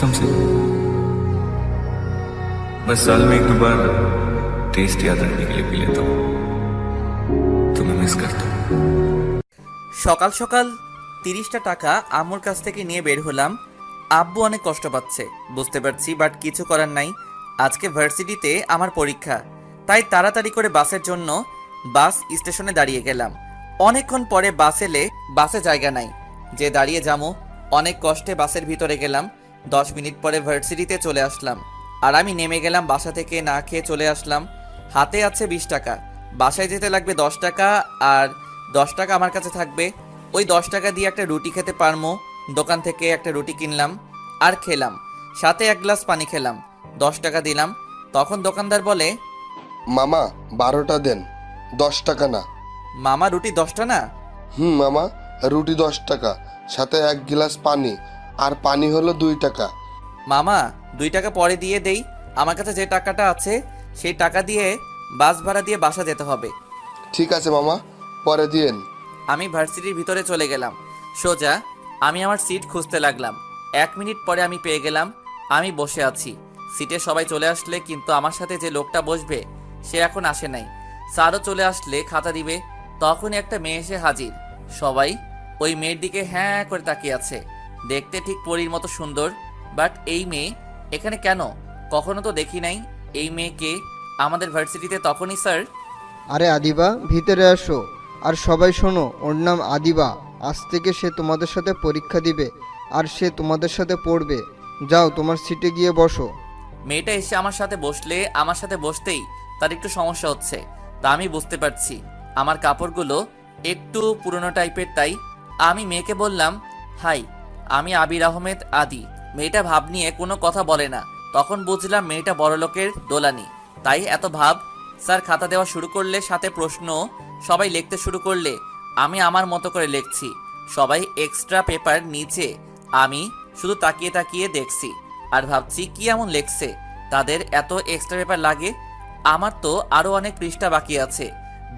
कसम से मैं साल में एक दो बार टेस्ट याद रखने के लिए पी लेता हूँ। तुम्हें मिस करता हूँ। সকাল সকাল 30টা টাকা আম্মুর কাছ থেকে নিয়ে বের হলাম। আব্বু অনেক কষ্ট পাচ্ছে বুঝতে পারছি, বাট কিছু করার নাই। আজকে ভার্সিটিতে আমার পরীক্ষা, তাই তাড়াতাড়ি করে বাসের জন্য বাস স্টেশনে দাঁড়িয়ে গেলাম। অনেকক্ষণ পরে বাস এলে বাসে জায়গা নাই, যে দাঁড়িয়ে যাবো। অনেক কষ্টে বাসের ভিতরে গেলাম। 10 মিনিট পরে ভার্সিটিতে চলে আসলাম। আর আমি নেমে গেলাম বাসা থেকে, না খেয়ে চলে আসলাম। হাতে আছে 20 টাকা, বাসায় যেতে লাগবে 10 টাকা, আর 10 টাকা আমার কাছে থাকবে। ওই 10 টাকা দিয়ে একটা রুটি খেতে পারবো। দোকান থেকে একটা রুটি কিনলাম আর খেলাম, সাথে 1 গ্লাস পানি খেলাম। 10 টাকা দিলাম। তখন দোকানদার বলে, মামা 12টা দেন, 10 টাকা না। মামা রুটি 10টা না? মামা রুটি 10 টাকা, সাথে 1 গ্লাস পানি, আর পানি হলো 2 টাকা। মামা 2 টাকা পরে দিয়ে দেই, আমার কাছে যে টাকাটা আছে সেই টাকা দিয়ে বাস ভাড়া দিয়ে বাসা যেতে হবে। ঠিক আছে মামা, পরে দিয়েন। আমি ভার্সিটির ভিতরে চলে গেলাম। সোজা আমি আমার সিট খুঁজতে লাগলাম। 1 মিনিট পরে আমি পেয়ে গেলাম। আমি বসে আছি সিটে। সবাই চলে আসলে, কিন্তু আমার সাথে যে লোকটা বসবে সে এখন আসে নাই। স্যারও চলে আসলে খাতা দিবে, তখনই একটা মেয়ে এসে হাজির। সবাই ওই মেয়ের দিকে হ্যাঁ করে তাকিয়ে আছে। দেখতে ঠিক পরীর মতো সুন্দর, বাট এই মেয়ে এখানে কেন? কখনো তো দেখি নাই এই মেয়েকে আমাদের ভার্সিটিতে। তখনই স্যার, আরে আদিবা, ভিতরে আসো। আর সবাই শোনো, ওর নাম আদিবা। আজ থেকে সে তোমাদের সাথে পরীক্ষা দিবে, আর সে তোমাদের সাথে পড়বে। যাও তোমার সিটে গিয়ে বসো। মেয়েটা এসে আমার সাথে বসলে, আমার সাথে বসতেই তার একটু সমস্যা হচ্ছে, তা আমি বুঝতে পারছি। আমার কাপড়গুলো একটু পুরনো টাইপের, তাই আমি মেয়েকে বললাম, হাই, আমি আবির আহমেদ আদি। মেয়েটা ভাব নিয়ে কোনো কথা বলে না। তখন বুঝলাম মেয়েটা বড়লোকের দোলানি, তাই এত ভাব। স্যার খাতা দেওয়া শুরু করলে, সাথে প্রশ্ন। সবাই লিখতে শুরু করলে, আমি আমার মতো করে লিখছি। সবাই এক্সট্রা পেপার নিচে, আমি শুধু তাকিয়ে তাকিয়ে দেখছি আর ভাবছি কি এমন লেখছে তাদের এত এক্সট্রা পেপার লাগে। আমার তো আরো অনেক পৃষ্ঠা বাকি আছে।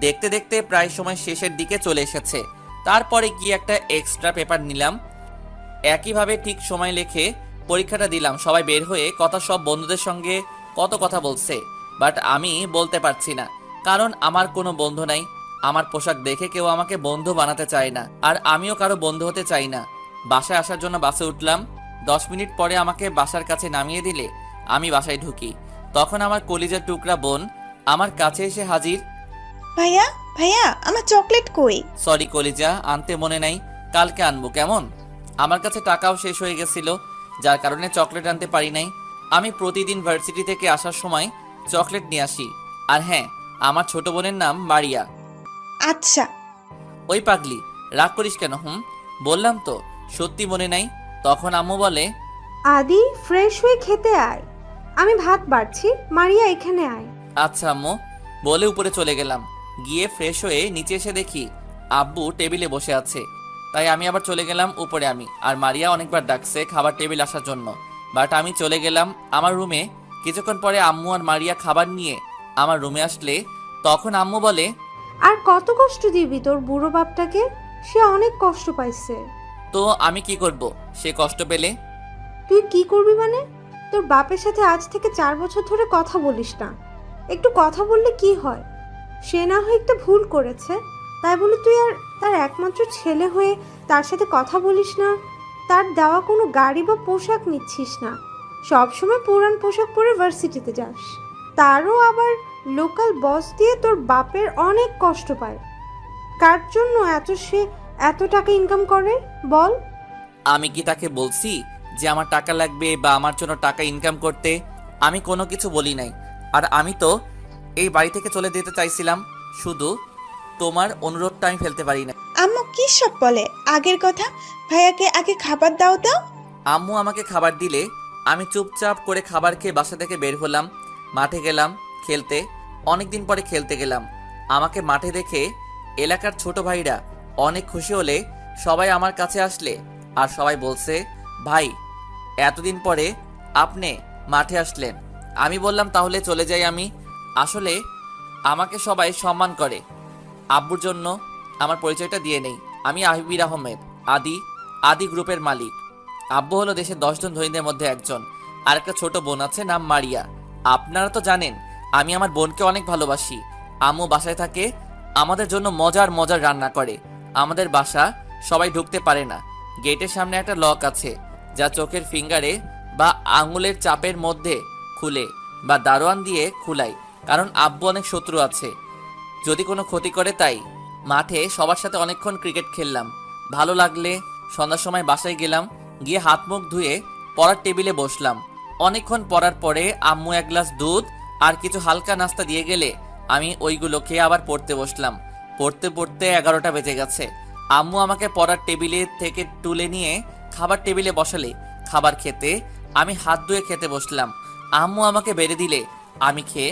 দেখতে দেখতে প্রায় সময় শেষের দিকে চলে এসেছে। তারপরে গিয়ে একটা এক্সট্রা পেপার নিলাম। একইভাবে ঠিক সময় লিখে পরীক্ষাটা দিলাম। সবাই বের হয়ে সব বন্ধুদের সঙ্গে কত কথা বলছে, বাট আমি বলতে পারছি না, কারণ আমার কোনো বন্ধু নাই। আমার পোশাক দেখে কেউ আমাকে বন্ধু বানাতে চায় না, আর আমিও কারো বন্ধু হতে চাই না। বাসায় আসার জন্য বাসে উঠলাম। 10 মিনিট পরে আমাকে বাসার কাছে নামিয়ে দিলে আমি বাসায় ঢুকি। তখন আমার কলিজার টুকরা বোন আমার কাছে এসে হাজির। ভাইয়া ভাইয়া, আমার চকলেট কই? সরি কলিজা, আনতে মনে নাই, কালকে আনবো কেমন? আমার কাছে টাকাও শেষ হয়ে গেছিল, যার কারণে চকলেট আনতে পারি নাই। আমি প্রতিদিন ভার্সিটি থেকে আসার সময় চকলেট নিয়ে আসি। আর হ্যাঁ, আমার ছোট বোনের নাম মারিয়া। আচ্ছা। ওই পাগলি, রাগ করিস কেন? বললাম তো সত্যি মনে নাই। তখন আম্মু বলে, আদি, ফ্রেশ হয়ে খেতে আয়, আমি ভাত বাড়ছি। মারিয়া, এখানে আয়। আচ্ছা আম্মু বলে উপরে চলে গেলাম। গিয়ে ফ্রেশ হয়ে নিচে এসে দেখি আব্বু টেবিলে বসে আছে, তাই আমি আবার চলে গেলাম উপরে। আমি আর মারিয়া অনেকবার ডাকছে খাবার টেবিল আসার জন্য, বাট আমি চলে গেলাম আমার রুমে। কিছুক্ষণ পরে আম্মু আর মারিয়া খাবার নিয়ে আমার রুমে আসলে, তখন আম্মু বলে, আর কত কষ্ট দিবি তোর বুড়ো বাপটাকে? সে অনেক কষ্ট পাইছে। তো আমি কি করব সে কষ্ট পেলে? তুই কি করবি মানে? তোর বাপের সাথে আজ থেকে 4 বছর ধরে কথা বলিস না। একটু কথা বললে কি হয়? সে না হয় একটা ভুল করেছে, তাই বলে তুই আর তার একমাত্র ছেলে হয়ে তার সাথে কথা বলিস না, তার দেওয়া কোনো গাড়ি বা পোশাক নিচ্ছিস না, সবসময় পুরান পোশাক পরে ভার্সিটিতে যাস, তারও আবার লোকাল বস দিয়ে তোর বাপের অনেক কষ্ট পায়। কার জন্য সে এত টাকা ইনকাম করে বল? আমি কি তাকে বলছি যে আমার টাকা লাগবে বা আমার জন্য টাকা ইনকাম করতে? আমি কোনো কিছু বলি নাই। আর আমি তো এই বাড়ি থেকে চলে যেতে চাইছিলাম, শুধু তোমার অনুরোধটা আমি ফেলতে পারি না। আম্মু কি সব বলে আগের কথা? ভাইয়াকে আগে খাবার দাও দাও। আম্মু আমাকে খাবার দিলে আমি চুপচাপ করে খাবার খেয়ে বাসা থেকে বের হলাম। মাঠে গেলাম খেলতে। অনেকদিন পরে খেলতে গেলাম। আমাকে মাঠে দেখে এলাকার ছোট ভাইরা অনেক খুশি হলে সবাই আমার কাছে আসলে, আর সবাই বলছে, ভাই এতদিন পরে আপনি মাঠে আসলেন। আমি বললাম তাহলে চলে যাই আমি। আসলে আমাকে সবাই সম্মান করে। আব্বুর জন্য আমার পরিচয়টা দিয়ে নেই, আমি আবির আহমেদ আদি গ্রুপের মালিক। আব্বু হলো দেশের 10 জন ধনীদের মধ্যে একজন। আর একটা ছোট বোন আছে, নাম মারিয়া। আপনারা তো জানেন আমি আমার বোনকে অনেক ভালোবাসি। আম্মু বাসায় থাকে, আমাদের জন্য মজার মজার রান্না করে। আমাদের বাসা সবাই ঢুকতে পারে না। গেটের সামনে একটা লক আছে, যা চোখের ফিঙ্গারে বা আঙুলের চাপের মধ্যে খুলে বা দারোয়ান দিয়ে খুলাই, কারণ আব্বু অনেক শত্রু আছে যদি কোনো ক্ষতি করে। তাই মাঠে সবার সাথে অনেকক্ষণ ক্রিকেট খেললাম। ভালো লাগলে সন্ধ্যার সময় বাসায় গেলাম, গিয়ে হাত মুখ ধুয়ে পড়ার টেবিলে বসলাম। অনেকক্ষণ পড়ার পরে আম্মু এক গ্লাস দুধ আর কিছু হালকা নাস্তা দিয়ে গেলে আমি ওইগুলো খেয়ে আবার পড়তে বসলাম। পড়তে পড়তে 11টা বেজে গেছে। আম্মু আমাকে পড়ার টেবিলে থেকে তুলে নিয়ে খাবার টেবিলে বসালে খাবার খেতে আমি হাত ধুয়ে খেতে বসলাম। আম্মু আমাকে বেড়ে দিলে আমি খেয়ে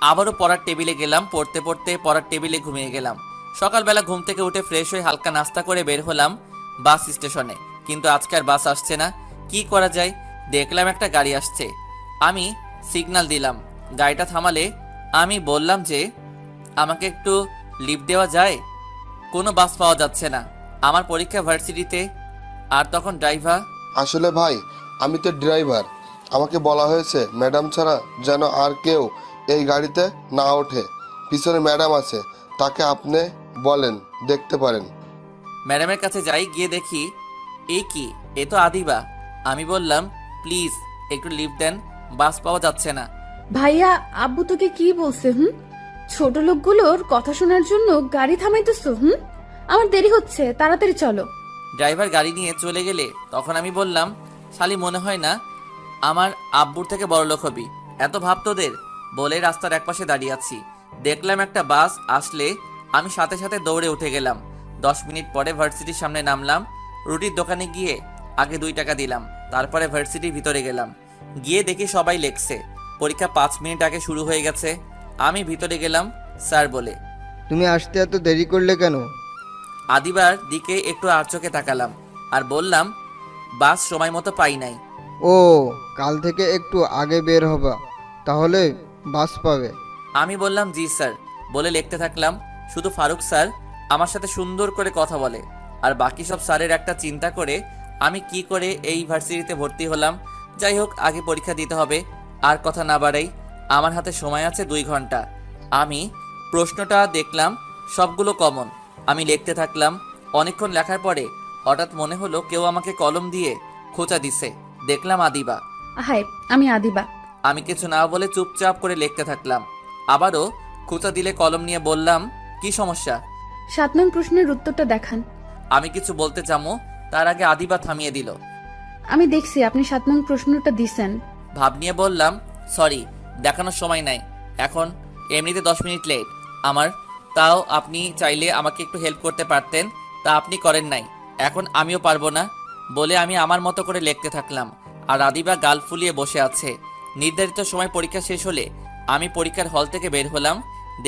আবারও পড়ার টেবিলে গেলাম। পড়তে পড়তে পড়ার টেবিলে ঘুমিয়ে গেলাম। সকালবেলা ঘুম থেকে উঠে ফ্রেশ হয়ে হালকা নাস্তা করে বের হলাম বাস স্টেশনে, কিন্তু আজকে আর বাস আসছে না। কি করা যায়? দেখলাম একটা গাড়ি আসছে, আমি সিগন্যাল দিলাম। গাড়িটা থামালে আমি বললাম যে আমাকে একটু লিফট দেওয়া যায়। কোনো বাস পাওয়া যাচ্ছে না, আমার পরীক্ষা ভার্সিটিতে। আর তখন ড্রাইভার, আসলে ভাই আমি তো ড্রাইভার, আমাকে বলা হয়েছে ম্যাডাম ছাড়া যেন আর কেউ এই গাড়িতে না ওঠে। পিছনে ম্যাডাম আছে, তাকে আপনি বলেন দেখতে পারেন। ম্যাডামের কাছে যাই, গিয়ে দেখি এই কি, এ তো আদিবা। আমি বললাম প্লিজ একটু লিফট দেন, বাস পাওয়া যাচ্ছে না। ভাইয়া, আব্বু তোকে কি বলছে? ছোট লোকগুলোর কথা শোনার জন্য গাড়ি থামাইতেছো? আমার দেরি হচ্ছে, তাড়াতাড়ি চলো। ড্রাইভার গাড়ি নিয়ে চলে গেলে তখন আমি বললাম, শালি মনে হয় না আমার আব্বুর থেকে বড়লোক হবি, এত ভাব তোদের। বলে রাস্তার একপাশে দাঁড়িয়ে আছি। দেখলাম একটা বাস আসলে আমি সাথে সাথে দৌড়ে উঠে গেলাম। 10 মিনিট পরে ভার্সিটির সামনে নামলাম। রুটির দোকানে গিয়ে আগে 2 টাকা দিলাম, তারপরে ভার্সিটির ভিতরে গেলাম। গিয়ে দেখি সবাই লেখছে। পরীক্ষা 5 মিনিট আগে শুরু হয়ে গেছে। আমি ভিতরে গেলাম। স্যার বলে, তুমি আসতে এত দেরি করলে কেন? আদিবার দিকে একটু আর চোখে তাকালাম আর বললাম, বাস সময় মতো পাই নাই। ও, কাল থেকে একটু আগে বের হবা, তাহলে বাস পাবে। আমি বললাম জি স্যার বলে লিখতে থাকলাম। শুধু ফারুক স্যার আমার সাথে সুন্দর করে কথা বলে, আর বাকি সব স্যারের একটা চিন্তা করে আমি কি করে এই ভার্সিটিতে ভর্তি হলাম। যাই হোক, আগে পরীক্ষা দিতে হবে। আর কথা না বাড়াই, আমার হাতে সময় আছে 2 ঘন্টা। আমি প্রশ্নটা দেখলাম, সবগুলো কমন। আমি লিখতে থাকলাম। অনেকক্ষণ লেখার পরে হঠাৎ মনে হলো কেউ আমাকে কলম দিয়ে খোঁচা দিছে। দেখলাম আদিবা। হাই, আমি আদিবা। আমি কিছু না বলে চুপচাপ করে লিখতে থাকলাম। আবারও খোঁচা দিলে কলম নিয়ে বললাম, কি সমস্যা? 7 নং প্রশ্নের উত্তরটা দেখান। আমি কিছু বলতে চামো, তার আগে আদিবা থামিয়ে দিল। আমি দেখছি আপনি 7 নং প্রশ্নটা দিছেন। ভাব নিয়ে বললাম, সরি, দেখানোর সময় নাই এখন, এমনিতে 10 মিনিট লেট আমার। তাও আপনি চাইলে আমাকে একটু হেল্প করতে পারতেন, তা আপনি করেন নাই। এখন আমিও পারবো না বলে আমি আমার মতো করে লিখতে থাকলাম। আর আদিবা গাল ফুলিয়ে বসে আছে। নির্ধারিত সময় পরীক্ষা শেষ হলে আমি পরীক্ষার হল থেকে বের হলাম।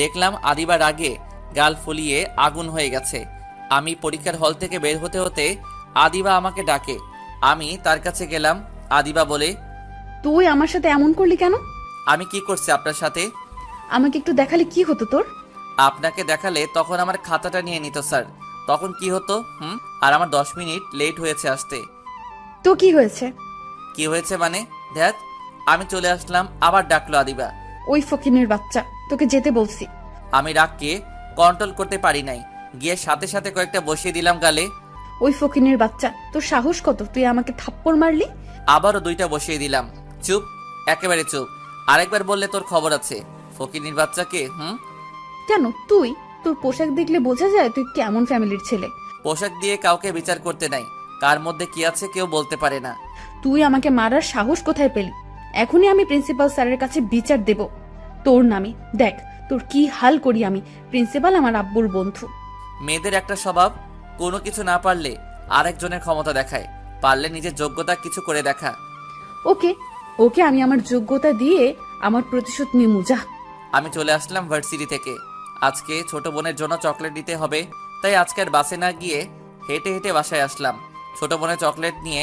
দেখলাম আদিবার আগে গাল ফুলিয়ে আগুন হয়ে গেছে। আমি পরীক্ষার হল থেকে বের হতে হতে আদিবা আমাকে ডাকে। আমি তার কাছে গেলাম। আদিবা বলে, তুই আমার সাথে এমন করলি কেন? আমি কি করছি আপনার সাথে? আমাকে একটু দেখালে কি হতো তোর? আপনাকে দেখালে তখন আমার খাতাটা নিয়ে নিত স্যার, তখন কি হতো? আর আমার 10 মিনিট লেট হয়েছে আসতে। তো কি হয়েছে? কি হয়েছে মানে? ধ্যাত, আমি চলে আসলাম। আবার ডাকলো আদিবা। ওই ফকিনের বাচ্চা, তোকে যেতে বলছি। আমি রাগকে কন্ট্রোল করতে পারি নাই, গিয়ে সাথে সাথে কয়েকটা বসিয়ে দিলাম গালে। ওই ফকিনের বাচ্চা, তোর সাহস কত তুই আমাকে থাপ্পড় মারলি? আবারও 2টা বসিয়ে দিলাম। চুপ, একেবারে চুপ। আরেকবার বললে তোর খবর আছে। ফকিনীর বাচ্চাকে। কেন? তুই, তোর পোশাক দেখলে বোঝা যায় তুই কেমন ফ্যামিলির ছেলে। পোশাক দিয়ে কাউকে বিচার করতে নাই, কার মধ্যে কি আছে কেউ বলতে পারে না। তুই আমাকে মারার সাহস কোথায় পেলি? এখনই আমি প্রিন্সিপাল স্যারের কাছে বিচার দেব তোর নামে। দেখ তোর কি হাল করি আমি। প্রিন্সিপাল আমার আব্বুর বন্ধু। মেয়েদের একটা স্বভাব, কোনো কিছু না পারলে আরেকজনের ক্ষমতা দেখায়, পারলে নিজের যোগ্যতা কিছু করে দেখা। ওকে ওকে, আমি আমার যোগ্যতা দিয়ে আমার প্রতিশোধ নিমু, যা। আমি চলে আসলাম ভার্সিটি থেকে। আজকে ছোট বোনের জন্য চকলেট দিতে হবে, তাই আজকে আর বাসে না গিয়ে হেঁটে হেঁটে বাসায় আসলাম। ছোট বোনের চকলেট নিয়ে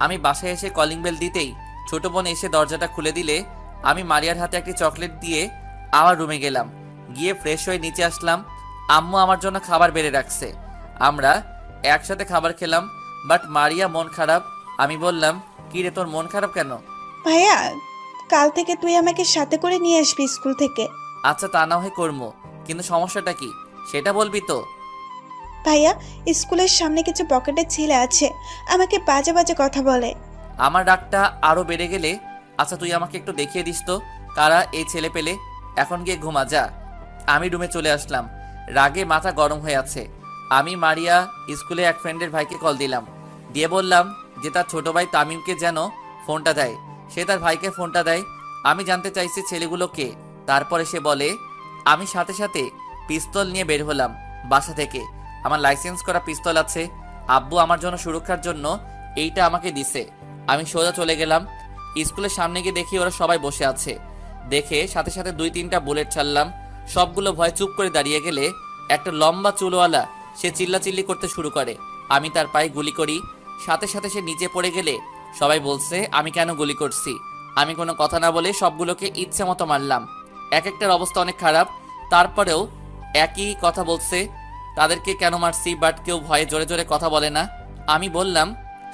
আমি বাসায় এসে কলিং বেল দিতেই ছোট বোন এসে দরজাটা খুলে দিলে আমি মারিয়ার হাতে একটি চকলেট দিয়ে আমার রুমে গেলাম। গিয়ে ফ্রেশ হয়ে নিচে আসলাম। আম্মু আমার জন্য খাবার বেড়ে রাখছে, আমরা একসাথে খাবার খেলাম। বাট মারিয়া মন খারাপ আমি বললাম, কি রে, তোর মন খারাপ কেন? ভাইয়া, কাল থেকে তুই আমাকে সাথে করে নিয়ে আসবি স্কুল থেকে। আচ্ছা, তা না হয় করবো, কিন্তু সমস্যাটা কি সেটা বলবি তো? ভাইয়া, স্কুলের সামনে কিছু পকেটের ছেলে আছে, আমাকে বাজে বাজে কথা বলে। আমার রাগটা আরো বেড়ে গেলে, আচ্ছা তুই আমাকে একটু দেখিয়ে দিস তো কারা এই ছেলে পেলে। এখন গিয়ে ঘুমা যা। আমি রুমে চলে আসলাম, রাগে মাথা গরম হয়ে আছে। আমি মারিয়া স্কুলে এক ফ্রেন্ডের ভাইকে কল দিলাম, দিয়ে বললাম যে তার ছোট ভাই তামিমকে যেন ফোনটা দেয়। সে তার ভাইকে ফোনটা দেয়। আমি জানতে চাইছি ছেলেগুলো কে। তারপরে সে বলে, আমি সাথে সাথে পিস্তল নিয়ে বের হলাম বাসা থেকে। আমার লাইসেন্স করা পিস্তল আছে, আব্বু আমার জন্য সুরক্ষার জন্য এইটা আমাকে দিছে। আমি সোজা চলে গেলাম স্কুলের সামনে গিয়ে দেখি ওরা সবাই বসে আছে। দেখে সাথে সাথে 2-3টা বুলেট ছাড়লাম। সবগুলো ভয় চুপ করে দাঁড়িয়ে গেলে একটা লম্বা চুলওয়ালা সে চিল্লাচিল্লি করতে শুরু করে। আমি তার পায়ে গুলি করি, সাথে সাথে সে নিচে পড়ে গেলে সবাই বলছে আমি কেন গুলি করছি। আমি কোনো কথা না বলে সবগুলোকে ইচ্ছে মতো মারলাম। এক একটার অবস্থা অনেক খারাপ, তারপরেও একই কথা বলছে তাদেরকে কেন মারছি, বাট কেউ ভয়ে জোরে জোরে কথা বলে না। আমি বললাম,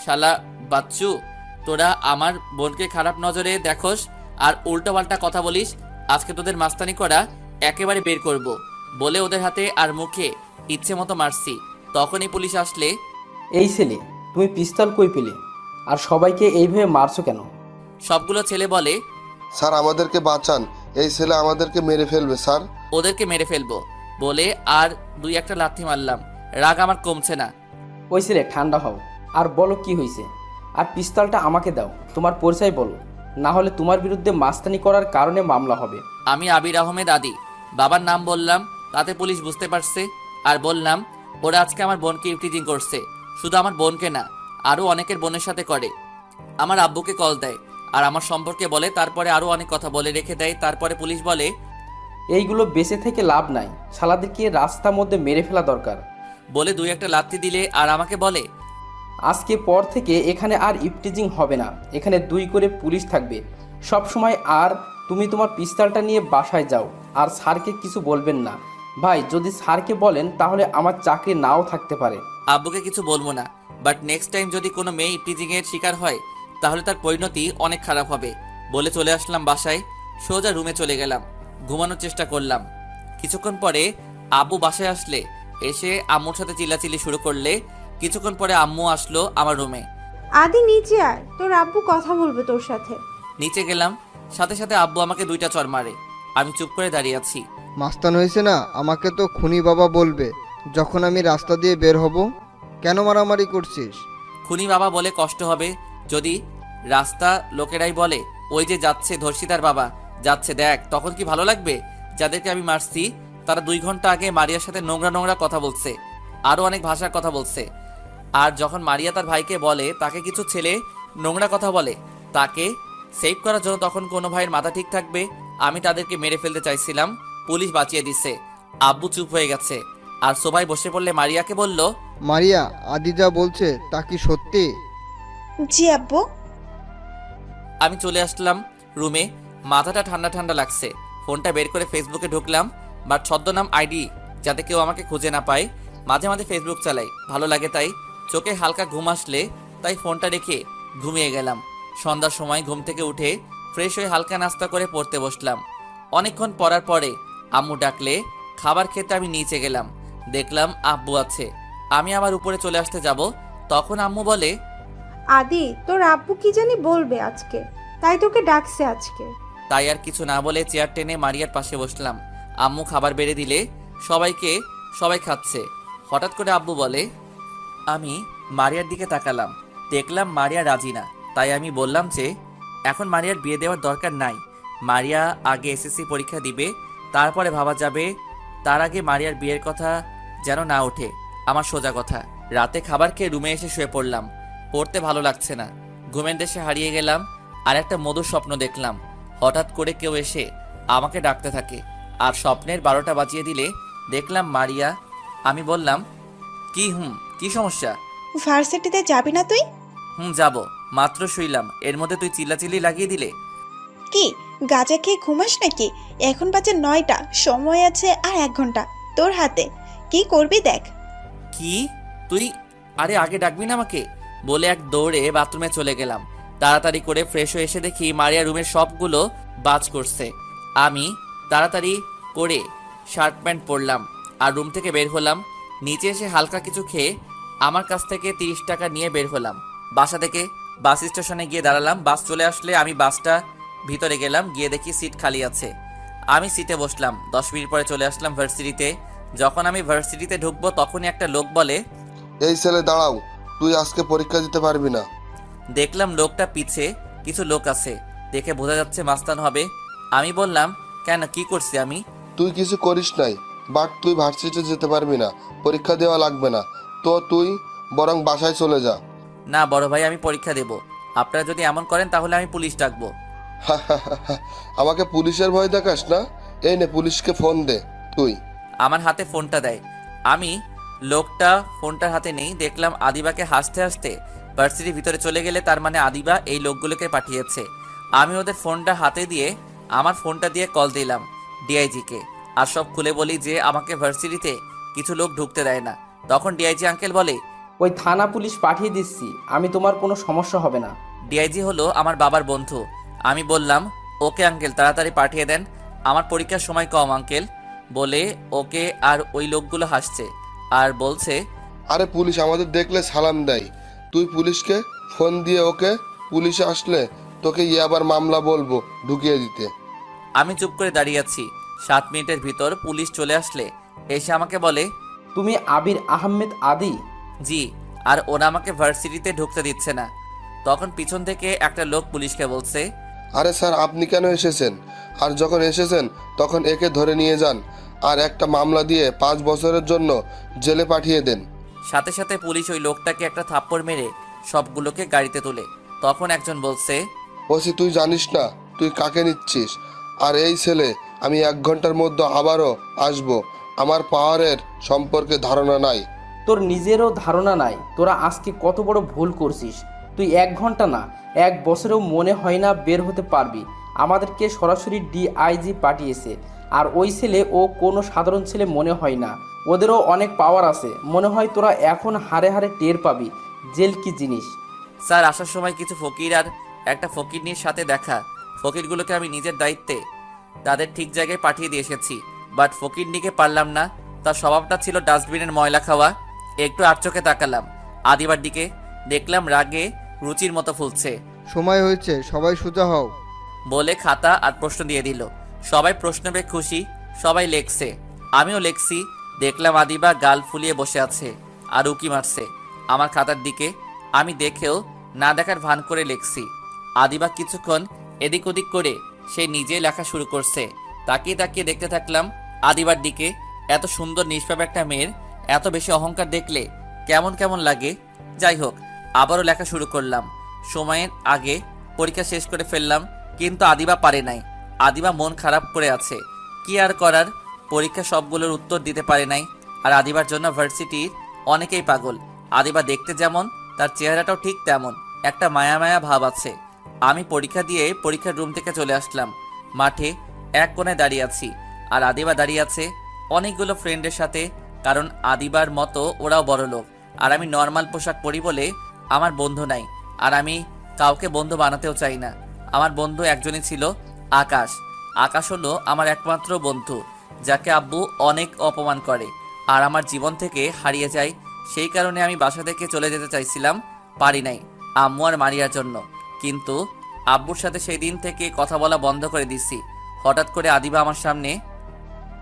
শালা বাচ্চু, তোরা আমার বোনকে খারাপ নজরে দেখোস আর উল্টোপাল্টা কথা বলিস, আজকে তোদের মাস্তানি করা একেবারে বের করব। বলে ওদের হাতে আর মুখে ইচ্ছে মতো মারছি। তখনই পুলিশ আসলে, এই ছেলে, তুমি পিস্তল কই পেলে আর সবাইকে এইভাবে মারছো কেন? সবগুলো ছেলে বলে, স্যার আমাদেরকে বাঁচান, এই ছেলে আমাদেরকে মেরে ফেলবে স্যার। ওদেরকে মেরে ফেলবো বলে আর 2-1টা লাথি মারলাম। রাগ আমার কমছে না। ওই ছেলে, ঠান্ডা হও আর বলো কি হয়েছে। আর পিস্তলটা আমাকে দাও, তোমার পরিচয় বলো, না হলে তোমার বিরুদ্ধে মাস্তানি করার কারণে মামলা হবে। আমি আবির আহমেদ আদি। বাবার নাম বললাম, তাতে পুলিশ বুঝতে পারছে। আর বললাম, ওরা আজকে আমার বোনকে ইফটিজিং করছে। শুধু আমার বোনকে না, আরও অনেকের বোনের সাথে করে। আমার আব্বুকে কল দেয় আর আমার সম্পর্কে বলে, তারপরে আরও অনেক কথা বলে রেখে দেয়। তারপরে পুলিশ বলে, এইগুলো বেঁচে থেকে লাভ নাই, শালাদেরকে রাস্তার মধ্যে মেরে ফেলা দরকার। বলে 2-1টা লাথি দিলে আর আমাকে বলে, আজকে পর থেকে এখানে আর ইফটিজিং হবে না, এখানে 2 করে পুলিশ থাকবে সব সময়। আর তুমি তোমার পিস্তলটা নিয়ে বাসায় যাও, আর স্যারকে কিছু বলবেন না। ভাই, যদি স্যারকে বলেন তাহলে আমার চাকরি নাও থাকতে পারে। আব্বুকে কিছু বলবো না, বাট নেক্সট টাইম যদি কোনো মেয়ে ইফটিজিং এর শিকার হয় তাহলে তার পরিণতি অনেক খারাপ হবে। বলে চলে আসলাম বাসায়। সোজা রুমে চলে গেলাম, ঘুমানোর চেষ্টা করলাম। কিছুক্ষণ পরে আব্বু বাসায় আসলে এসে আম্মুর সাথে চিল্লাচিল্লি শুরু করলে। কিছুক্ষণ পরে আম্মু আসলো আমার রুমে। আদি নিচে আয়, তোর আব্বু কথা বলবে তোর সাথে। নিচে গেলাম, সাথে সাথে আব্বু আমাকে 2টা চড় মারে। আমি চুপ করে দাঁড়িয়ে আছি। মাস্তান হয়েছে না, আমাকে তো খুনি বাবা বলবে যখন আমি রাস্তা দিয়ে বের হব। কেন মারামারি করছিস? খুনি বাবা বলে কষ্ট হবে যদি। রাস্তা লোকেরাই বলে, ওই যে যাচ্ছে ধর্ষিতার বাবা যাচ্ছে, দেখ, তখন কি ভালো লাগবে? যাদেরকে আমি মারছি তারা 2 ঘন্টা আগে মারিয়ার সাথে নোংরা নোংরা কথা বলছে, আরও অনেক ভাষার কথা বলছে। আর যখন মারিয়া তার ভাইকে বলে তাকে কিছু ছেলে নোংরা কথা বলে, তাকে সেভ করার জন্য তখন কোনো ভাইয়ের মাথা ঠিক থাকবে? আমি তাদেরকে মেরে ফেলতে চাইছিলাম, পুলিশ বাঁচিয়ে দিচ্ছে। আব্বু চুপ হয়ে গেছে আর সবাই বসে পড়লে মারিয়াকে বলল, মারিয়া, আদি যা বলছে তা কি সত্যি? জি আব্বু। আমি চলে আসলাম রুমে, মাথাটা ঠান্ডা ঠান্ডা লাগছে। ফোনটা বের করে ফেসবুকে ঢুকলাম, বাট ছদ্মনাম আইডি, যাতে কেউ আমাকে খুঁজে না পায়। মাঝে মাঝে ফেসবুক চালাই, ভালো লাগে তাই। চোখে হালকা ঘুম আসলে তাই ফোনটা রেখে ঘুমিয়ে গেলাম। সন্ধ্যার সময় ঘুম থেকে উঠে ফ্রেশ হয়ে হালকা নাস্তা করে পড়তে বসলাম। অনেকক্ষণ পড়ার পরে আম্মু ডাকলে খাবার খেতে আমি নিচে গেলাম। দেখলাম আব্বু আছে। আমি আবার উপরে চলে আসতে যাব, তখন আম্মু বলে, আদি, তোর আব্বু কি জানি বলবে আজকে, তাই তোকে ডাকছে আজকে। তাই আর কিছু না বলে চেয়ার টেনে মারিয়ার পাশে বসলাম। আম্মু খাবার বেড়ে দিলে সবাই খাচ্ছে। হঠাৎ করে আব্বু বলে, আমি মারিয়ার দিকে তাকালাম, দেখলাম মারিয়া রাজি না। তাই আমি বললাম যে এখন মারিয়ার বিয়ে দেওয়ার দরকার নাই, মারিয়া আগে এসএসসি পরীক্ষা দিবে, তারপরে ভাবা যাবে। তার আগে মারিয়ার বিয়ের কথা যেন না ওঠে। আমার সোজা কথা। রাতে খাবার খেয়ে রুমে এসে শুয়ে পড়লাম। পড়তে ভালো লাগছে না, ঘুমের দেশে হারিয়ে গেলাম। আর একটা মধুর স্বপ্ন দেখলাম। হঠাৎ করে কেউ এসে আমাকে ডাকতে থাকে, আর স্বপ্নের 12টা বাজিয়ে দিলে দেখলাম মারিয়া। আমি বললাম, কি সমস্যা? ভার্সিটিতে যাবি না তুই? যাব, মাত্র শুইলাম, এর মধ্যে তুই চিল্লাচিল্লি লাগিয়ে দিলে। কি গাঁজা খেয়ে ঘুমাস নাকি? এখন বাজে 9টা, সময় আছে আর 1 ঘন্টা তোর হাতে। কি করবি দেখ। কি তুই? আরে আগে ডাকবি না আমাকে? বলে এক দৌড়ে বাথরুমে চলে গেলাম। তাড়াতাড়ি করে ফ্রেশ হয়ে এসে দেখি মারিয়া রুমের সবগুলো বাজ করছে। আমি তাড়াতাড়ি করে শার্ট প্যান্ট পরলাম আর রুম থেকে বের হলাম। নিচে এসে হালকা কিছু খেয়ে আমার কাছ থেকে 30 টাকা নিয়ে বের হলাম। বাসা থেকে বাস স্টেশনে গিয়ে দাঁড়ালাম। বাস চলে আসলে আমি বাসটা ভিতরে গেলাম, গিয়ে দেখি সিট খালি আছে। আমি সিটে বসলাম। 10 মিনিট পরে চলে আসলাম ভার্সিটিতে। যখন আমি ভার্সিটিতে ঢুকবো তখনই একটা লোক বলে, এই ছেলে দাঁড়াও, তুই আজকে পরীক্ষা দিতে পারবি না। দেখলাম লোকটা পিছে কিছু লোক আছে, দেখে বোঝা যাচ্ছে মাস্তান হবে। আমি বললাম, কেন, কি করছি আমি? তুই কিছু করিস নাই, বাট তুই ভার্সিটিতে যেতে পারবি না, পরীক্ষা দেওয়া লাগবে না তো তুই বরং বাসায় চলে যা। না বড় ভাই, আমি পরীক্ষা দেব। আপনারা যদি এমন করেন তাহলে আমি পুলিশ ডাকবো। আমাকে পুলিশের ভয় দেখাস না? এই নে, পুলিশকে ফোন দে তুই। আমার হাতে ফোনটা দেয়। আমি লোকটা ফোনটার হাতে নেই, দেখলাম আদিবাকে হাসতে হাসতে ভার্সিটির ভিতরে চলে গেলে তার মানে আদিবা এই লোকগুলোকে পাঠিয়েছে। আমি ওদের ফোনটা হাতে দিয়ে আমার ফোনটা দিয়ে কল দিলাম ডিআইজিকে, আর সব খুলে বলি যে আমাকে ভার্সিটিতে কিছু লোক ঢুকতে দেয় না। তখন ডিআইজি আঙ্কেল বলে, ওই থানা পুলিশ পাঠিয়ে দিচ্ছি, আমি তোমার কোনো সমস্যা হবে না। ডিআইজি হলো আমার বাবার বন্ধু। আমি বললাম, ওকে আঙ্কেল, তাড়াতাড়ি পাঠিয়ে দেন, আমার পরীক্ষার সময় কম আঙ্কেল। বলে ওকে আর ওই লোকগুলো হাসছে আর বলছে, আরে পুলিশ আমাদের দেখলে সালাম দেয়, তুই পুলিশকে ফোন দিয়ে ওকে, পুলিশে আসলে তোকে আবার মামলা বলবো ঢুকিয়ে দিতে। আমি চুপ করে দাঁড়িয়ে আছি। 7 মিনিটের ভিতর পুলিশ চলে আসলে এসে আমাকে বলে, তুমি আবির আহমেদ আদি? জি। আর ওরা আমাকে ভার্সিটিতে ঢুকতে দিচ্ছে না। তখন পিছন থেকে একটা লোক পুলিশকে বলছে, আরে স্যার, আপনি কেন এসেছেন? আর যখন এসেছেন তখন একে ধরে নিয়ে যান আর একটা মামলা দিয়ে 5 বছরের জন্য জেলে পাঠিয়ে দেন। সাথে সাথে পুলিশ ওই লোকটাকে একটা থাপ্পড় মেরে সবগুলোকে গাড়িতে তোলে। তখন একজন বলছে, ওসি, তুই জানিস না তুই কাকে নিচ্ছিস? আর এই ছেলে, আমি 1 ঘন্টার মধ্যে আবারও আসবো, আমার পাওয়ারের সম্পর্কে ধারণা নাই। তোর নিজেরও ধারণা নাই তোরা আজকে কত বড় ভুল করছিস। তুই 1 ঘন্টা না, 1 বছরেও মনে হয় না বের হতে পারবি। আমাদেরকে সরাসরি ডিআইজি পাঠিয়েছে, আর ওই ছেলে ও কোনো সাধারণ ছেলে মনে হয় না, ওদেরও অনেক পাওয়ার আছে। মনে হয় তোরা এখন হারে হারে টের পাবি জেল কি জিনিস। স্যার, আসার সময় কিছু ফকির আর একটা ফকিরনির সাথে দেখা। ফকিরগুলোকে আমি নিজের দায়িত্বে তাদের ঠিক জায়গায় পাঠিয়ে দিয়ে এসেছি, বাট ফকিরনিকে পারলাম না। তার স্বভাবটা ছিল ডাস্টবিনের ময়লা খাওয়া। একটু আর চোখে তাকালাম আদিবার দিকে, দেখলাম রাগে রুচির মতো ফুলছে। সময় হয়েছে, সবাই সোজা হও। বলে খাতা আর প্রশ্ন দিয়ে দিল। সবাই প্রশ্ন পেয়ে খুশি, সবাই লেখছে, আমিও লেখছি। দেখলাম আদিবা গাল ফুলিয়ে বসে আছে আর উকি মারছে আমার খাতার দিকে। আমি দেখেও না দেখার ভান করে লেখছি। আদিবা কিছুক্ষণ এদিক ওদিক করে সে নিজে লেখা শুরু করছে। তাকিয়ে তাকিয়ে দেখতে থাকলাম আদিবার দিকে। এত সুন্দর নিষ্পাপ একটা মেয়ের এত বেশি অহংকার দেখলে কেমন কেমন লাগে। যাই হোক, আবারও লেখা শুরু করলাম। সময়ের আগে পরীক্ষা শেষ করে ফেললাম, কিন্তু আদিবা পারে নাই। আদিবা মন খারাপ করে আছে। কি আর করার, পরীক্ষা সবগুলোর উত্তর দিতে পারে নাই। আর আদিবার জন্য ভার্সিটির অনেকেই পাগল। আদিবা দেখতে যেমন, তার চেহারাটাও ঠিক তেমন, একটা মায়া মায়া ভাব আছে। আমি পরীক্ষা দিয়ে পরীক্ষার রুম থেকে চলে আসলাম। মাঠে এক কোণে দাঁড়িয়ে আছি, আর আদিবা দাঁড়িয়ে আছে অনেকগুলো ফ্রেন্ডের সাথে, কারণ আদিবার মতো ওরাও বড় লোক। আর আমি নর্মাল পোশাক পরি বলে আমার বন্ধু নাই, আর আমি কাউকে বন্ধু বানাতেও চাই না। আমার বন্ধু একজনই ছিল, আকাশ। আকাশ হলো আমার একমাত্র বন্ধু, যাকে আব্বু অনেক অপমান করে আর আমার জীবন থেকে হারিয়ে যায়। সেই কারণে আমি বাসা থেকে চলে যেতে চাইছিলাম, পারি নাই, আম্মু আর মারিয়ার জন্য। কিন্তু আব্বুর সাথে সেই দিন থেকে কথা বলা বন্ধ করে দিছি। হঠাৎ করে আদিবা আমার সামনে,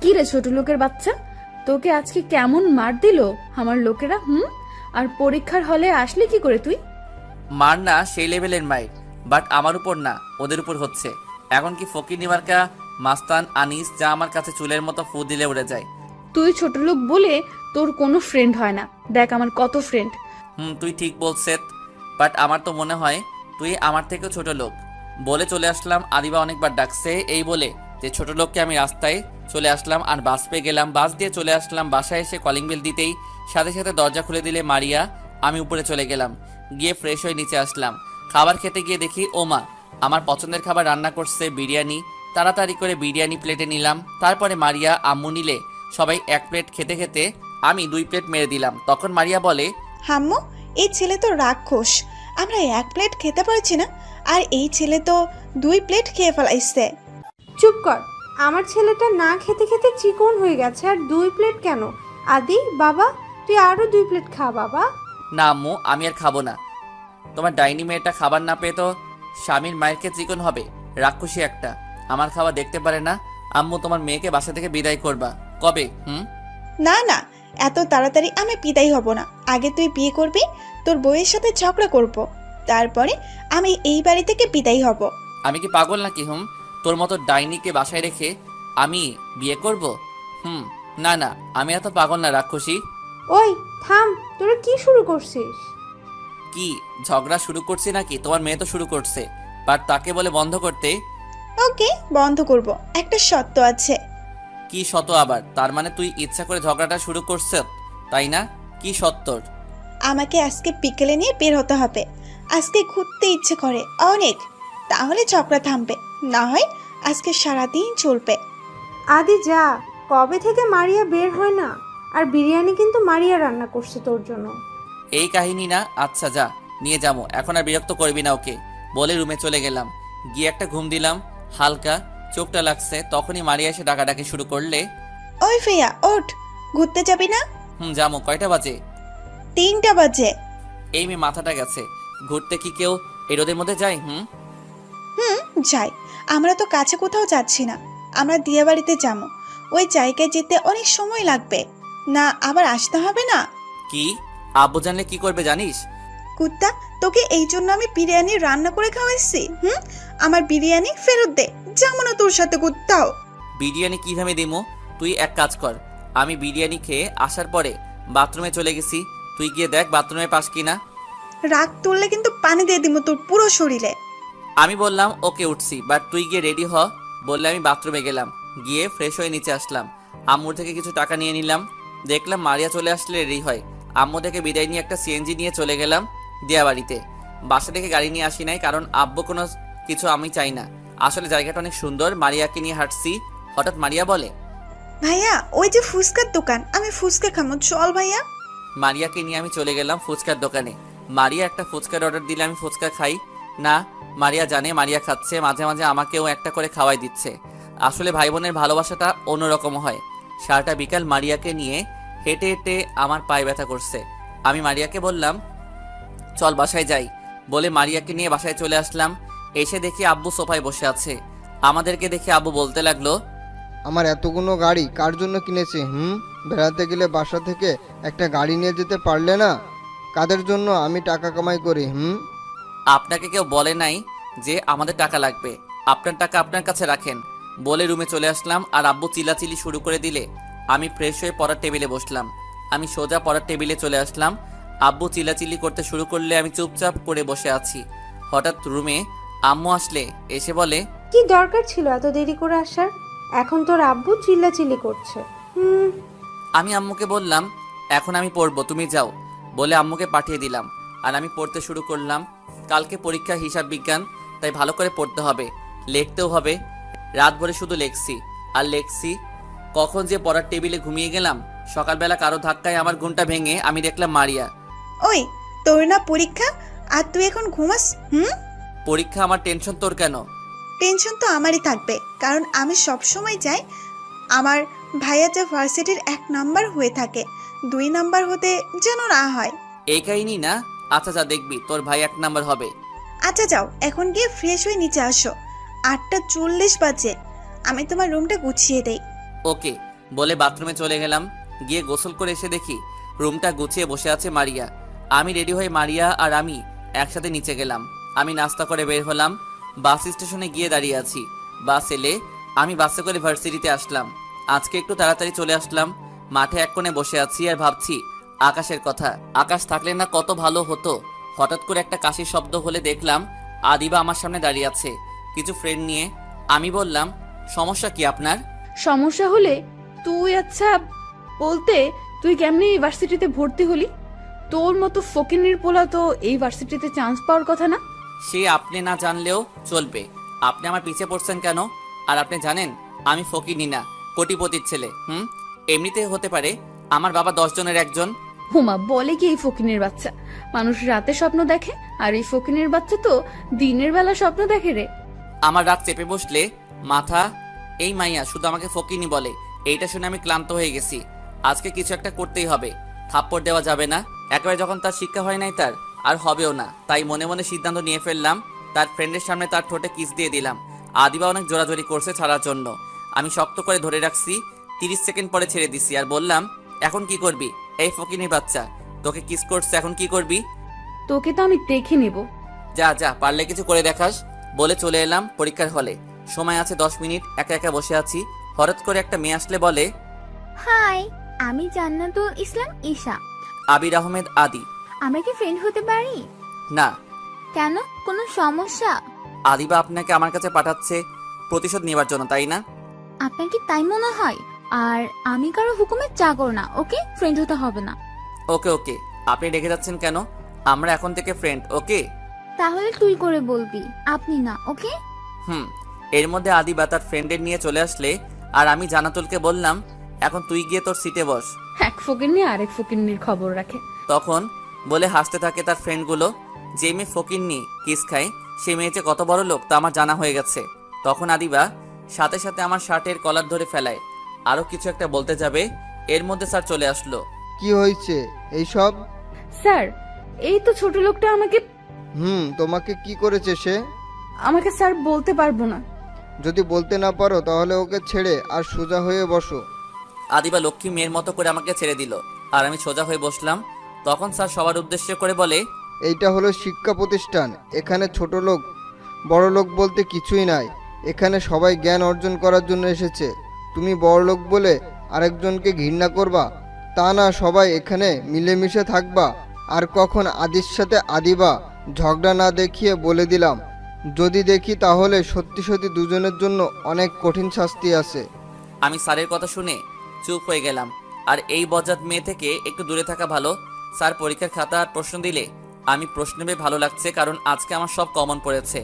কি রে ছোট লোকের বাচ্চা, তোকে আজকে কেমন মার দিল আমার লোকেরা? আর পরীক্ষার হলে আসলি কি করে তুই? মার না সেই লেভেলের মায়ের, বাট আমার উপর না, ওদের উপর হচ্ছে। এখন কি ফকির নিমার্কা মাস্তান আনিস যা আমার কাছে চুলের মতো ফু দিলে উড়ে যায়। তুই ছোট লোক বলে তোর কোনো ফ্রেন্ড হয় না। দেখ আমার কত ফ্রেন্ড। তুই ঠিক বলছিস, বাট আমার তো মনে হয় তুই আমার থেকেও ছোট লোক। বলে চলে আসলাম। আদিবা অনেকবার ডাকছে এই বলে যে ছোট লোককে আমি রাস্তায় চলে আসলাম আর বাস পেয়ে গেলাম। বাস দিয়ে চলে আসলাম বাসায়। এসে কলিং বেল দিতেই সাথে সাথে দরজা খুলে দিলে মারিয়া। আমি উপরে চলে গেলাম, গিয়ে ফ্রেশ হয়ে নিচে আসলাম। খাবার খেতে গিয়ে দেখি ওমা আমার পছন্দের খাবার রান্না করছে, বিরিয়ানি। তাড়াতাড়ি করে বিরিয়ানি প্লেটে নিলাম। তারপরে মারিয়া আম্মু নিলে সবাই 1 প্লেট খেতে খেতে আমি 2 প্লেট মেরে দিলাম। তখন মারিয়া বলে, হাম্মু, এই ছেলে তো রাক্ষস। আমরা 1 প্লেট খেতে পারছি না, আর এই ছেলে তো 2 প্লেট খেয়ে ফেলাইছে। চুপ কর। আমার ছেলেটা না খেতে খেতে চিকন হয়ে গেছে, আর 2 প্লেট কেন? আদি বাবা, তুই আরো 2 প্লেট খা বাবা। না আম্মু, আমি আর খাবো না। তোমার ডাইনি মেয়েটা খাবার না পেয়ে তো স্বামীর মায়েরকে চিকন হবে, রাক্ষসী একটা। আমার খাওয়া দেখতে পারে না। আম্মু, তোমার মেয়েকে বাসা থেকে বিদায় করবা কবে? না না, এত তাড়াতাড়ি আমি বিদায় হব না। আগে তুই বিয়ে করবি, তোর বউয়ের সাথে ঝগড়া করব, তারপরে আমি এই বাড়ি থেকে বিদায় হব। আমি কি পাগল নাকি? তোর মতো ডাইনিকে বাসায় রেখে আমি বিয়ে করব? না না, আমি এত পাগল না রাক্ষসী। ওই থাম, তোরা কি শুরু করছিস? কি ঝগড়া শুরু করছি নাকি? তোমার মেয়ে তো শুরু করছে, বাট তাকে বলে বন্ধ করতে। ওকে, বন্ধ করব, একটা শর্ত আছে। কি শত আবার? তার মানে তুই ইচ্ছা করে ঝগড়াটা শুরু করছ, তাই না? কি সত্তর? আমাকে আজকে বিকেলে নিয়ে বের হতে হবে। আজকে ঘুরতে ইচ্ছে করে অনেক, তাহলে ঝগড়া থামবে, না হয় আজকে সারাদিন চলবে। আদি যা, কবে থেকে মারিয়া বের হয় না? আর বিরিয়ানি কিন্তু মারিয়া রান্না করছে তোর জন্য। এই কাহিনী না? আচ্ছা যা, নিয়ে যাবো, এখন আর বিরক্ত করবি না ওকে, বলে রুমে চলে গেলাম। গিয়ে একটা ঘুম দিলাম, হালকা চোখটা লাগছে। তখনই মারিয়া এসে ডাকাডাকি শুরু করলে, ওই ফেয়া ওঠ, ঘুরতে যাবি না? যাবো। কয়টা বাজে? 3টা বাজে। এই মেয়ে মাথাটা গেছে, ঘুরতে কি কেউ এই রোদের মধ্যে যায়? যাই, আমরা তো কাছে কোথাও যাচ্ছি না, আমরা দিয়া বাড়িতে যাবো। ওই জায়গায় যেতে অনেক সময় লাগবে না, আবার আসতে হবে না। কি? আব্বু জানলে কি করবে জানিস? কুত্তা, তোকে এই জন্য আমি বিরিয়ানি রান্না করে খাওয়াইছি। আমার বিরিয়ানি ফেরত দে, যাবো না তোর সাথে কুত্তাও। বিরিয়ানি কিভাবে দিমো? তুই এক কাজ কর, আমি বিরিয়ানি খেয়ে আসার পরে বাথরুমে চলে গেছি, তুই গিয়ে দেখ বাথরুমে পাস কিনা। রাগ তুললে কিন্তু পানি দিয়ে দিব তোর পুরো শরীরে। আমি বললাম ওকে, উঠছি, বাট তুই গিয়ে রেডি হ। বললে আমি বাথরুমে গেলাম, গিয়ে ফ্রেশ হয়ে নিচে আসলাম। আম্মুর থেকে কিছু টাকা নিয়ে নিলাম। দেখলাম মারিয়া চলে আসলে রেডি হয়। আম্মু থেকে বিদায় নিয়ে একটা সিএনজি নিয়ে চলে গেলাম দিয়া বাড়িতে। বাসা থেকে গাড়ি নিয়ে আসি নাই, কারণ আব্বু কোনো কিছু আমি চাই না। আসলে জায়গাটা অনেক সুন্দর। মারিয়াকে নিয়ে হাঁটছি, হঠাৎ মারিয়া বলে, ভাইয়া ওই যে ফুচকার দোকান, আমি ফুচকা খামো, চল ভাইয়া। মারিয়াকে নিয়ে আমি চলে গেলাম ফুচকার দোকানে। মারিয়া একটা ফুচকার অর্ডার দিলে আমি ফুচকা খাই না। মারিয়া জানে মারিয়া খাচ্ছে, মাঝে মাঝে আমাকেও একটা করে খাওয়াই দিচ্ছে। আসলে ভাই বোনের ভালোবাসাটা অন্যরকম হয়। সারাটা বিকাল মারিয়াকে নিয়ে হেঁটে হেঁটে আমার পায়ে ব্যথা করছে। আমি মারিয়াকে বললাম চল বাসায় যাই, বলে মারিয়াকে নিয়ে বাসায় চলে আসলাম। এসে দেখি আব্বু সোফায় বসে আছে। আমাদেরকে দেখে আব্বু বলতে লাগলো, আমার এতগুলো গাড়ি কার জন্য কিনেছে? বেড়াতে গেলে বাসা থেকে একটা গাড়ি নিয়ে যেতে পারলে না? কাদের জন্য আমি টাকা কামাই করি? আপনাকে কেউ বলে নাই যে আমাদের টাকা লাগবে, আপনার টাকা আপনার কাছে রাখেন। বলে রুমে চলে আসলাম। আর আব্বু চিল্লাচিল্লি শুরু করে দিলে আমি ফ্রেশ হয়ে পড়ার টেবিলে বসলাম। আমি সোজা পড়ার টেবিলে চলে আসলাম। আব্বু চিল্লাচিল্লি করতে শুরু করলে আমি চুপচাপ করে বসে আছি। হঠাৎ রুমে আম্মু আসলে, এসে বলে, কি দরকার ছিল এত দেরি করে আসার? এখন তোর আব্বু চিল্লাচিল্লি করছে। আমি আম্মুকে বললাম এখন আমি পড়বো, তুমি যাও। বলে আম্মুকে পাঠিয়ে দিলাম। আর আমি পড়তে শুরু করলাম। কালকে পরীক্ষা হিসাব বিজ্ঞান, তাই ভালো করে পড়তে হবে, লিখতেও হবে। রাত ভরে শুধু লেখছি আর লেখছি। কখন যে পড়ার টেবিলে ঘুমিয়ে গেলাম। সকালবেলা কারো ধাক্কায় আমার ঘুমটা ভেঙে আমি দেখলাম মারিয়া। ওই তোর না পরীক্ষা, আর তুই এখন ঘুমাস? পরীক্ষা? আমার টেনশন তোর কেন? টেনশন তো আমারই থাকবে, কারণ আমি সব সময় চাই আমার ভাইয়া যে ভার্সিটির 1 নাম্বার হয়ে থাকে, 2 নাম্বার হতে যেন না হয়। এই কাহিনী না? আচ্ছা যা, দেখবি তোর ভাই 1 নাম্বার হবে। আচ্ছা যাও, এখন গিয়ে ফ্রেশ হয়ে নিচে আসো। 8:40 বাজে, আমি তোমার রুমটা গুছিয়ে দেই। ওকে। বলে বাথরুমে চলে গেলাম। গিয়ে গোসল করে এসে দেখি রুমটা গুছিয়ে বসে আছে মারিয়া। আমি রেডি হয়ে মারিয়া আর আমি একসাথে নিচে গেলাম। আমি নাস্তা করে বের হলাম। বাস স্টেশনে গিয়ে দাঁড়িয়ে আছি। বাস এলে আমি বাসে করে ভার্সিটিতে আসলাম। আজকে একটু তাড়াতাড়ি চলে আসলাম। মাঠে এক কোণে বসে আছি আর ভাবছি আকাশের কথা। আকাশ থাকলে না কত ভালো হতো। হঠাৎ করে একটা কাশির শব্দ হলে দেখলাম আদিবা আমার সামনে দাঁড়িয়ে আছে কিছু ফ্রেন্ড নিয়ে। আমি বললাম, সমস্যা কি আপনার? সমস্যা হলে তুই আচ্ছা বলতে তুই কেমনি ইউনিভার্সিটিতে ভর্তি হলি? তোর মতো ফকিনির পোলা তো এই ভার্সিটিতে চান্স পাওয়ার কথা না। সে আপনি না জানলেও চলবে। আপনি আমার পিছে পড়ছেন কেন? আর আপনি জানেন আমি ফকিনি না, কোটিপতির ছেলে। এমনিতে হতে পারে আমার বাবা 10 জনের একজন, হুমা বলে কি এই ফকিনের বাচ্চা? মানুষ রাতে স্বপ্ন দেখে, আর এই ফকিনের বাচ্চা তো দিনের বেলা স্বপ্ন দেখে রে। আমার রাত চেপে বসলে মাথা, এই মাইয়া শুধু আমাকে ফকিনি বলে। এইটা শুনে আমি ক্লান্ত হয়ে গেছি। আজকে কিছু একটা করতেই হবে, থাপ্পড় দেওয়া যাবে না। একেবারে যখন তার শিক্ষা হয় নাই তার, আর হবেও না। তাই মনে মনে সিদ্ধান্ত নিয়ে ফেললাম, তার ফ্রেন্ডের সামনে তার ঠোঁটে কিস দিয়ে দিলাম। আদিবা অনেক জোরাজোরি করছে ছাড়ার জন্য, আমি শক্ত করে ধরে রাখছি। 30 সেকেন্ড পরে ছেড়ে দিছি আর বললাম, এখন কি করবি? এই ফকিনির বাচ্চা, তোকে কিস করছে, এখন কি করবি? তোকে তো আমি দেখে নেব। যা যা, পারলে কিছু করে দেখাস। বলে চলে এলাম পরীক্ষার হলে। সময় আছে 10 মিনিট, একা একা বসে আছি। হঠাৎ করে একটা মেয়ে আসলে বলে, হাই, আমি জান্নাতুল ইসলাম ঈশা। আবির আহমেদ আদি। আমরা কি ফ্রেন্ড হতে পারি? না। কেন, কোনো সমস্যা? আদিবা আপনাকে আমার কাছে পাঠাচ্ছে প্রতিশোধ নেবার জন্য, তাই না? আপনার কি তাই মনে হয়? আর আমি কারো হুকুমের চাকর না, ওকে? ফ্রেন্ড হতে হবে না। ওকে ওকে, আপনি রেখে যাচ্ছেন কেন? আমরা এখন থেকে ফ্রেন্ড, ওকে? তাহলে তুই করে বলবি, আপনি না, ওকে? এর মধ্যে আদিবা তার ফ্রেন্ডের নিয়ে চলে আসলে, আর আমি জান্নাতুলকে বললাম, এখন তুই গিয়ে তোর সিটে বস। এক ফকিন্নি আরেক ফকিন্নির খবর রাখে। তখন বলে হাসতে থাকে তার ফ্রেন্ডগুলো। যে মেয়ে ফকিন্নি কিস খায়, সে মেয়ে যে কত বড় লোক তা আমার জানা হয়ে গেছে। তখন আদিবা সাথে সাথে আমার শার্টের কলার ধরে ফেলায়, আরো কিছু একটা বলতে যাবে, এর মধ্যে স্যার চলে আসলো। কি হয়েছে এইসব? স্যার, এই তো ছোট লোকটা আমাকে তোমাকে কি করেছে সে? আমাকে স্যার বলতে পারবো না। যদি বলতে না পারো তাহলে ওকে ছেড়ে আর সোজা হয়ে বসো। আদিবা লক্ষ্মী মেয়ের মতো করে আমাকে ছেড়ে দিল, আর আমি সোজা হয়ে বসলাম। তখন স্যার সবার উদ্দেশ্য করে বলে, এইটা হলো শিক্ষা প্রতিষ্ঠান। এখানে ছোট লোক বড় লোক বলতে কিছুই নাই। এখানে সবাই জ্ঞান অর্জন করার জন্য এসেছে। তুমি বড় লোক বলে আরেকজনকে ঘৃণা করবা তা না, সবাই এখানে মিলেমিশে থাকবা। আর কখন আদির সাথে আদিবা ঝগড়া না দেখিয়ে বলে দিলাম, যদি দেখি তাহলে সত্যি সত্যি দুজনের জন্য অনেক কঠিন শাস্তি আছে। আমি স্যারের কথা শুনে চুপ হয়ে গেলাম। আর এই বজ্জাত মেয়ে থেকে একটু দূরে থাকা ভালো। স্যার পরীক্ষার খাতা আর প্রশ্ন দিলে আমি প্রশ্ন পেয়ে ভালো লাগছে, কারণ আজকে আমার সব কমন পড়েছে।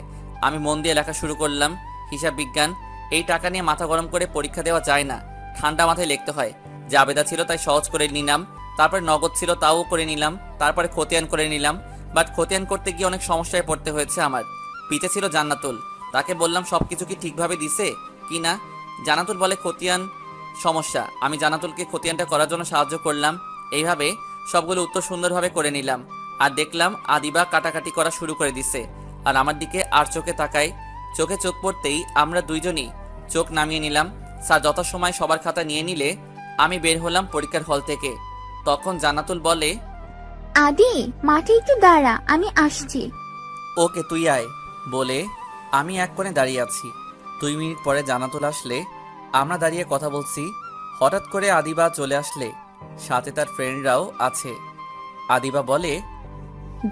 আমি মন দিয়ে লেখা শুরু করলাম। হিসাব বিজ্ঞান। এই টাকা নিয়ে মাথা গরম করে পরীক্ষা দেওয়া যায় না, ঠান্ডা মাথায় লিখতে হয়। জাবেদা ছিল তাই সহজ করে নিলাম, তারপরে নগদ ছিল তাও করে নিলাম, তারপরে খতিয়ান করে নিলাম। বাট খতিয়ান করতে গিয়ে অনেক সমস্যায় পড়তে হয়েছে আমার। পিছে ছিল জান্নাতুল, তাকে বললাম সবকিছু কি ঠিকভাবে দিছে কি না। জান্নাতুল বলে খতিয়ান সমস্যা। আমি জান্নাতুলকে খতিয়ানটা করার জন্য সাহায্য করলাম। এইভাবে সবগুলো উত্তর সুন্দরভাবে করে নিলাম। আর দেখলাম আদিবা কাটাকাটি করা শুরু করে দিছে, আর আমার দিকে আর চোখে তাকায়। চোখে চোখ পড়তেই আমরা দুইজনই চোখ নামিয়ে নিলাম। স্যার যথাসময় সবার খাতা নিয়ে নিলে আমি বের হলাম পরীক্ষার হল থেকে। তখন জান্নাতুল বলে, আদি, মাঠে একটু দাঁড়া, আমি আসছি। ওকে তুই আয়। বলে আমি এক কোণে দাঁড়িয়ে আছি। 2 মিনিট পরে জান্নাতুল আসলে আমরা দাঁড়িয়ে কথা বলছি। হঠাৎ করে আদিবা চলে আসলে, সাথে তার ফ্রেন্ডরাও আছে। আদিবা বলে,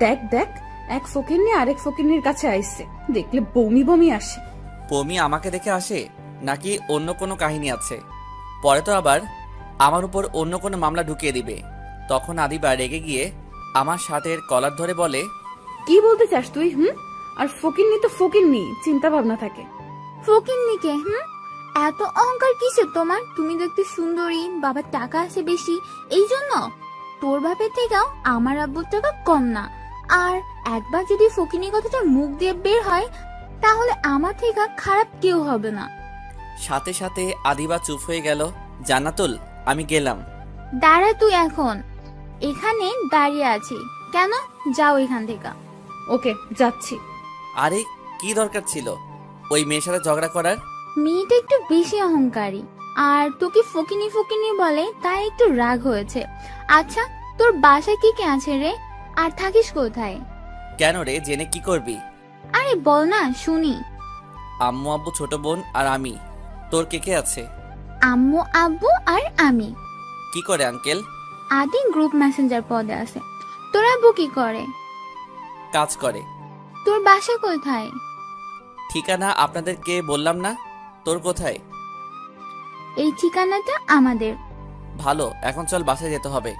দেখ দেখ, এক ফকিন্নি আরেক ফকিন্নির কাছে আইছে, দেখলে বমি বমি আসে। পমি আমাকে দেখে আসে নাকি অন্য কোনো কাহিনী আছে? পরে তো আবার আমার উপর অন্য কোনো মামলা ঢুকিয়ে দিবে। তখন আদিবা রেগে গিয়ে আমার শার্টের কলার ধরে বলে, কি বলতে চাস তুই? আর ফকিন্নি তো ফকিন্নি, চিন্তা ভাবনা থাকে। ফকিন্নিকে এত অহংকার কিসের তোমার? তুমি দেখতে সুন্দরী, বাবার টাকা আছে বেশি, এই জন্য? তোর বাপের থেকেও আমার আব্বুর টাকা কম না। আর একবার যদি ফকিন্নি কথাটা মুখ দিয়ে বের হয়, তাহলে আমার থেকে খারাপ কেউ হবে না। সাথে সাথে আদিবা চুপ হয়ে গেল। জান্নাতুল, আমি গেলাম। দাঁড়া, তুই এখন এখানে দাঁড়িয়ে আছি কেন? যাও এখান থেকে। ওকে, যাচ্ছি। আরে কি দরকার ছিল ওই মেয়ের সাথে ঝগড়া করার? মেয়েটা একটু বেশি অহংকারী, আর তোকে ফকিনি ফকিনি বলে তাই একটু রাগ হয়েছে। আচ্ছা, তোর বাসায় কি কে আছে রে? আর থাকিস কোথায়? কেন রে, জেনে কি করবি? আরে বল না শুনি। আম্মু আব্বু ছোট বোন আর আমি। তোর কে কে আছে? আম্মু আব্বু আর আমি। কি করে আঙ্কেল? আদি গ্রুপ মেসেঞ্জার পদে আছে। তোর আব্বু কি করে? কাজ করে। তোর বাসা কোথায়? ঠিকানা আপনাদেরকে বললাম না? তোর কোথায়? এই ঠিকানাটা আমাদের। ভালো, এখন চল বাসায় যেতে হবে।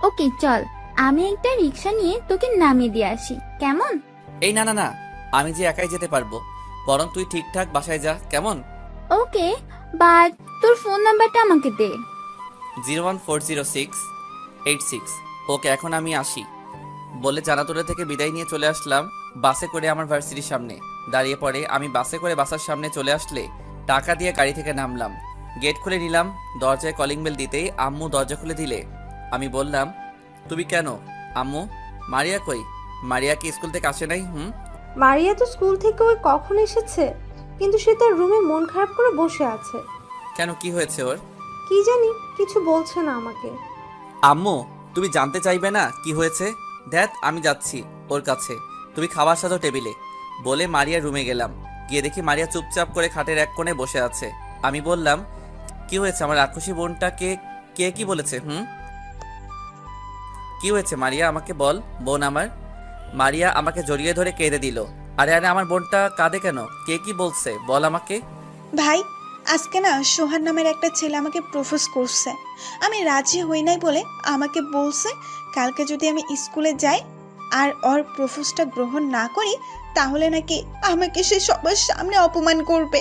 ওকে চল, আমি একটা রিক্সা নিয়ে তোকে নামিয়ে দিয়ে আসি, কেমন? এই না না না, আমি যে একাই যেতে পারবো, বরং তুই ঠিকঠাক বাসায় যা, কেমন? ওকে, বাট তোর ফোন নাম্বারটা আমাকে দে। 0140686 ওকে এখন আমি আসি বলে জানাতুরা থেকে বিদায় নিয়ে চলে আসলাম বাসে করে আমার ভার্সিটির সামনে দাঁড়িয়ে পড়ে। আমি বাসে করে বাসার সামনে চলে আসলে টাকা দিয়ে গাড়ি থেকে নামলাম, গেট খুলে নিলাম। দরজায় কলিং বেল দিতেই আম্মু দরজা খুলে দিলে। আমি বললাম, তুমি কেন? আম্মু, মারিয়া কই? মারিয়া কি স্কুল থেকে আসে নাই? মারিয়া তো স্কুল থেকে ওই কখন এসেছে, কিন্তু সে তার রুমে মন খারাপ করে বসে আছে। কেন, কি হয়েছে ওর? কি জানি, কিছু বলছে না আমাকে। আম্মু, তুমি জানতে চাইবে না কি হয়েছে? দেখ আমি যাচ্ছি ওর কাছে, তুমি খাবার সাজাও টেবিলে বলে মারিয়ার রুমে গেলাম। গিয়ে দেখি মারিয়া চুপচাপ করে খাটের এক কোণে বসে আছে। আমি বললাম, কি হয়েছে আমার রাক্ষসী বোনটাকে কে কি বলেছে? কি হয়েছে মারিয়া, আমাকে বল বোন আমার। মারিয়া আমাকে জড়িয়ে ধরে কেঁদে দিল। আরে আরে আমার বোনটা কাঁদে কেন? কে কি বলছে বল আমাকে। ভাই, আজকে না সোহান নামের একটা ছেলে আমাকে প্রপোজ করছে। আমি রাজি হই নাই বলে আমাকে বলছে কালকে যদি আমি স্কুলে যাই আর ওর প্রপোজটা গ্রহণ না করি তাহলে নাকি আমাকে সে সবার সামনে অপমান করবে।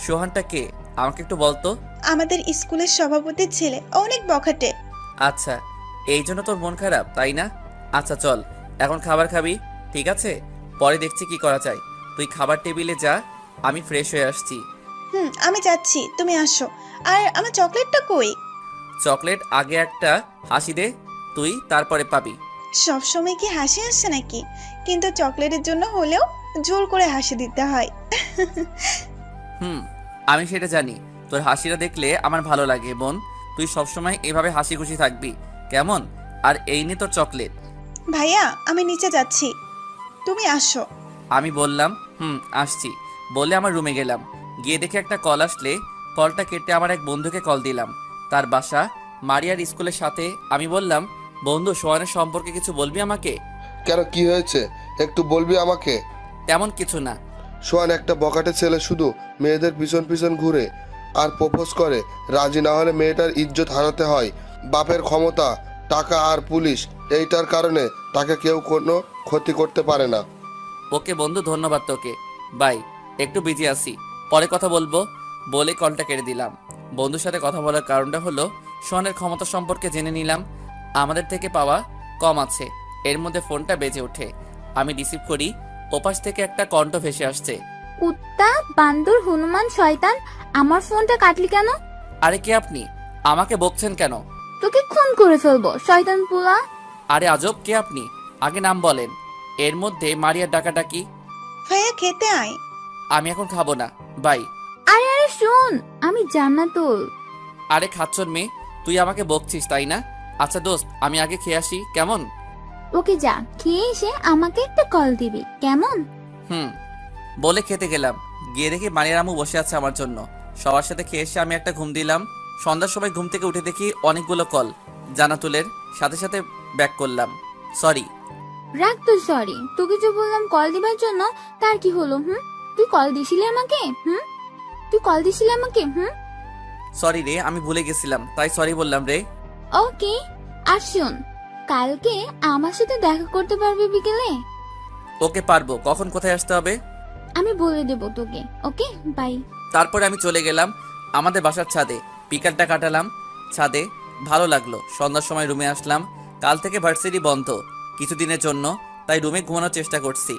সোহানটা কে আমাকে একটু বলতো। আমাদের স্কুলের সভাপতির ছেলে, অনেক বখাটে। আচ্ছা, এই জন্য তোর মন খারাপ তাই না? আচ্ছা চল এখন খাবার খাবি, ঠিক আছে? পরে দেখছি কি করা যায়। তুই খাবার টেবিলে যা, আমি ফ্রেশ হয়ে আসছি। আমি যাচ্ছি, তুমি আসো। আর আমার চকলেটটা কই? চকলেট আগে একটা হাসি দে তুই, তারপরে পাবি। সবসময় কি হাসি আসছে নাকি? কিন্তু চকলেটের জন্য হলেও জোর করে হাসি দিতে হয়। আমি সেটা জানি, তোর হাসিটা দেখলে আমার ভালো লাগে বোন। তুই সবসময় এভাবে হাসি খুশি থাকবি কেমন? আর এই নে তোর চকলেট। ভাইয়া, আমি নিচে যাচ্ছি, তুমি আসো। আমি বললাম আসছি বলে আমার রুমে গেলাম। গিয়ে দেখে একটা কল আসলে কলটা কেটে আমার এক বন্ধুকে কল দিলাম। তার বাসা মারিয়ার স্কুলের সাথে। আমি বললাম, বন্ধু সোহানের সম্পর্কে কিছু বলবি আমাকে? কেন, কি হয়েছে একটু বলবি আমাকে? তেমন কিছু না। সোহান একটা বখাটে ছেলে, শুধু মেয়েদের পিছন পিছন ঘুরে আর প্রপোজ করে। রাজি না হলে মেয়েটার ইজ্জত হারাতে হয়। বাপের ক্ষমতা, টাকা আর পুলিশ, এইটার কারণে তাকে কেউ কোনো ক্ষতি করতে পারে না। ওকে বন্ধু, ধন্যবাদ তোকে, বাই। একটু বিজি আছি, পরে কথা বলবো বলে কলটা কেটে দিলাম। বন্ধুর সাথে কথা বলার কারণটা হলো সোহানের ক্ষমতা সম্পর্কে জেনে নিলাম। আমাদের থেকে পাওয়া কম আছে। এর মধ্যে ফোনটা বেজে ওঠে। আমি রিসিভ করি। ওপাশ থেকে একটা কণ্ঠ ভেসে আসছে। কুত্তা, বান্দর, হনুমান, শয়তান, আমার ফোনটা কাটলি কেন? আরে কে আপনি? আমাকে বকছেন কেন? তোকে খুন করে ফেলবো শয়তান পোলা। আরে আজব, কে আপনি? আগে নাম বলেন। এর মধ্যে মারিয়ার ডাকাডাকি। ভাইয়া, খেতে আয়। আমি এখন খাবো না, বাই। আরে আরে শোন, আমি জান্নাতুল। আরে খাচ্ছর মেয়ে, তুই আমাকে বকছিস তাই না? আচ্ছা দোস্ত, আমি আগে খেয়ে আসি কেমন? ওকে যা, খেয়ে এসে আমাকে একটা কল দিবি কেমন? বলে খেতে গেলাম। গিয়ে দেখি মারিয়ার আম্মু বসে আছে আমার জন্য। সবার সাথে খেয়ে এসে আমি একটা ঘুম দিলাম। সন্ধ্যার সময় ঘুম থেকে উঠে দেখি অনেকগুলো কল। জানাতুলের সাথে সাথে ব্যাক করলাম। সরি। রাখ তো সরি, তোকে যে বললাম কল দিবার জন্য, তার কি হলো? তুই কল দিছিলি আমাকে? তুই কল দিছিলি আমাকে? সরি রে, আমি ভুলে গেছিলাম তাই সরি বললাম রে। ওকে, আর শোন, কালকে আমার সাথে দেখা করতে পারবি বিকেলে? ওকে পারবো। কখন কোথায় আসতে হবে? আমি বলে দেবো তোকে। ওকে, বাই। তারপরে আমি চলে গেলাম আমাদের বাসার ছাদে। বিকালটা কাটালাম ছাদে, ভালো লাগলো। সন্ধ্যার সময় রুমে আসলাম। কাল থেকে ভার্সিটি বন্ধ কিছুদিনের জন্য, তাই রুমে ঘুমানোর চেষ্টা করছি।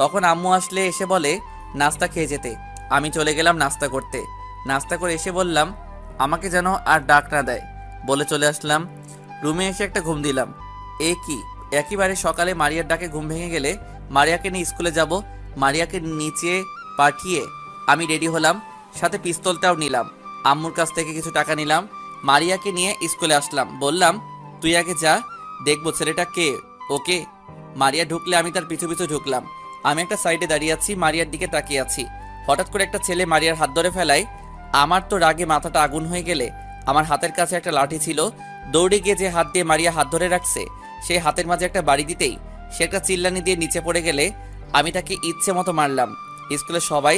তখন আম্মু আসলে এসে বলে নাস্তা খেয়ে যেতে। আমি চলে গেলাম নাস্তা করতে। নাস্তা করে এসে বললাম আমাকে যেন আর ডাক না দেয় বলে চলে আসলাম। রুমে এসে একটা ঘুম দিলাম। কি একেবারে সকালে মারিয়ার ডাকে ঘুম ভেঙে গেলে মারিয়াকে নিয়ে স্কুলে যাব। মারিয়াকে নিচে পাঠিয়ে আমি রেডি হলাম, সাথে পিস্তলটাও নিলাম। আম্মুর কাছ থেকে কিছু টাকা নিলাম। মারিয়াকে নিয়ে স্কুলে আসলাম। বললাম তুই আগে যা, দেখবো ছেলেটা কে। ওকে। মারিয়া ঢুকলে আমি তার পিছু পিছু ঢুকলাম। আমি একটা সাইডে দাঁড়িয়ে আছি, মারিয়ার দিকে তাকিয়ে আছি। হঠাৎ করে একটা ছেলে মারিয়ার হাত ধরে ফেলায়। আমার তো রাগে মাথাটা আগুন হয়ে গেলে আমার হাতের কাছে একটা লাঠি ছিল। দৌড়ে গিয়ে যে হাত দিয়ে মারিয়া হাত ধরে রাখছে সেই হাতের মাঝে একটা বাড়ি দিতেই সে একটা চিল্লানি দিয়ে নিচে পড়ে গেলে আমি তাকে ইচ্ছে মতো মারলাম। স্কুলের সবাই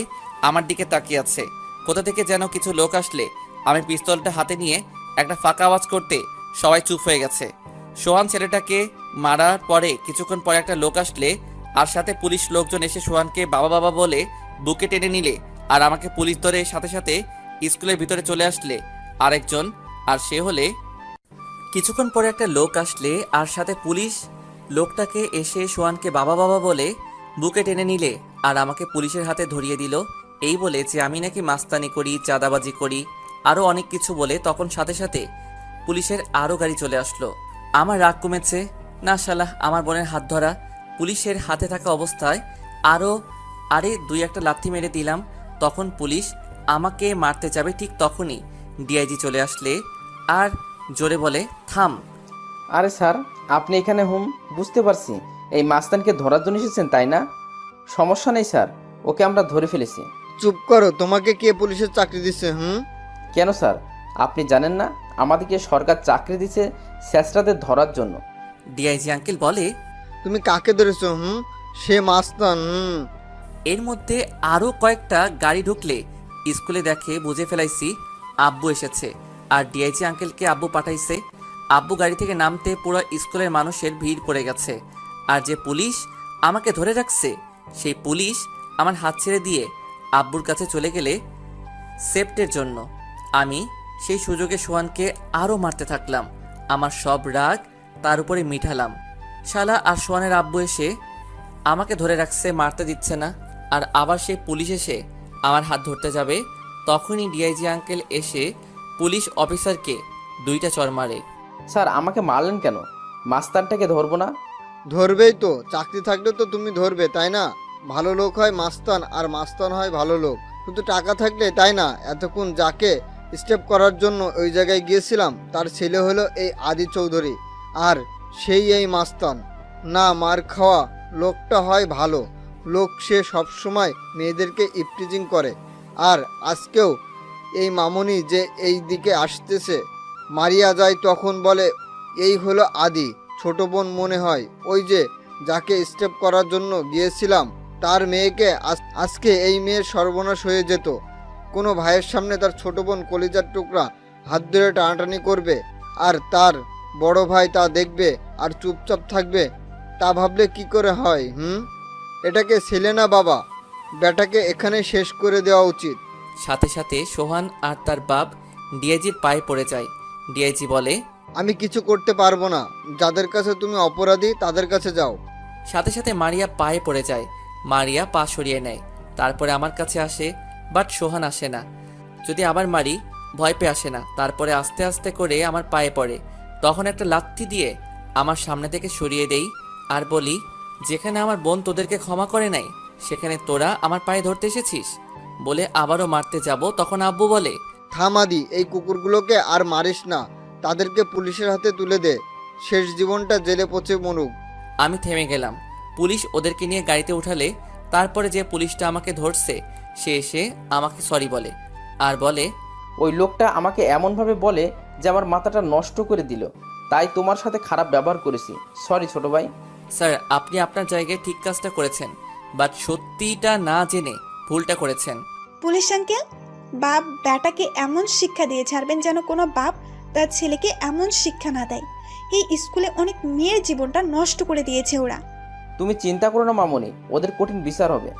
আমার দিকে তাকিয়ে আছে। কোথা থেকে যেন কিছু লোক আসলে আমি পিস্তলটা হাতে নিয়ে একটা ফাঁকা আওয়াজ করতে সবাই চুপ হয়ে গেছে। সোহান ছেলেটাকে মারার পরে কিছুক্ষণ পরে একটা লোক আসলে আর সাথে পুলিশ লোকজন এসে সোহানকে বাবা বাবা বলে বুকে টেনে নিলে আর আমাকে পুলিশ ধরে সাথে সাথে স্কুলের ভিতরে চলে আসলে আরেকজন, আর সে হলে কিছুক্ষণ পরে একটা লোক আসলে আর সাথে পুলিশ লোকটাকে এসে সোহানকে বাবা বাবা বলে বুকে টেনে নিলে আর আমাকে পুলিশের হাতে ধরিয়ে দিল, এই বলে যে আমি নাকি মাস্তানি করি, চাঁদাবাজি করি, আরও অনেক কিছু বলে। তখন সাথে সাথে পুলিশের আরও গাড়ি চলে আসলো। আমার রাগ কমেছে না, শালা আমার বোনের হাত ধরা। পুলিশের হাতে থাকা অবস্থায় আরে দুই একটা লাথি মেরে দিলাম। তখন পুলিশ আমাকে মারতে যাবে, ঠিক তখনই ডিআইজি চলে আসলে আর জোরে বলে, থাম। আরে স্যার, আপনি এখানে বুঝতে পারছি এই মাস্তানকে ধরার জন্য এসেছেন তাই না? সমস্যা নেই স্যার, ওকে আমরা ধরে ফেলেছি। চুপ করো, তোমাকে কে পুলিশের চাকরি দিচ্ছে? কেন স্যার, আপনি জানেন না আমাদেরকে সরকার চাকরি দিচ্ছে স্যাসরাদের ধরার জন্য? ডিআইজি আঙ্কেল বলে, তুমি কাকে ধরেছো? সে মাস্তান। এর মধ্যে আরও কয়েকটা গাড়ি ঢুকলে স্কুলে দেখে বুঝে ফেলাইছি আব্বু এসেছে আর ডিআইজি আঙ্কেলকে আব্বু পাঠাইছে। আব্বু গাড়ি থেকে নামতে পুরো স্কুলের মানুষের ভিড় পড়ে গেছে। আর যে পুলিশ আমাকে ধরে রাখছে সেই পুলিশ আমার হাত ছেড়ে দিয়ে আব্বুর কাছে চলে গেলে সেফটের জন্য আমি সেই সুযোগে সোহানকে আরও মারতে থাকলাম। আমার সব রাগ তার উপরে মিঠালাম। শালা আর সোহানের আব্বু এসে আমাকে ধরে রাখছে, মারতে দিচ্ছে না। আর আবার সেই পুলিশ এসে আমার হাত ধরতে যাবে, তখনই ডিআইজি আঙ্কেল এসে পুলিশ অফিসারকে দুইটা চড় মারে। স্যার, আমাকে মারলেন কেন? মাস্তানটাকে ধরবো না? ধরবেই তো, চাকরি থাকলে তো তুমি ধরবে, তাই না? ভালো লোক হয় মাস্তান আর মাস্তান হয় ভালো লোক। শুধু টাকা থাকলে, তাই না? এতক্ষণ যাকে স্টেপ করার জন্য ওই জায়গায় গিয়েছিলাম তার ছেলে হলো এই আদি চৌধুরী, আর সেই এই মাস্তান। না, মার খাওয়া লোকটা হয় ভালো লোক, সে সবসময় মেয়েদেরকে ইপটিজিং করে। আর আজকেও এই মামুনি যে এই দিকে আসতেছে, মারিয়া যায় তখন বলে এই হলো আদি, ছোট বোন মনে হয়। ওই যে যাকে স্টেপ করার জন্য গিয়েছিলাম তার মেয়েকে আজকে এই মেয়ের সর্বনাশ হয়ে যেত। কোনো ভাইয়ের সামনে তার ছোট বোন কলিজার টুকরা হাত ধরে টানাটানি করবে আর তার বড় ভাই তা দেখবে আর চুপচাপ থাকবে, তা ভাবলে কি করে হয়? এটাকে ছেলে না বাবা, বেটাকে এখানে শেষ করে দেওয়া উচিত। সাথে সাথে সোহান আর তার বাপ ডিআইজির পায়ে পড়ে যায়। ডিআইজি বলে, আমি কিছু করতে পারবো না, যাদের কাছে তুমি অপরাধী তাদের কাছে যাও। সাথে সাথে মারিয়া পায়ে পড়ে যায়। মারিয়া পা সরিয়ে নেয়, তারপরে আমার কাছে আসে, বাট সোহান আসে না। যদি আবার মারি ভয় পেয়ে আসে না। তারপরে আস্তে আস্তে করে আমার পায়ে পড়ে, তখন একটা লাথি দিয়ে আমার সামনে থেকে সরিয়ে দেই আর বলি, যেখানে আমার বোন তোদেরকে ক্ষমা করে নাই সেখানে তোরা আমার পায়ে ধরতে এসেছিস। বলে আবারও মারতে যাব, তখন আব্বু বলে, থামাদি, এই কুকুরগুলোকে আর মারিস না, তাদেরকে পুলিশের হাতে তুলে দে, শেষ জীবনটা জেলে পচে মরুক। আমি থেমে গেলাম। পুলিশ ওদেরকে নিয়ে গাড়িতে উঠালে তারপরে যে পুলিশটা আমাকে ধরছে সে এসে আমাকে সরি বলে আর বলে, ওই লোকটা আমাকে এমনভাবে বলে যে আমার মাথাটা নষ্ট করে দিল, তাই তোমার সাথে খারাপ ব্যবহার করেছি। সরি ছোট ভাই। স্যার, আপনি আপনার জায়গায় ঠিক কাজটা করেছেন, বাট সত্যিটা না জেনে ভুলটা করেছেন। পুলিশ আঙ্কেল, বাপ বেটাকে এমন শিক্ষা দিয়ে ছাড়বেন যেন কোনো বাপ তার ছেলেকে এমন শিক্ষা না দেয়। এই স্কুলে অনেক মেয়ের জীবনটা নষ্ট করে দিয়েছে ওরা। তুমি চিন্তা করো না মামনি, ওদের কঠিন বিচার হবে।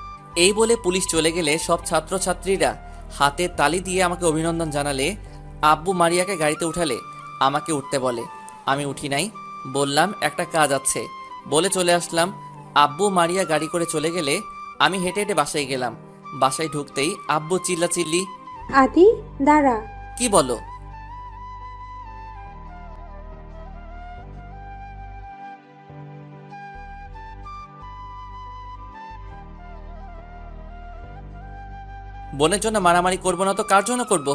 এই বলে পুলিশ চলে গেলে সব ছাত্রছাত্রীরা হাতে তালি দিয়ে আমাকে অভিনন্দন জানালে। আব্বু মারিয়াকে গাড়িতে উঠালে আমাকে উঠতে বলে, আমি উঠি নাই, বললাম একটা কাজ আছে বলে চলে আসলাম। আব্বু মারিয়া গাড়ি করে চলে গেলে আমি হেঁটে হেঁটে বাসায় গেলাম। বাসায় ঢুকতেই আব্বু চিল্লাচিল্লি, আদি দাঁড়া। কি বলো? বোনের জন্য মারামারি করবো না তো কার জন্য করবো?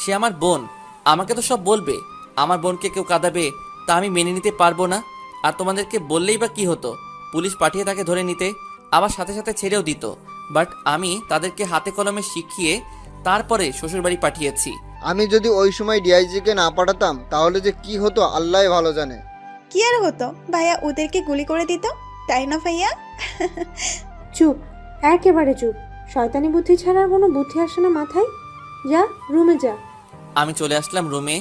সে আমার বোন, আমাকে তো সব বলবে। আমার বোনকে কেউ কাঁদাবে তা আমি মেনে নিতে পারবো না। আর তোমাদেরকে বললেই বা কি হতো? পুলিশ পাঠিয়ে তাকে ধরে নিতে, আবার সাথে সাথে ছেড়েও দিত। বাট আমি তাদেরকে হাতে কলমে শিখিয়ে তারপরে শ্বশুরবাড়ি পাঠিয়েছি। আমি যদি ওই সময় ডিআইজিকে না পাঠাতাম তাহলে যে কি হতো আল্লাহ ভালো জানে। কি আর হতো ভাইয়া, ওদেরকে গুলি করে দিত, তাই না ভাইয়া? চুপ, একেবারে চুপ। শয়তানি বুদ্ধি ছাড়া আর কোনো বুদ্ধি আসে না মাথায়। যা রুমে যা। আমি চলে আসলাম রুমে,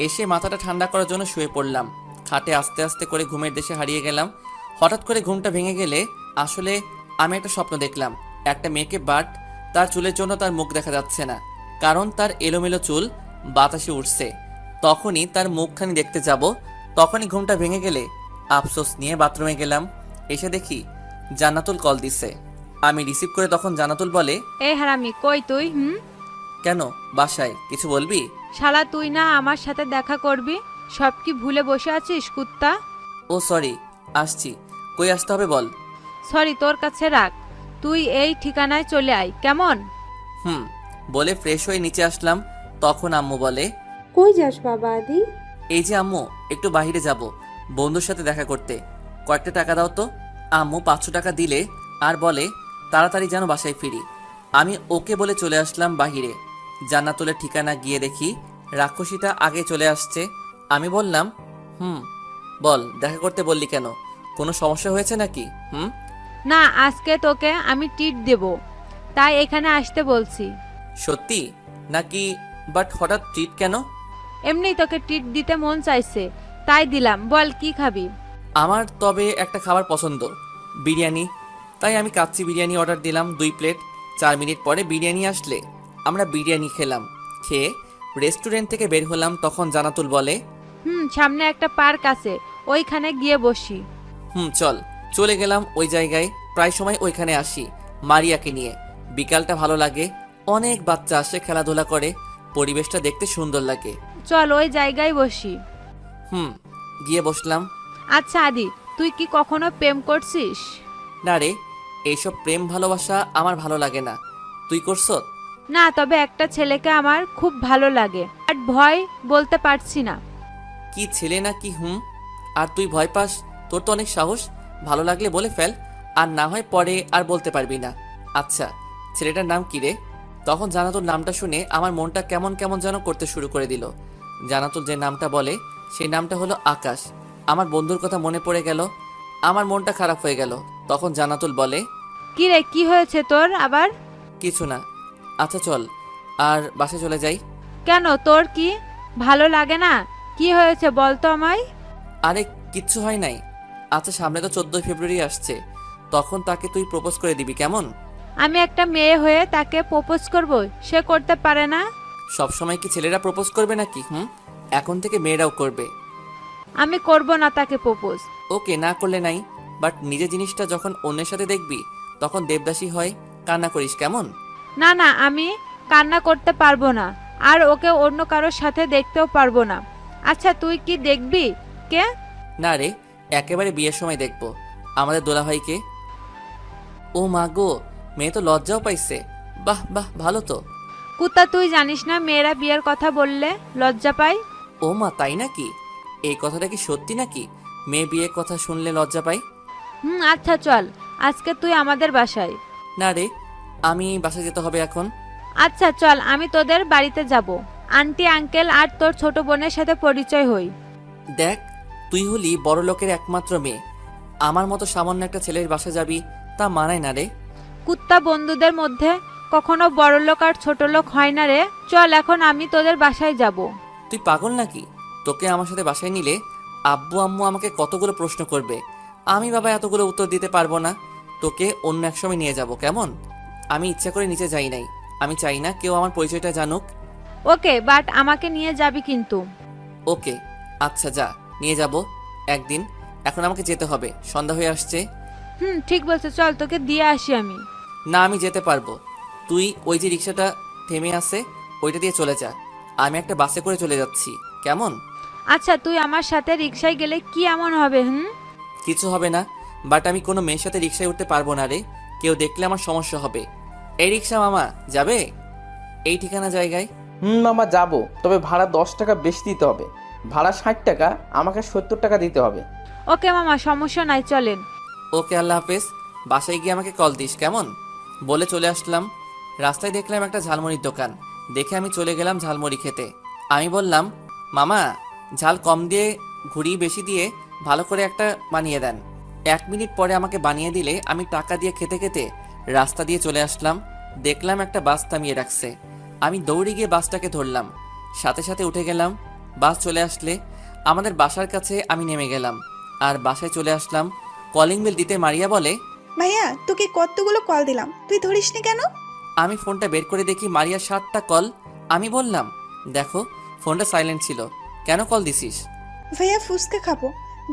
এসে মাথাটা ঠান্ডা করার জন্য শুয়ে পড়লাম। খাটে আস্তে আস্তে করে ঘুমের দেশে হারিয়ে গেলাম। হঠাৎ করে ঘুমটা ভেঙে গেলে আসলে আমি একটা স্বপ্ন দেখলাম। একটা মেয়েকে, বাট তার চুলের জন্য তার মুখ দেখা যাচ্ছে না, কারণ তার এলোমেলো চুল বাতাসে উঠছে। তখনই তার মুখখানি দেখতে যাব, তখনই ঘুমটা ভেঙে গেলে আফসোস নিয়ে বাথরুমে গেলাম। এসে দেখি জান্নাতুল কল দিছে। আমি রিসিভ করে তখন জান্নাতুল বলে, এই হারামি কই তুই? কেন বাসায় কিছু বলবি? শালা তুই না আমার সাথে দেখা করবি, সব কি ভুলে বসে আছিস কুত্তা? ও সরি, আসছি। কই আসতে হবে বল। সরি তোর কাছে রাখ, তুই এই ঠিকানায় চলে আয় কেমন? বলে ফ্রেশ হয়ে নিচে আসলাম। তখন আম্মু বলে, কই যাস বাবা আদি? এই যে আম্মু, একটু বাইরে যাব, বন্ধুর সাথে দেখা করতে। কয়েকটা টাকা দাও তো। আম্মু 500 টাকা দিলে আর বলে তাড়াতাড়ি যেন বাসায় ফিরি। আমি ওকে বলে চলে আসলাম বাহিরে। জান্নাতুলের ঠিকানা গিয়ে দেখি রাক্ষসীটা আগে চলে আসছে। আমি বললাম, বল, দেখা করতে বললি কেন? কোনো সমস্যা হয়েছে নাকি? না, আজকে তোকে আমি ট্রিট দেব, তাই এখানে আসতে বলছি। সত্যি নাকি? বাট হঠাৎ ট্রিট কেন? এমনি তোকে ট্রিট দিতে মন চাইছে, তাই দিলাম। বল কি খাবি? আমার তবে একটা খাবার পছন্দ, বিরিয়ানি। তাই আমি কাচ্চি বিরিয়ানি অর্ডার দিলাম 2 প্লেট। 4 মিনিট পরে বিরিয়ানি আসলে আমরা বিরিয়ানি খেলাম। খেয়ে রেস্টুরেন্ট থেকে বের হলাম। তখন জান্নাতুল বলে, সামনে একটা পার্ক আছে, ওইখানে গিয়ে বসি। চল। চলে গেলাম ওই জায়গায়। প্রায় সময় ওইখানে আসি মারিয়াকে নিয়ে। বিকালটা ভালো লাগে, অনেক বাচ্চা আসে, খেলাধুলা করে, পরিবেশটা দেখতে সুন্দর লাগে। চল ওই জায়গায় বসি। গিয়ে বসলাম। আচ্ছা আদি, তুই কি কখনো প্রেম করছিস? না রে, এইসব প্রেম ভালোবাসা আমার ভালো লাগে না। তুই করছ? না, তবে একটা ছেলেকে আমার খুব ভালো লাগে, আর ভয় বলতে পারছি না। কি ছেলে না কি? আর তুই ভয় পাস? তোর তো অনেক সাহস। ভালো লাগলে বলে ফেল, আর না হয় পরে আর বলতে পারবি না। আচ্ছা, ছেলেটার নাম কি রে? তখন জান্নাতুল নামটা শুনে আমার মনটা কেমন কেমন যেন করতে শুরু করে দিল। জান্নাতুল যে নামটা বলে সেই নামটা হলো আকাশ। আমার বন্ধুর কথা মনে পড়ে গেল, আমার মনটা খারাপ হয়ে গেল। তখন জান্নাতুল বলে, কি রে, কি হয়েছে তোর আবার? কিছু না। আচ্ছা চল আর বাসায় চলে যাই। কেন, তোর কি ভালো লাগে না? কি হয়েছে বল তো আমায়। আরে কিচ্ছু হয় নাই। আচ্ছা, সামনে তো 14 ফেব্রুয়ারি আসছে, তখন তাকে তুই প্রপোজ করে দিবি কেমন? আমি একটা মেয়ে হয়ে তাকে প্রপোজ করব, সে করতে পারে না? সব সময় কি ছেলেরা প্রপোজ করবে নাকি? এখন থেকে মেয়েরাও করবে। আমি করব না তাকে প্রপোজ। ওকে, না করলে নাই, বাট নিজে জিনিসটা যখন অন্যের সাথে দেখবি তখন দেবদাসী হয়, কান্না করিস কেমন? না না, আমি কান্না করতে পারবো না, আর ওকে অন্য কারোর সাথে দেখতেও পারবো না। আচ্ছা তুই কি দেখবি? কে? না রে, একেবারে বিয়ের সময় দেখবো আমাদের দোলাভাইকে। ও মা গো, মেয়ে তো লজ্জাও পাইছে। বাহ বাহ, ভালো তো। কুত্তা, তুই জানিস না মেয়েরা বিয়ের কথা বললে লজ্জা পায়? ও মা, তাই নাকি? এই কথাটা কি সত্যি নাকি? মেয়ে বিয়ের কথা শুনলে লজ্জা পাই? আচ্ছা চল, আজকে তুই আমাদের বাসায়। না রে, আমি বাসায় যেতে হবে এখন। আচ্ছা চল, আমি তোদের বাড়িতে যাব, আন্টি আঙ্কেল আর তোর ছোট বোনের সাথে পরিচয় হই। দেখ, তুই হলি বড় লোকের একমাত্র মেয়ে, আমার মতো সামান্য একটা ছেলের বাসা যাবি, তা মানায় না রে। কুত্তা, বন্ধুদের মধ্যে কখনো বড় লোক আর ছোট লোক হয় না রে। চল এখন আমি তোদের বাসায় যাব। তুই পাগল নাকি? তোকে আমার সাথে বাসায় নিলে আব্বু আম্মু আমাকে কতগুলো প্রশ্ন করবে, আমি বাবা এতগুলো উত্তর দিতে পারবো না। তোকে অন্য এক সময় নিয়ে যাব কেমন? আমি ইচ্ছা করে নিচে যাই নাই, আমি চাই না কেউ আমার পরিচয়টা জানুক। ওকে, বাট আমাকে নিয়ে যাবি কিন্তু। ওকে, আচ্ছা যা, নিয়ে যাব একদিন। এখন আমাকে যেতে হবে, সন্ধ্যা হয়ে আসছে। ঠিক বলছে, চল তোকে দিয়ে আসি আমি। না, আমি যেতে পারবো। তুই ওই যে রিক্সাটা থেমে আছে ওইটা দিয়ে চলে যা, আমি একটা বাসে করে চলে যাচ্ছি কেমন? আচ্ছা, তুই আমার সাথে রিক্সায় গেলে কি এমন হবে? কিছু হবে না, বাট আমি কোনো মেয়ের সাথে রিক্সায় উঠতে পারবো না রে, কেউ দেখলে আমার সমস্যা হবে। এই রিক্সা মামা যাবে এই ঠিকানা জায়গায়? মামা যাব, তবে ভাড়া 10 টাকা বেশি দিতে হবে। ভাড়া 60 টাকা, আমাকে 70 টাকা দিতে হবে। ওকে মামা, সমস্যা নাই, চলেন। ওকে, আল্লাহ হাফেজ। বাসায় গিয়ে আমাকে কল দিস কেমন? বলে চলে আসলাম। রাস্তায় দেখলাম একটা ঝালমুড়ির দোকান, দেখে আমি চলে গেলাম ঝালমুড়ি খেতে। আমি বললাম, মামা ঝাল কম দিয়ে ঘুরি বেশি দিয়ে ভালো করে একটা বানিয়ে দেন। 1 মিনিট পরে আমাকে বানিয়ে দিলে আমি টাকা দিয়ে খেতে খেতে রাস্তা দিয়ে চলে আসলাম। দেখলাম একটা বাস থামিয়ে রাখছে, আমি দৌড়ে গিয়ে বাসটাকে ধরলাম, সাথে সাথে উঠে গেলাম। বাস চলে আসলে আমাদের বাসার কাছে আমি নেমে গেলাম, আর বাসায় চলে আসলাম। কলিং বেল দিতে মারিয়া বলে, ভাইয়া তোকে কতগুলো কল দিলাম, তুই ধরিসনি কেন? আমি ফোনটা বের করে দেখি মারিয়ার 7টা কল। আমি বললাম, দেখো ফোনটা সাইলেন্ট ছিল, কেন কল দিছিস? ভাইয়া ফুচকা খাবো,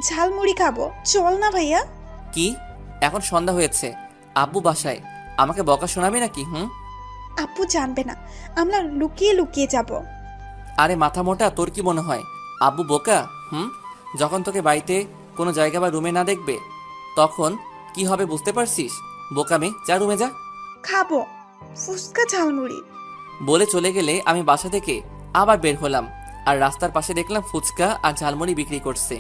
ঝালমুড়ি খাবো, চল না ভাইয়া। কি? এখন সন্ধ্যা হয়েছে, আব্বু বাসায়, আমাকে বকা শোনাবি নাকি? আপু জানবে না, আমরা লুকিয়ে লুকিয়ে যাব। আরে মাথা মোটা, তোর কি মনে হয় আব্বু বোকা? যখন তোকে বাড়িতে কোনো জায়গা বা রুমে না দেখবে তখন কি হবে বুঝতে পারছিস? বোকামে, যা রুমে যা। খাবো ফুচকা ঝালমুড়ি। বলে চলে গেলে আমি বাসা থেকে আবার বের হলাম, আর রাস্তার পাশে দেখলাম ফুচকা আর ঝালমুড়ি বিক্রি করছে।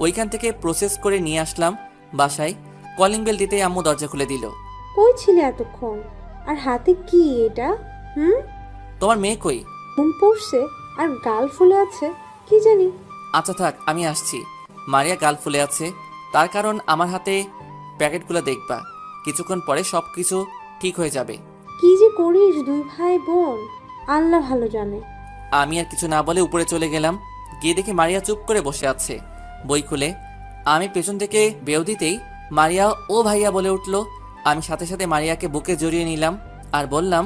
ওইখান থেকে প্রসেস করে নিয়ে আসলাম বাসায়। কলিং বেল দিতেই আম্মু দরজা খুলে দিল। কই ছিলে এতক্ষণ? আর হাতে কি এটা? তোমার মেয়ে কই? ঘুম পড়ছে আর গাল ফুলে আছে, কি জানি। আচ্ছা থাক, আমি আসছি। মারিয়া গাল ফুলে আছে, তার কারণ আমার হাতে প্যাকেটগুলো দেখবা, কিছুক্ষণ পরে সব কিছু ঠিক হয়ে যাবে। কি যে করিস দুই ভাই বোন, আল্লাহ ভালো জানে। আমি আর কিছু না বলে উপরে চলে গেলাম। গিয়ে দেখি মারিয়া চুপ করে বসে আছে বই খুলে। আমি পেছন থেকে বেউ দিতেই মারিয়া ও ভাইয়া বলে উঠল। আমি সাথে সাথে মারিয়াকে বুকে জড়িয়ে নিলাম আর বললাম,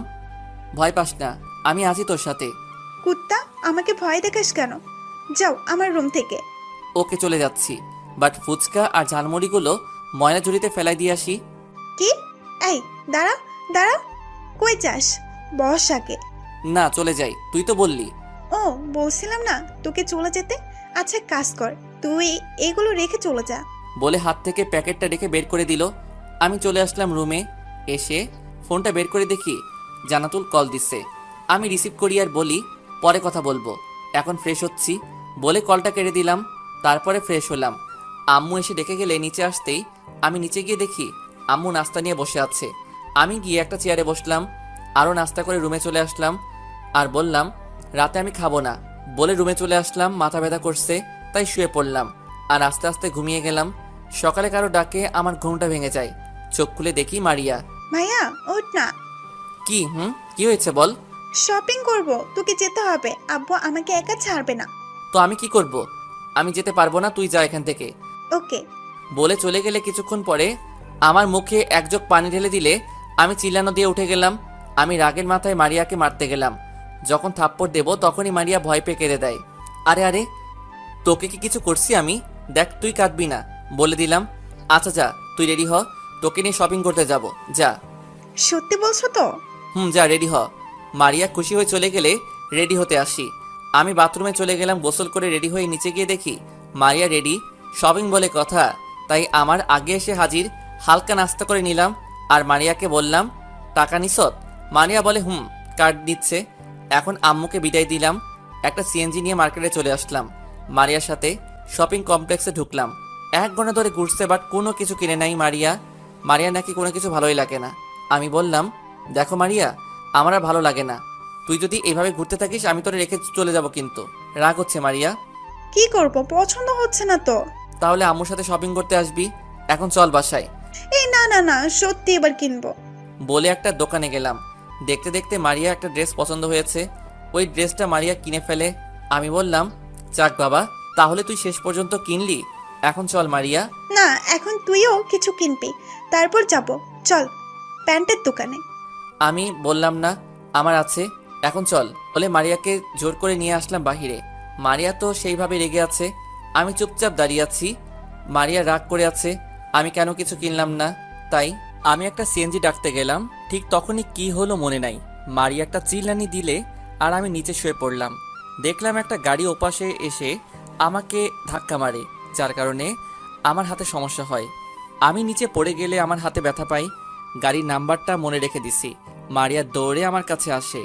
ভয় পাস না, আমি আছি তোর সাথে। কুত্তা, আমাকে ভয় দেখাস কেন? যাও আমার রুম থেকে। ওকে, চলে যাচ্ছি, বাট ফুচকা আর ঝালমুড়িগুলো ময়লা ঝুড়িতে ফেলাই দিয়ে আসি। কি? এই দাঁড়া দাঁড়া, কই যাস? বস আগে। না, চলে যাই, তুই তো বললি। ও, বলছিলাম না তোকে চলে যেতে? আচ্ছা কাজ কর, তুই এগুলো রেখে চলে যা। বলে হাত থেকে প্যাকেটটা রেখে বের করে দিল। আমি চলে আসলাম রুমে। এসে ফোনটা বের করে দেখি জান্নাতুল কল দিচ্ছে। আমি রিসিভ করি আর বলি, পরে কথা বলবো, এখন ফ্রেশ হচ্ছি। বলে কলটা কেটে দিলাম। তারপরে ফ্রেশ হলাম। আম্মু এসে ডেকে গেলে নিচে আসতেই আমি নিচে গিয়ে দেখি আম্মু নাস্তা নিয়ে বসে আছে। আমি গিয়ে একটা চেয়ারে বসলাম, আরও নাস্তা করে রুমে চলে আসলাম আর বললাম, রাতে আমি খাবো না। বলে রুমে চলে আসলাম। মাথা ব্যথা করছে তাই শুয়ে পড়লাম আর আস্তে আস্তে ঘুমিয়ে গেলাম। সকালে কারো ডাকে আমার ঘুমটা ভেঙে যায়। চোখ খুলে দেখি মারিয়া। ভাইয়া ওঠ না। কি? কি হয়েছে বল। শপিং করব, তোকে যেতে হবে, আব্বু আমাকে একা ছাড়বে না। তো আমি কি করব? আমি যেতে পারবো না, তুই যা এখান থেকে। ওকে। বলে চলে গেলে কিছুক্ষণ পরে আমার মুখে এক জগ পানি ঢেলে দিলে আমি চিল্লানো দিয়ে উঠে গেলাম। আমি রাগের মাথায় মারিয়াকে মারতে গেলাম। যখন থাপ্পড় দেব তখনই মারিয়া ভয় পেয়ে কেঁদে দেয়। আরে আরে, তোকে কি কিছু করছি আমি? দেখ, তুই কাঁদবি না, বলে দিলাম। আচ্ছা যা, তুই রেডি হ, তোকে নিয়ে শপিং করতে যাব, যা। সত্যি বলছো তো? যা, রেডি হ। মারিয়া খুশি হয়ে চলে গেলে রেডি হতে আসি। আমি বাথরুমে চলে গেলাম। গোসল করে রেডি হয়ে নিচে গিয়ে দেখি মারিয়া রেডি। শপিং বলে কথা, তাই আমার আগে এসে হাজির। হালকা নাস্তা করে নিলাম আর মারিয়াকে বললাম, টাকা নিছত? মারিয়া বলে কার্ড দিচ্ছে। এখন আম্মুকে বিদায় দিলাম। একটা সিএনজি নিয়ে মার্কেটে চলে আসলাম। মারিয়ার সাথে শপিং কমপ্লেক্সে ঢুকলাম। 1 ঘন্টা ধরে ঘুরছে, বাট কোনো কিছু কিনে নাই মারিয়া নাকি কোনো কিছু ভালোই লাগে না। আমি বললাম, দেখো মারিয়া, আমার আর ভালো লাগে না, তুই যদি এভাবে ঘুরতে থাকিস আমি তোরে রেখে চলে যাব। কিন্তু রাগ হচ্ছে মারিয়া। কি করব, পছন্দ হচ্ছে না তো। তাহলে আম্মুর সাথে শপিং করতে আসবি। এখন চল বাসায়। এই না না না, সত্যি এবার কিনবো। বলে একটা দোকানে গেলাম। দেখতে দেখতে মারিয়া একটা ড্রেস পছন্দ হয়েছে। ওই ড্রেসটা মারিয়া কিনে ফেলে। আমি বললাম, যাক বাবা, তাহলে তুই শেষ পর্যন্ত কিনলি। এখন চল মারিয়া। না, এখন তুইও কিছু কিনবি, তারপর যাব। চল প্যান্টের দোকানে। আমি বললাম না, আমার আছে, এখন চল। বলে মারিয়াকে জোর করে নিয়ে আসলাম বাহিরে। মারিয়া তো সেইভাবে রেগে আছে। আমি চুপচাপ দাঁড়িয়ে আছি। মারিয়া রাগ করে আছে আমি কেন কিছু কিনলাম না। তাই আমি একটা সিএনজি ডাকতে গেলাম। ঠিক তখনই কি হলো মনে নাই। মারিয়া একটা চিল্লানি দিলে আর আমি নিচে শুয়ে পড়লাম। দেখলাম একটা গাড়ি ওপাশে এসে আমাকে ধাক্কা মারে, যার কারণে আমার হাতে সমস্যা হয়। আমি নিচে পড়ে গেলে আমার হাতে ব্যথা পাই। গাড়ির নাম্বারটা মনে রেখে দিছি। মারিয়া দৌড়ে আমার কাছে আসে।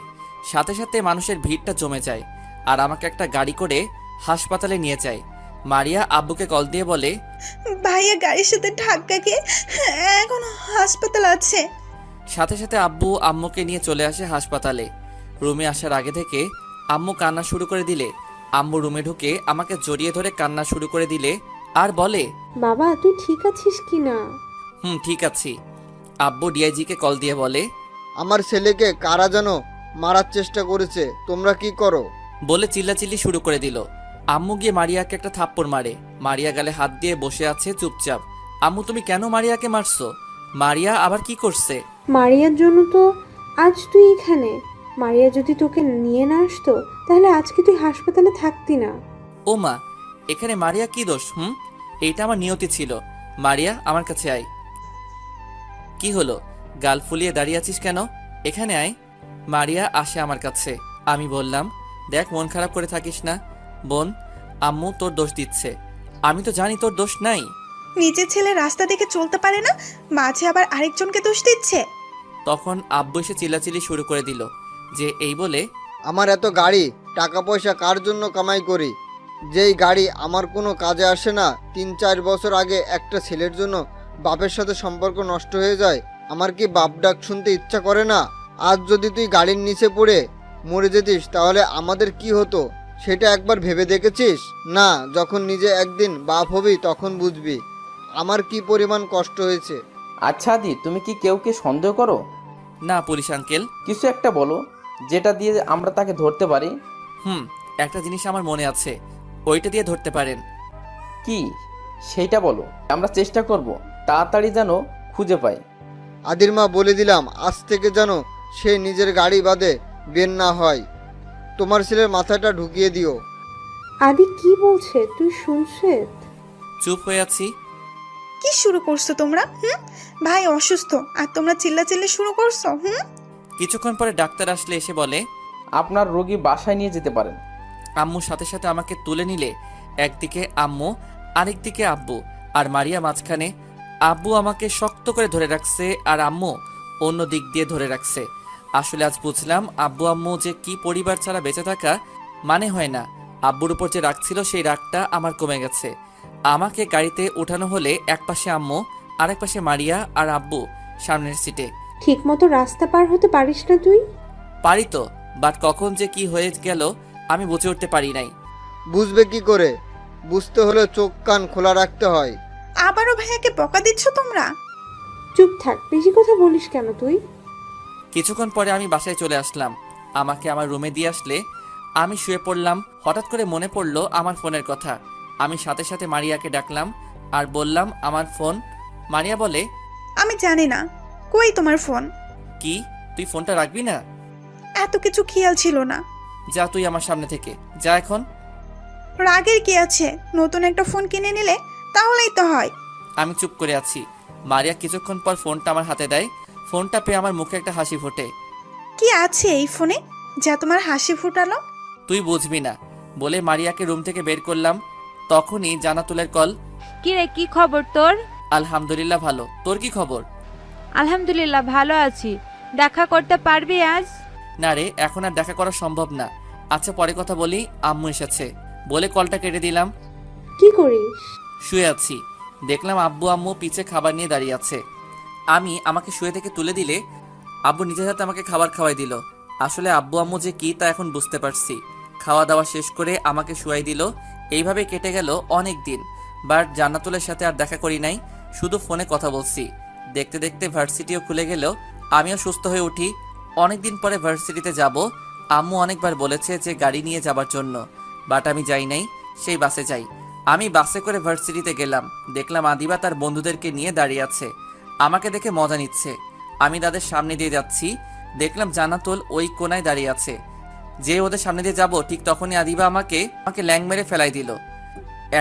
সাথে সাথে মানুষের ভিড়টা জমে যায় আর আমাকে একটা গাড়ি করে হাসপাতালে নিয়ে যায়। মারিয়া আব্বুকে কল দিয়ে বলে, ভাইয়া গাড়ির সাথে ধাক্কা খেয়ে এখন হাসপাতাল আছে। সাথে সাথে আব্বু আম্মুকে নিয়ে চলে আসে হাসপাতালে। রুমে আসার আগে থেকে আম্মু কান্না শুরু করে দিলে আম্মু রুমে ঢুকে আমাকে জড়িয়ে ধরে কান্না শুরু করে দিলে আর বলে, বাবা তুই ঠিক আছিস কি না? ঠিক আছি। আব্বু ডিআইজিকে কল দিয়ে বলে, আমার ছেলেকে কারা যেন মারার চেষ্টা করেছে, তোমরা কি করো? বলে চিল্লাচিল্লি শুরু করে দিল। আম্মু গিয়ে মারিয়াকে একটা থাপ্পড় মারে। মারিয়া গালে হাত দিয়ে বসে আছে চুপচাপ। আম্মু, তুমি কেন মারিয়াকে মারছো? মারিয়া আবার কি করছে? মারিয়ার জন্য তো আজ তুই এখানে। মারিয়া যদি তোকে নিয়ে না আসতো তাহলে আজকে তুই হাসপাতালে থাকতি না। ও ও মা, এখানে মারিয়া কি দোষ? এইটা আমার নিয়তি ছিল। মারিয়া, আমার কাছে আয়। কি হলো, গাল ফুলিয়ে দাঁড়িয়ে আছিস কেন? এখানে আয়। মারিয়া আসে আমার কাছে। আমি বললাম, দেখ, মন খারাপ করে থাকিস না বোন, আম্মু তোর দোষ দিচ্ছে। আমি তো জানি তোর দোষ নাই। নিজের ছেলে রাস্তা দেখে চলতে পারে না, মাঝে আবার আরেকজনকে দোষ দিচ্ছে। তখন আব্বু এসে চিল্লাচিল্লি শুরু করে দিল যে এই বলে, আমার এত গাড়ি, টাকা পয়সা কার জন্য কামাই করি? যেই গাড়ি আমার কোনো কাজে আসে না, 3-4 বছর আগে একটা ছেলের জন্য বাপের সাথে সম্পর্ক নষ্ট হয়ে যায়। আমার কি বাপ ডাক শুনতে ইচ্ছা করে না? আজ যদি তুই গাড়ির নিচে পড়ে মরে যেতিস তাহলে আমাদের কি হতো সেটা একবার ভেবে দেখেছিস? না, যখন নিজে একদিন বাপ হবি তখন বুঝবি আমার কি পরিমাণ কষ্ট হয়েছে। আচ্ছা আদি, তুমি কি কেউকে সন্দেহ করো? না পুলিশ আঙ্কেল। কিছু একটা বলো যেটা দিয়ে আমরা তাকে ধরতে পারি। একটা জিনিস আমার মনে আছে, ওইটা দিয়ে ধরতে পারেন। কি সেইটা বলো, আমরা চেষ্টা করব তাড়াতাড়ি যেন খুঁজে পাই। আদির মা, বলে দিলাম আজ থেকে যেন সে নিজের গাড়ি বাদে বের না হয়। তোমার ছেলের মাথাটা ঢুকিয়ে দিও। আদি কি বলছে তুই শুনছিস? চুপ হয়ে আছি। কি শুরু করছো তোমরা? ভাই অসুস্থ আর তোমরা চিল্লাচিল্লি শুরু করছো? কিছুক্ষণ পরে ডাক্তার আসলে এসে বলে, আপনার রোগী বাসায় নিয়ে যেতে পারেন। আম্মু সাথে সাথে আমাকে তুলে নিলে। একদিকে আম্মু, আরেকদিকে আব্বু, আর মারিয়া মাঝখানে। আব্বু আমাকে শক্ত করে ধরে রাখছে আর আম্মু অন্য দিক দিয়ে ধরে রাখছে। আসলে আজ বুঝলাম আব্বু আম্মু যে কি পরিবার ছাড়া বেঁচে থাকা মানে হয় না। আব্বুর উপর যে রাগ ছিল সেই রাগটা আমার কমে গেছে। আমাকে গাড়িতে ওঠানো হলে একপাশে আম্মু, আরেক পাশে মারিয়া আর আব্বু সামনের সিটে। ঠিক মতো রাস্তা পার হতে পারিস না তুই? পারি তো, বাট কখন যে কি হয়ে গেল আমি বুঝে উঠতে পারি নাই। বুঝবে কি করে? বুঝতে হলে চোখ কান খোলা রাখতে হয়। আবারও ভাইয়াকে বকা দিচ্ছ তোমরা? চুপ থাক, বেশি কথা বলিস কেন তুই? কিছুক্ষণ পরে আমি বাসায় চলে আসলাম। আমাকে আমার রুমে দিয়ে আসলে আমি শুয়ে পড়লাম। হঠাৎ করে মনে পড়লো আমার ফোনের কথা। আমি সাথে সাথে মারিয়াকে ডাকলাম আর বললাম আমার ফোন। মারিয়া বলে, আমি জানি না, কই তোমার ফোন? কি, তুই ফোনটা রাখবি না? এত কিছু খেয়াল ছিল না। যা তুই আমার সামনে থেকে যা এখন। রাগের কি আছে, নতুন একটা ফোন কিনে নিলে তাহলেই তো হয়। আমি চুপ করে আছি। মারিয়া কিছুক্ষণ পর ফোনটা আমার হাতে দেয়। ফোনটা পেয়ে আমার মুখে একটা হাসি ফোটে। কি আছে এই ফোনে যা তোমার হাসি ফুটালো? তুই বুঝবি না বলে মারিয়াকে রুম থেকে বের করলাম। তখনই জান্নাতুলের কল। কি রে, কি খবর তোর? আলহামদুলিল্লাহ ভালো, তোর কি খবর? আলহামদুলিল্লাহ ভালো আছি। দেখা করতে পারবি আজ? না রে, এখন আর দেখা করা সম্ভব না। আচ্ছা পরে কথা বলি, আম্মু এসেছে বলে কলটা কেটে দিলাম। কি করিস? শুয়ে আছি। দেখলাম আব্বু আম্মু পিছে খাবার নিয়ে দাঁড়িয়ে আছে। আমি আমাকে শুয়ে থেকে তুলে দিলে আব্বু নিজের হাতে আমাকে খাবার খাওয়াই দিল। আসলে আব্বু আম্মু যে কি তা এখন বুঝতে পারছি। খাওয়া দাওয়া শেষ করে আমাকে শুয়াই দিল। এইভাবে কেটে গেল অনেক দিন। বাট জান্নাতুলের সাথে আর দেখা করি নাই, শুধু ফোনে কথা বলছি। দেখতে দেখতে ভার্সিটিও খুলে গেল, আমিও সুস্থ হয়ে উঠি। অনেকদিন পরে ভার্সিটিতে যাব। আম্মু অনেকবার বলেছে যে গাড়ি নিয়ে যাবার জন্য, বাট আমি যাই নাই, সেই বাসে যাই। আমি বাসে করে ভার্সিটিতে গেলাম। দেখলাম আদিবা তার বন্ধুদেরকে নিয়ে দাঁড়িয়ে আছে, আমাকে দেখে মজা নিচ্ছে। আমি তাদের সামনে দিয়ে যাচ্ছি, দেখলাম জান্নাতুল ওই কোনায় দাঁড়িয়ে আছে। যে ওদের সামনে দিয়ে যাব ঠিক তখনই আদিবা আমাকে ল্যাং মেরে ফেলাই দিল।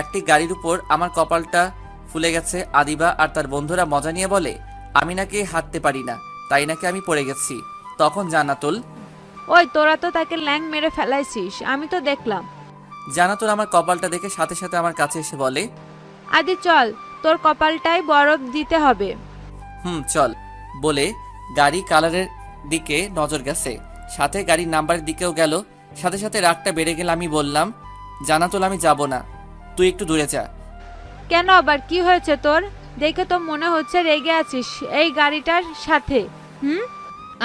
একটি গাড়ির উপর আমার কপালটা ফুলে গেছে। আদিবা আর তার বন্ধুরা মজা নিয়ে বলে আমি নাকি হাঁটতে পারি না, তাই নাকি আমি পড়ে গেছি। তখন জান্নাতুল, ওই তোরা তো তাকে ল্যাং মেরে ফেলাইছিস, আমি তো দেখলাম। জান্নাতুল আমার কপালটা দেখে সাথে সাথে আমার কাছে এসে বলে, আদি চল, তোর কপালটাই বরফ দিতে হবে। চল বলে গাড়ি কালারের দিকে নজর গেছে, সাথে গাড়ির নাম্বারের দিকেও গেল। সাথে সাথে রাগটা বেড়ে গেল। আমি বললাম, জান্নাতুল আমি যাব না, তুই একটু দূরে যা। কেন আবার কি হয়েছে তোর? দেখে তো মনে হচ্ছে রেগে আছিস এই গাড়িটার সাথে।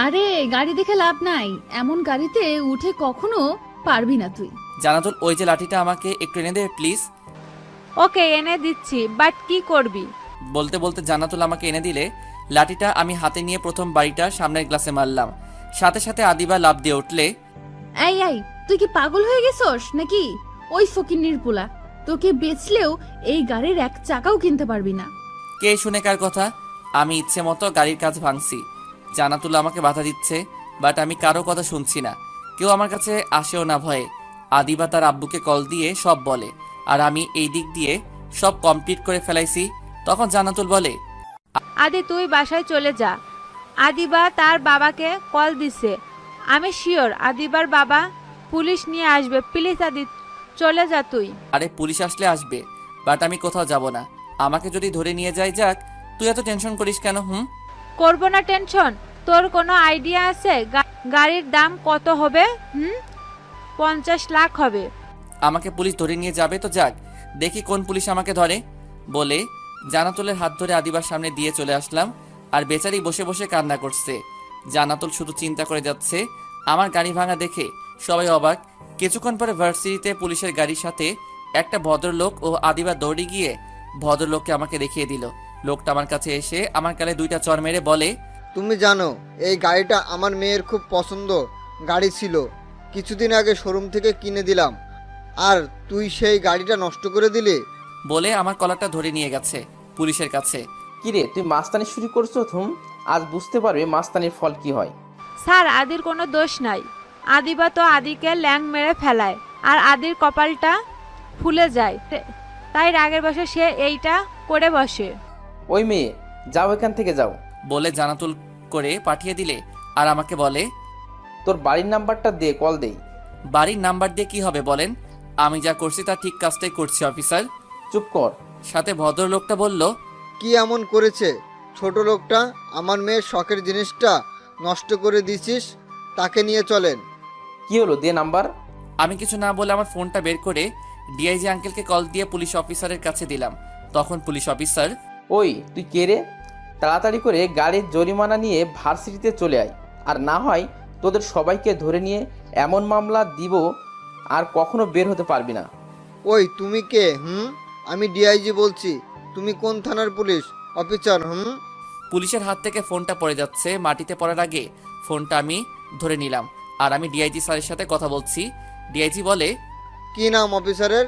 আরে গাড়ি দেখে লাভ নাই, এমন গাড়িতে উঠে কখনো পারবি না তুই। জান্নাতুল, ওই যে লাঠিটা আমাকে একটু এনে দে প্লিজ। ওকে এনে দিচ্ছি, বাট কি করবি? বলতে বলতে জান্নাতুল আমাকে এনে দিলে লাঠিটা আমি হাতে নিয়ে প্রথম বাড়িটা সামনের গ্লাসে মারলাম। সাথে সাথে আদিবা লাফ দিয়ে উঠলে, এই এই তুই কি পাগল হয়ে গেছস নাকি? ওই ফকিন্নির পোলা, তোকে বেচলেও এই গাড়ির এক চাকাও কিনতে পারবি না। কে শুনে কার কথা? আমি ইচ্ছে মতো গাড়ির কাজ ভাঙছি। জান্নাতুল আমাকে বাধা দিচ্ছে, বাট আমি কারো কথা শুনছি না। কেউ আমার কাছে আসেও না ভয়ে। আদিবা তার আব্বুকে কল দিয়ে সব বলে, আর আমি এই দিক দিয়ে সব কমপ্লিট করে ফেলাইছি। তখন জান্নাতুল বলে, আদি তুই বাসায় চলে যা, আদিবা তার বাবাকে কল দিছে, আমি শিওর আদিবার বাবা পুলিশ নিয়ে আসবে, প্লিজ আদি চলে যা তুই। আরে পুলিশ আসলে আসবে, বাট আমি কোথাও যাব না। আমাকে যদি ধরে নিয়ে যায় যাক, তুই এত টেনশন করিস কেন? করবো না টেনশন, তোর কোনো আইডিয়া আছে গাড়ির দাম কত হবে? 50 লাখ হবে। আমাকে পুলিশ ধরে নিয়ে যাবে তো যাক, দেখি কোন পুলিশ আমাকে ধরে। বলে জান্নাতুলের হাত ধরে আদিবার সামনে দিয়ে চলে আসলাম, আর বেচারি বসে বসে কান্না করছে। জান্নাতুল শুধু চিন্তা করে যাচ্ছে। আমার গাড়ি ভাঙা দেখে সবাই অবাক। কিছুক্ষণ পরে ভার্সিটিতে পুলিশের গাড়ির সাথে একটা ভদ্রলোক ও আদিবা দৌড়ে গিয়ে ভদ্রলোককে আমাকে দেখিয়ে দিল। লোকটা আমার কাছে এসে আমার গালে 2টা চড় মেরে বলে, তুমি জানো এই গাড়িটা আমার মেয়ের খুব পছন্দ গাড়ি ছিল, কিছুদিন আগে শোরুম থেকে কিনে দিলাম, আর তুই সেই গাড়িটা নষ্ট করে দিলি। বলে আমার কলারটা ধরে নিয়ে গেছে পুলিশের কাছে। কিরে তুই মাস্তানি শুরু করছো? আজ বুঝতে পারবে মাস্তানির ফল কি হয়। স্যার আদির কোনো দোষ নাই, আদিবা তো আদিকে ল্যাং মেরে ফেলায়, আর আদির কপালটা ফুলে যায়, তাই রাগের বসে সে এইটা করে বসে। ওই মেয়ে যাও, এখান থেকে যাও। বলে জান্নাতুল করে পাঠিয়ে দিলে আর আমাকে বলে, তোর বাড়ির নাম্বারটা দে, কল দেই। বাড়ির নাম্বার দিয়ে কি হবে বলেন? আমি যা করছি তা ঠিক কাজটাই করছি অফিসার। চুপ কর। সাথে ভদ্রলোকটা বলল, কি এমন করেছে ছোট লোকটা? আমার মেয়ের শখের জিনিসটা নষ্ট করে দিছিস, তাকে নিয়ে চলেন। কি হলো, দে নাম্বার। আমি কিছু না বলে আমার ফোনটা বের করে ডিআইজি আঙ্কেলকে কল দিয়ে পুলিশ অফিসারের কাছে দিলাম। তখন পুলিশ অফিসার, ওই তুই কে রে? তাড়াতাড়ি করে গাড়ির জরিমানা নিয়ে ভার্সিটিতে চলে আয়, আর না হয় তোদের সবাইকে ধরে নিয়ে এমন মামলা দিব আর কখনো বের হতে পারবি না। ওই তুমি কে? আমি ডিআইজি বলছি। তুমি কোন থানার পুলিশ অফিসার? পুলিশের হাত থেকে ফোনটা পড়ে যাচ্ছে, মাটিতে পড়ার আগে ফোনটা আমি ধরে নিলাম, আর আমি ডিআইজি স্যারের সাথে কথা বলছি। ডিআইজি বলে, কি নাম অফিসারের?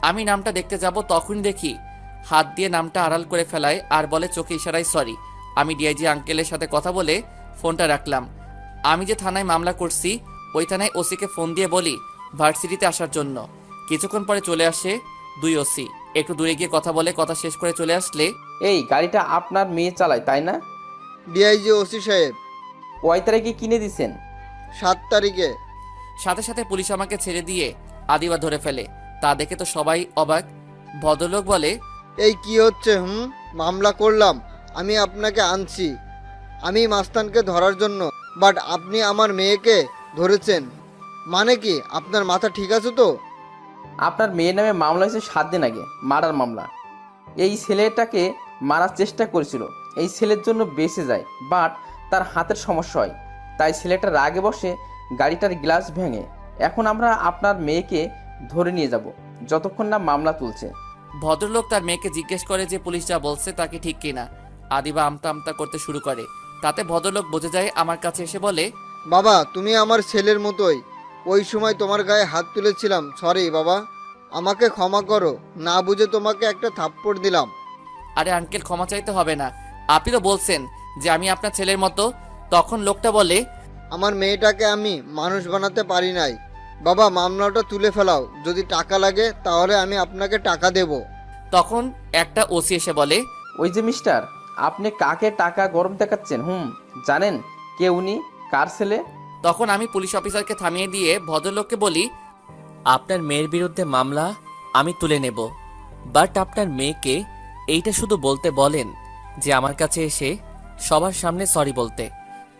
আমি নামটা দেখতে যাব, তখন দেখি হাত দিয়ে নামটা আড়াল করে ফেলায় আর বলে চোখে ইশারায় সরি। আমি ডিআইজি আঙ্কেলের সাথে কথা বলে ফোনটা রাখলাম। আমি যে থানায় মামলা করছি ওই থানায় ওসিকে ফোন দিয়ে বলি ভার্সিটিতে আসার জন্য। কিছুক্ষণ পরে চলে আসে 2 ওসি। একটু দূরে গিয়ে কথা বলে কথা শেষ করে চলে আসলে, এই গাড়িটা আপনার মেয়ে চালায় তাই না? ডিআইজি ওসি সাহেব। কয় তারিখে কিনে দিছেন? 7 তারিখে। সাথে সাথে পুলিশ আমাকে ছেড়ে দিয়ে আদিবা ধরে ফেলে। তা দেখে তো সবাই অবাক। ভদ্রলোক বলে, এই কি হচ্ছে? মামলা করলাম, আমি আপনাকে আনছি আমি মাস্তানকে ধরার জন্য, বাট আপনি আমার মেয়েকে ধরেছেন, মানে কি? আপনার মাথা ঠিক আছে তো? আপনার মেয়ের নামে মামলা হয়েছে 7 দিন আগে, মার্ডার মামলা। এই ছেলেটাকে মারার চেষ্টা করেছিল, এই ছেলের জন্য বেঁচে যায়, বাট তার হাতের সমস্যা হয়, তাই ছেলেটা রাগে বসে গাড়িটার গ্লাস ভেঙে। এখন আমরা আপনার মেয়েকে ধরে নিয়ে যাব যতক্ষণ না মামলা তুলছে। ভদ্রলোক তার মেয়েকে জিজ্ঞেস করে যে পুলিশ যা বলছে তা কি ঠিক কিনা। আদিবা আমতা আমতা করতে শুরু করে। তাতে ভদ্রলোক বুঝে যায়, আমার কাছে এসে বলে, বাবা তুমি আমার ছেলের মতোই, ওই সময় তোমার গায়ে হাত তুলেছিলাম, সরি বাবা, আমাকে ক্ষমা করো, না বুঝে তোমাকে একটা থাপ্পড় দিলাম। আরে আঙ্কেল ক্ষমা চাইতে হবে না, আপনি তো বলছেন যে আমি আপনার ছেলের মতো। তখন লোকটা বলে, আমার মেয়েটাকে আমি মানুষ বানাতে পারি নাই বাবা, মামলাটা তুলে ফেলাও, যদি টাকা লাগে তাহলে আমি আপনাকে টাকা দেব। তখন একটা ওসি এসে বলে, ওই যে মিস্টার, আপনি কাকে টাকা গরম দেখাচ্ছেন? জানেন কে উনি, কার ছেলে? তখন আমি পুলিশ অফিসারকে থামিয়ে দিয়ে ভদ্রলোককে বলি, আপনার মেয়ের বিরুদ্ধে মামলা আমি তুলে নেব, বাট আপনার মেয়েকে এইটা শুধু বলতে বলেন যে আমার কাছে এসে সবার সামনে সরি বলতে,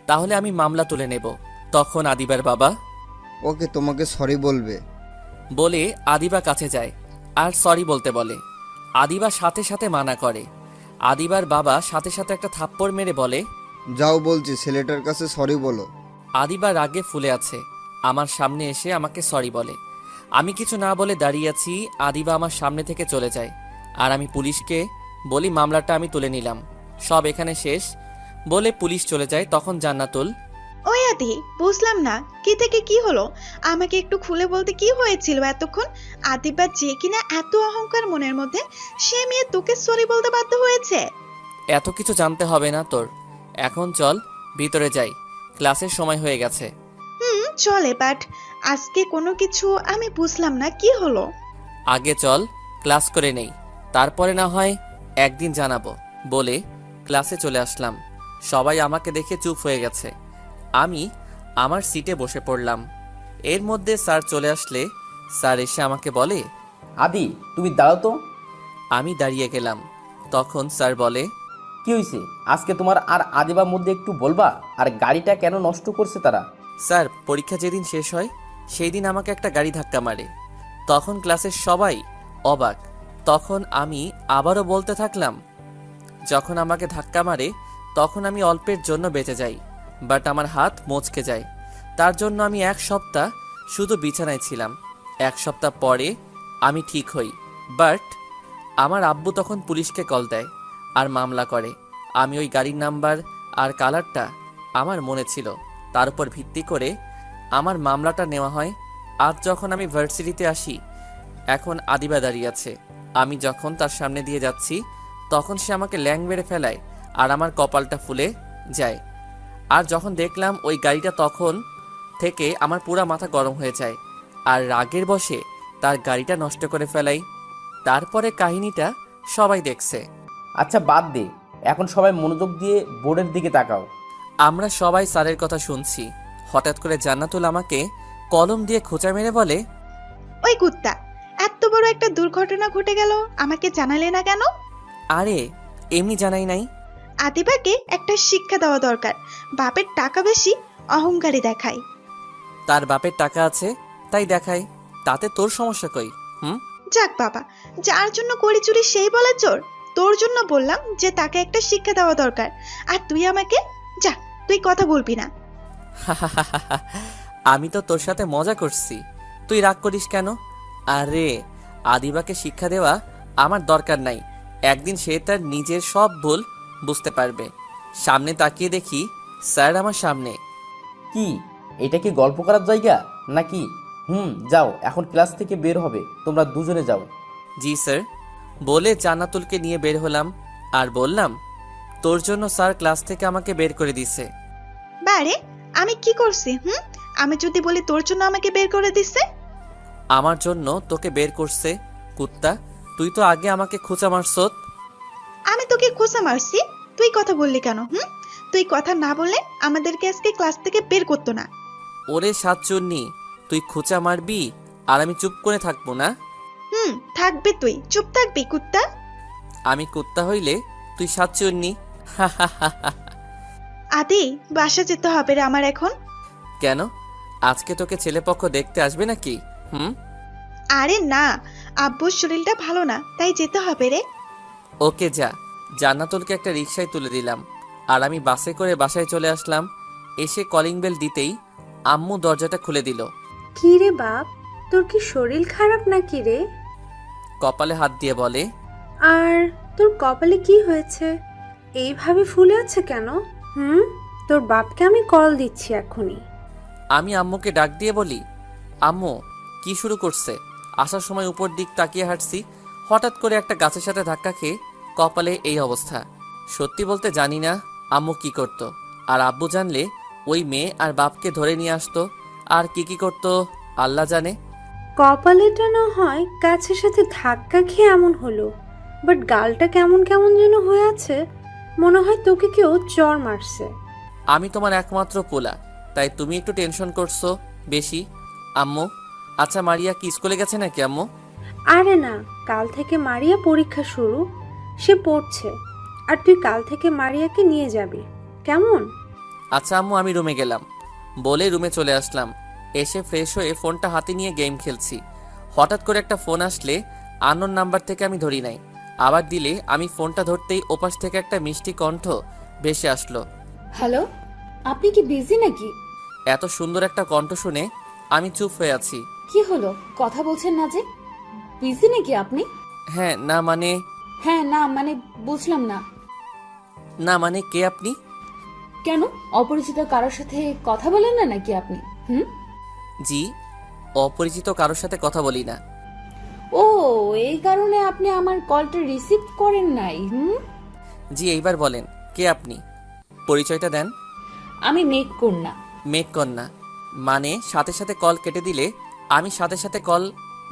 তাহলে আমি মামলা তুলে নেব। তখন আদিবার বাবা, ওকে তোমাকে সরি বলবে। বলে আদিবা কাছে যায় আর সরি বলতে বলে। আদিবা সাথে সাথে মানা করে। আদিবার বাবা সাথে সাথে একটা থাপ্পড় মেরে বলে, যাও বলছি ছেলেটার কাছে সরি বলো। আদিবা রাগে ফুলে আছে, আমার সামনে এসে আমাকে সরি বলে। আমি কিছু না বলে দাঁড়িয়ে আছি। আদিবা আমার সামনে থেকে চলে যায়, আর আমি পুলিশকে বলি মামলাটা আমি তুলে নিলাম, সব এখানে শেষ। বলে পুলিশ চলে যায়। তখন জান্নাতুল, ওই আদি, বুঝলাম না কি থেকে কি হলো, আমাকে একটু খুলে বলতে কি হয়েছিল এতক্ষণ? আদিবা যে কিনা এত অহংকার মনের মধ্যে, সে মেয়ে তোকে সরি বলতে বাধ্য হয়েছে? এত কিছু জানতে হবে না তোর, এখন চল ভিতরে যাই, ক্লাসের সময় হয়ে গেছে। চলে, বাট আজকে কোনো কিছু আমি বুঝলাম না, কি হলো? আগে চল ক্লাস করে নেই, তারপরে না হয় একদিন জানাবো বলে ক্লাসে চলে আসলাম। সবাই আমাকে দেখে চুপ হয়ে গেছে। আমি আমার সিটে বসে পড়লাম। এর মধ্যে স্যার চলে আসলে স্যার এসে আমাকে বলে, আদি তুমি দাঁড়াও তো। আমি দাঁড়িয়ে গেলাম। তখন স্যার বলে, কি হয়েছে আজকে তোমার আর আদিবার মধ্যে একটু বলবা? আর গাড়িটা কেন নষ্ট করছে তারা? স্যার পরীক্ষা যেদিন শেষ হয় সেই দিন আমাকে একটা গাড়ি ধাক্কা মারে। তখন ক্লাসের সবাই অবাক। তখন আমি আবারও বলতে থাকলাম, যখন আমাকে ধাক্কা মারে তখন আমি অল্পের জন্য বেঁচে যাই, বাট আমার হাত মচকে যায়। তার জন্য আমি 1 সপ্তাহ শুধু বিছানায় ছিলাম। 1 সপ্তাহ পরে আমি ঠিক হই, বাট আমার আব্বু তখন পুলিশকে কল দেয় আর মামলা করে। আমি ওই গাড়ির নাম্বার আর কালারটা আমার মনে ছিল, তার উপর ভিত্তি করে আমার মামলাটা নেওয়া হয়। আজ যখন আমি ভার্সিটিতে আসি, এখন আদিবা দাঁড়িয়ে আছে। আমি যখন তার সামনে দিয়ে যাচ্ছি তখন সে আমাকে ল্যাং মেরে ফেলায় আর আমার কপালটা ফুলে যায়। আর যখন দেখলাম ওই গাড়িটা, তখন থেকে আমার পুরা মাথা গরম হয়ে যায় আর রাগের বশে তার গাড়িটা নষ্ট করে ফেলাই। তারপরে কাহিনীটা সবাই দেখছে। আচ্ছা বাদ দে, এখন সবাই মনোযোগ দিয়ে বোর্ডের দিকে তাকাও। আমরা সবাই স্যারের কথা শুনছি। হঠাৎ করে জান্নাতুল আমাকে কলম দিয়ে খোঁচা মেরে বলে, ওই কুত্তা, এত বড় একটা দুর্ঘটনা ঘটে গেল, আমাকে জানালে না কেন? আরে এমনি জানাই নাই। আদিবাকে একটা শিক্ষা দেওয়া দরকার। বাপের টাকা বেশি, অহংকারী দেখায়। তার বাপের টাকা আছে তাই দেখায়, তাতে তোর সমস্যা কই? যাক বাবা, যার জন্য করি চুরি সেই বলে চোর। তোর জন্য বললাম যে তাকে একটা শিক্ষা দেওয়া দরকার, আর তুই আমাকে, যা, তুই কথা বলবি না। আমি তো তোর সাথে মজা করছি, তুই রাগ করিস কেন? আরে আদিবাকে শিক্ষা দেওয়া আমার দরকার নাই। একদিন সে তার নিজের সব ভুল বুঝতে পারবে। সামনে তাকিয়ে দেখি স্যার আমার সামনে। কি এটা কি গল্প করার জায়গা নাকি? যাও, এখন ক্লাস থেকে বের হবে, তোমরা দুজনে যাও। জি স্যার বলে জান্নাতুলকে নিয়ে বের হলাম আর বললাম, তোর জন্য স্যার ক্লাস থেকে আমাকে বের করে দিছে। বারে, আমি কি করছি? আমি যদি বলি তোর জন্য আমাকে বের করে দিছে? আমার জন্য তোকে বের করছে কুত্তা। তুই তো আগে আমাকে খোঁচা মারছত। আমি তোকে খোঁচা মারছি? তুই কথা বললি কেন? তুই কথা না বললে আমাদেরকে আজকে ক্লাস থেকে বের করতো না। ওরে সাতচুন্নি, তুই খোঁচা মারবি আর আমি চুপ করে থাকবো না? থাকবে, তুই চুপ থাকবি কুত্তা। আমি কুত্তা হইলে তুই সাতচুন্নি। আদি, বাসা যেতে হবে রে আমার এখন। কেন, আজকে তোকে ছেলেপক্ষ দেখতে আসবে নাকি? আরে না, আব্বুর শরীরটা ভালো না, তাই যেতে হবে রে। ওকে যা। জান্নাতুলকে একটা রিকশায় তুলে দিলাম আর আমি বাসে করে বাসায় চলে আসলাম। এসে কলিং বেল দিতেই আম্মু দরজাটা খুলে দিল। কি রে বাপ, তোর কি শরীর খারাপ নাকি রে? কপালে হাত দিয়ে বলে, আর তোর কপালে কি হয়েছে? এইভাবে ফুলে আছে কেন? তোর বাপকে আমি কল দিচ্ছি এখনই। আমি আম্মুকে ডাক দিয়ে বলি, আম্মু কি শুরু করছে? আসার সময় উপর দিক তাকিয়ে হাঁটছি, হঠাৎ করে একটা গাছের সাথে ধাক্কা খেয়ে কপালে এই অবস্থা। সত্যি বলতে জানি না আম্মু কি করতো, আর আব্বু জানলে ওই মেয়ে আর বাপকে ধরে নিয়ে আসতো, আর কি করতো আল্লাহ জানে। কপালেটা না হয় গাছের সাথে ধাক্কা খেয়ে এমন হলো, বাট গালটা কেমন কেমন যেন হয়ে আছে, মনে হয় তোকে কেউ চর মারছে। আমি তোমার একমাত্র পোলা, তাই তুমি একটু টেনশন করছো বেশি আম্মু। আচ্ছা মারিয়া কি স্কুলে গেছে নাকি আম্মু? আরে না, কাল থেকে মারিয়া পরীক্ষা শুরু, সে পড়ছে, আর তুই কাল থেকে মারিয়াকে নিয়ে যাবি, কেমন? আচ্ছা আম্মু, আমি রুমে গেলাম বলে রুমে চলে আসলাম। এসে ফ্রেশ হয়ে ফোনটা হাতে নিয়ে গেম খেলছি। হঠাৎ করে একটা ফোন আসলে আননোন নাম্বার থেকে আমি ধরি নাই, আবার দিলে আমি ফোনটা ধরতেই ওপাশ থেকে একটা মিষ্টি কণ্ঠ ভেসে আসলো। হ্যালো, আপনি কি বিজি নাকি? এত সুন্দর একটা কণ্ঠ শুনে আমি চুপ হয়ে আছি। কি হলো, কথা বলছেন না যে? বিজি নাকি আপনি? হ্যাঁ না মানে হ্যাঁ না মানে বুঝলাম না। না মানে কে আপনি? কেন, অপরিচিত কারোর সাথে কথা বলেন না নাকি আপনি? জি, অপরিচিত কারোর সাথে কথা বলি না। ও, এই কারণে আপনি আমার কলটা রিসিভ করেন নাই? জি, এইবার বলেন কে আপনি, পরিচয়টা দেন। আমি মেঘ কন্যা। মেঘ কন্যা? মানে সাথে সাথে কল কেটে দিলে আমি সাথে সাথে কল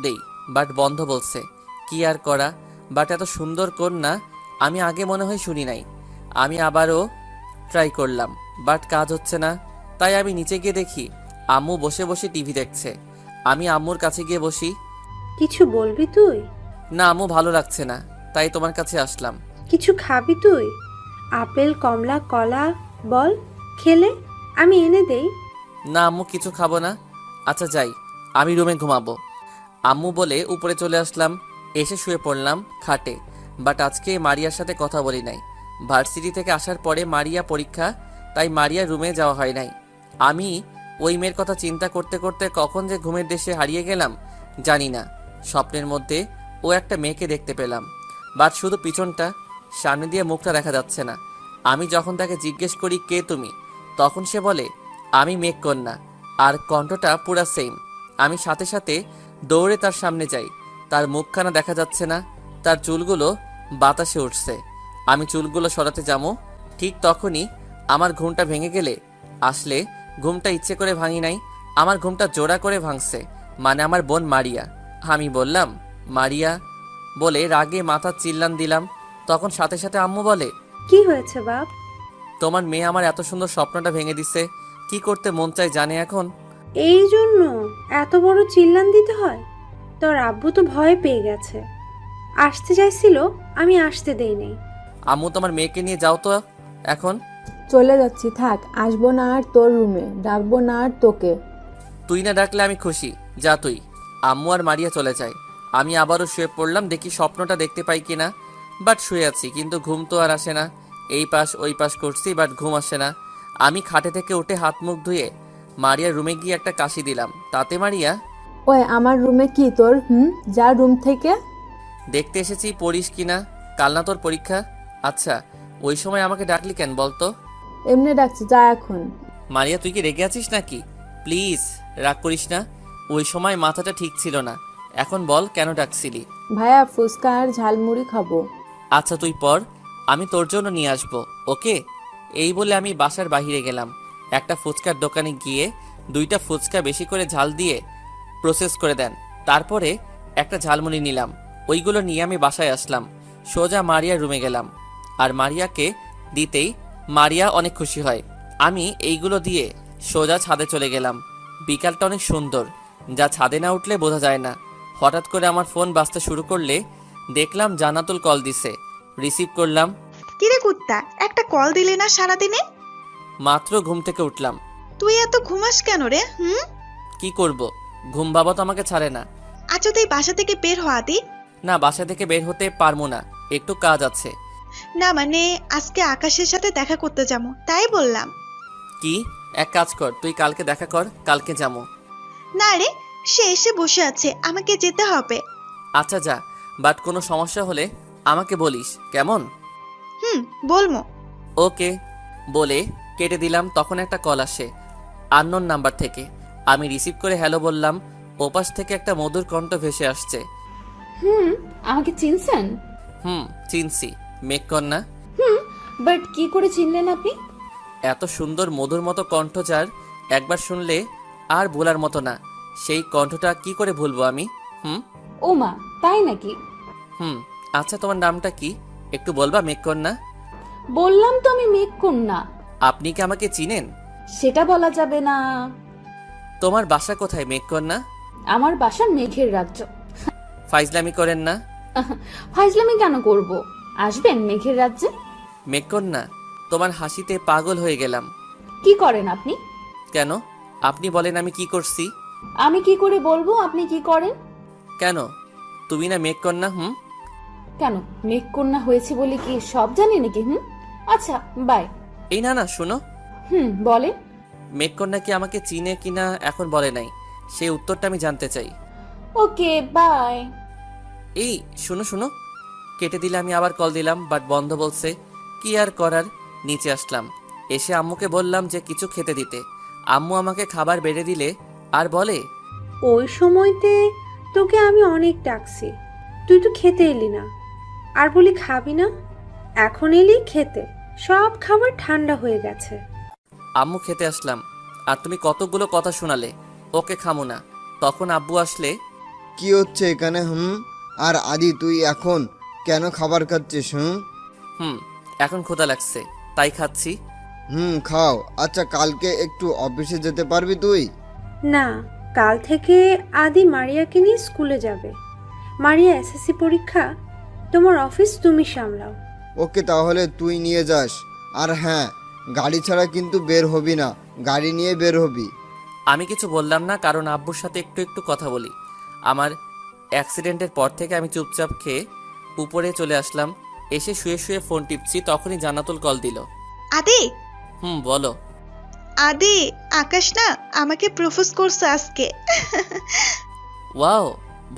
দেই, বাট বন্ধ বলছে। কি আর করা, বাট এত সুন্দর কন্যা আমি আগে মনে হয় শুনি নাই। আমি আবারও ট্রাই করলাম, বাট কাজ হচ্ছে না। তাই আমি নিচে গিয়ে দেখি আম্মু বসে বসে টিভি দেখছে। আমি আম্মুর কাছে গিয়ে বসি। কিছু বলবি তুই? না আম্মু, ভালো লাগছে না, তাই তোমার কাছে আসলাম। কিছু খাবি তুই? আপেল, কমলা, কলা বল, খেলে আমি এনে দেই। না আম্মু, কিছু খাবো না। আচ্ছা যাই, আমি রুমে ঘুমাবো। আম্মু বলে উপরে চলে আসলাম। এসে শুয়ে পড়লাম খাটে। বাট আজকে মারিয়ার সাথে কথা বলি নাই। ভার্সিটি থেকে আসার পরে মারিয়া পরীক্ষা, তাই মারিয়ার রুমে যাওয়া হয় নাই। আমি ওই মেয়ের কথা চিন্তা করতে করতে কখন যে ঘুমের দেশে হারিয়ে গেলাম জানি না। স্বপ্নের মধ্যে ও একটা মেয়েকে দেখতে পেলাম, বাট শুধু পিছনটা, সামনে দিয়ে মুখটা দেখা যাচ্ছে না। আমি যখন তাকে জিজ্ঞেস করি কে তুমি, তখন সে বলে আমি মেঘকন্যা, আর কণ্ঠটা পুরা সেম। আমি সাথে সাথে দৌড়ে তার সামনে যাই। তার মুখখানা দেখা যাচ্ছে না, তার চুলগুলো বাতাসে উঠছে। আমি চুলগুলো সরাতে যাবো, ঠিক তখনই আমার ঘুমটা ভেঙে গেলে আসলে ঘুমটা ইচ্ছে করে ভাঙি নাই, আমার ঘুমটা জোড়া করে ভাঙছে, মানে আমার বোন মারিয়া। আমি বললাম মারিয়া বলে রাগে মাথা চিল্লান দিলাম। তখন সাথে সাথে আম্মু বলে, কি হয়েছে বাপ? তোমার মেয়ে আমার এত সুন্দর স্বপ্নটা ভেঙে দিছে, কি করতে মন চায় জানে এখন। এই জন্য এত বড় চিল্লান দিতে হয়? তোর আব্বু তো ভয় পেয়ে গেছে, আসতে চাইছিল, আমি আসতে দেইনি। আম্মু তোমার মেয়েকে নিয়ে যাও তো এখন। চলে যাচ্ছি, থাক, আসবো না আর তোর রুমে, ডাকবো না আর তোকে। তুই না ডাকলে আমি খুশি, যা তুই। আম্মু আর মারিয়া চলে যায়। আমি আবারও শুয়ে পড়লাম, দেখি স্বপ্নটা দেখতে পাই কিনা। বাট শুয়ে আছি, কিন্তু ঘুম তো আর আসে না। এই পাশ ওই পাশ করছি, বাট ঘুম আসে না। আমি খাটে থেকে উঠে হাত মুখ ধুয়ে মারিয়ার রুমে গিয়ে একটা কাশি দিলাম। তাতে মারিয়া, ওই আমার রুমে কি তোর? যা রুম থেকে। দেখতে এসেছি পড়িস কিনা, কাল না তোর পরীক্ষা। আচ্ছা, ওই সময় আমাকে ডাকলি কেন বলতো? এমনি ডাকছি, যা এখন। মারিয়া তুই কি রেগে আছিস নাকি? প্লিজ রাগ করিস না, ওই সময় মাথাটা ঠিক ছিল না। এখন বল কেন ডাকছিলি? ভাইয়া, ফুচকা আর ঝালমুড়ি খাবো। আচ্ছা তুই পর, আমি তোর জন্য নিয়ে আসবো, ওকে? এই বলে আমি বাসার বাইরে গেলাম। একটা ফুচকার দোকানে গিয়ে 2টা ফুচকা বেশি করে ঝাল দিয়ে প্রসেস করে দেন। তারপরে একটা ঝালমুড়ি নিলাম। ওইগুলো নিয়ে আমি বাসায় আসলাম। সোজা মারিয়ার রুমে গেলাম, আর মারিয়াকে দিতেই মারিয়া অনেক খুশি হয়। আমি এইগুলো দিয়ে সোজা ছাদে চলে গেলাম। বিকালটা অনেক সুন্দর, যা ছাদে না উঠলে বোঝা যায় না। হঠাৎ করে আমার ফোন বাজতে শুরু করলে দেখলাম জান্নাতুল কল দিছে। রিসিভ করলাম। কিরে কুত্তা, একটা কল দিলি না সারাদিনে? মাত্র ঘুম থেকে উঠলাম। তুই এত ঘুমাস কেন রে? কি করব, ঘুম বাবা তো আমাকে ছাড়ে না। আচ্ছা তুই বাসা থেকে বের হ আদি। না, বাসা থেকে বের হতে পারবো না, একটু কাজ আছে। না মানে আজকে আকাশের সাথে দেখা করতে যাবো, তাই বললাম। কি? এক কাজ কর, তুই কালকে দেখা কর, কালকে যাবো। না রে, সে এসে বসে আছে, আমাকে যেতে হবে। আচ্ছা যা, বাট কোনো সমস্যা হলে আমাকে বলিস, কেমন? বলবো। ওকে বলে কেটে দিলাম। তখন একটা কল আসে আননোন নাম্বার থেকে। আমি রিসিভ করে হ্যালো বললাম। ওপাশ থেকে একটা মধুর কণ্ঠ ভেসে আসছে। আমাকে চিনছেন? চিনছি, মেঘকন্যা। বাট কি করে চিনলেন আপনি? এত সুন্দর মধুর মতো কণ্ঠ যার একবার শুনলে আর ভোলার মতো না, সেই কণ্ঠটা কি করে ভুলবো আমি? ও মা, তাই নাকি? আচ্ছা তোমার নামটা কি একটু বলবা মেঘকন্যা? বললাম তো আমি মেঘকন্যা। আপনি কি আমাকে চিনেন? সেটা বলা যাবে না। তোমার বাসা কোথায় মেঘকন্যা? আমার বাসা মেঘের রাজ্য। ফাইজলামি করেন না। ফাইজলামি কেন করব? আসবেন মেঘের রাজ্যে। মেঘকন্যা, তোমার হাসিতে পাগল হয়ে গেলাম। কি করেন আপনি? কেন? আপনি বলেন আমি কি করছি। আমি কি করে বলবো আপনি কি করেন? কেন? তুমি না মেঘকন্যা? কেন মেঘকন্যা হয়েছে বলে কি সব জানি নাকি? আচ্ছা বাই। এই না শোনো। বলেন। মেঘকন্যা কি আমাকে চিনে কিনা এখন বলে নাই, সেই উত্তরটা আমি জানতে চাই। Okay bye. এই শুনো, কেটে দিলে আমি আবার কল দিলাম, বাট বন্ধ বলছে। কি আর করার, নিচে আসলাম। এসে আম্মুকে বললাম যে কিছু খেতে দিতে। আম্মু আমাকে খাবার বেড়ে দিলে আর বলে, ওই সময়তে তোকে আমি অনেক ডাকছি, তুই তো খেতে এলি না। আর বলি খাবি না, এখন এলি খেতে, সব খাবার ঠান্ডা হয়ে গেছে। আম্মু খেতে আসলাম। আর তুমি কতগুলো কথা শোনালে, ওকে খামো না। তখন আব্বু আসলে, কি হচ্ছে এখানে? আর আদি তুই এখন কেন খাবার খাচ্ছিস? এখন ক্ষুধা লাগছে তাই খাচ্ছি। খাও। আচ্ছা, কালকে একটু অফিসে যেতে পারবি তুই? না, কাল থেকে আদি মারিয়াকে নিয়ে স্কুলে যাবে। মারিয়া এসএসসি পরীক্ষা, তোমার অফিস তুমি সামলাও। ওকে, তাহলে তুই নিয়ে যাস। আর হ্যাঁ, গাড়ি ছাড়া কিন্তু বের হবি না, গাড়ি নিয়ে বের হবি। আমি কিছু বললাম না, কারণ আব্বুর সাথে একটু একটু কথা বলি। আমার অ্যাক্সিডেন্টের পর থেকে আমি চুপচাপ খেয়ে উপরে চলে আসলাম। এসে শুয়ে শুয়ে ফোন টিপছি, তখনই জান্নাতুল কল দিল। আদি, বলো। আদি, আকাশ না আমাকে প্রপোজ করছে আজকে। ওয়াও,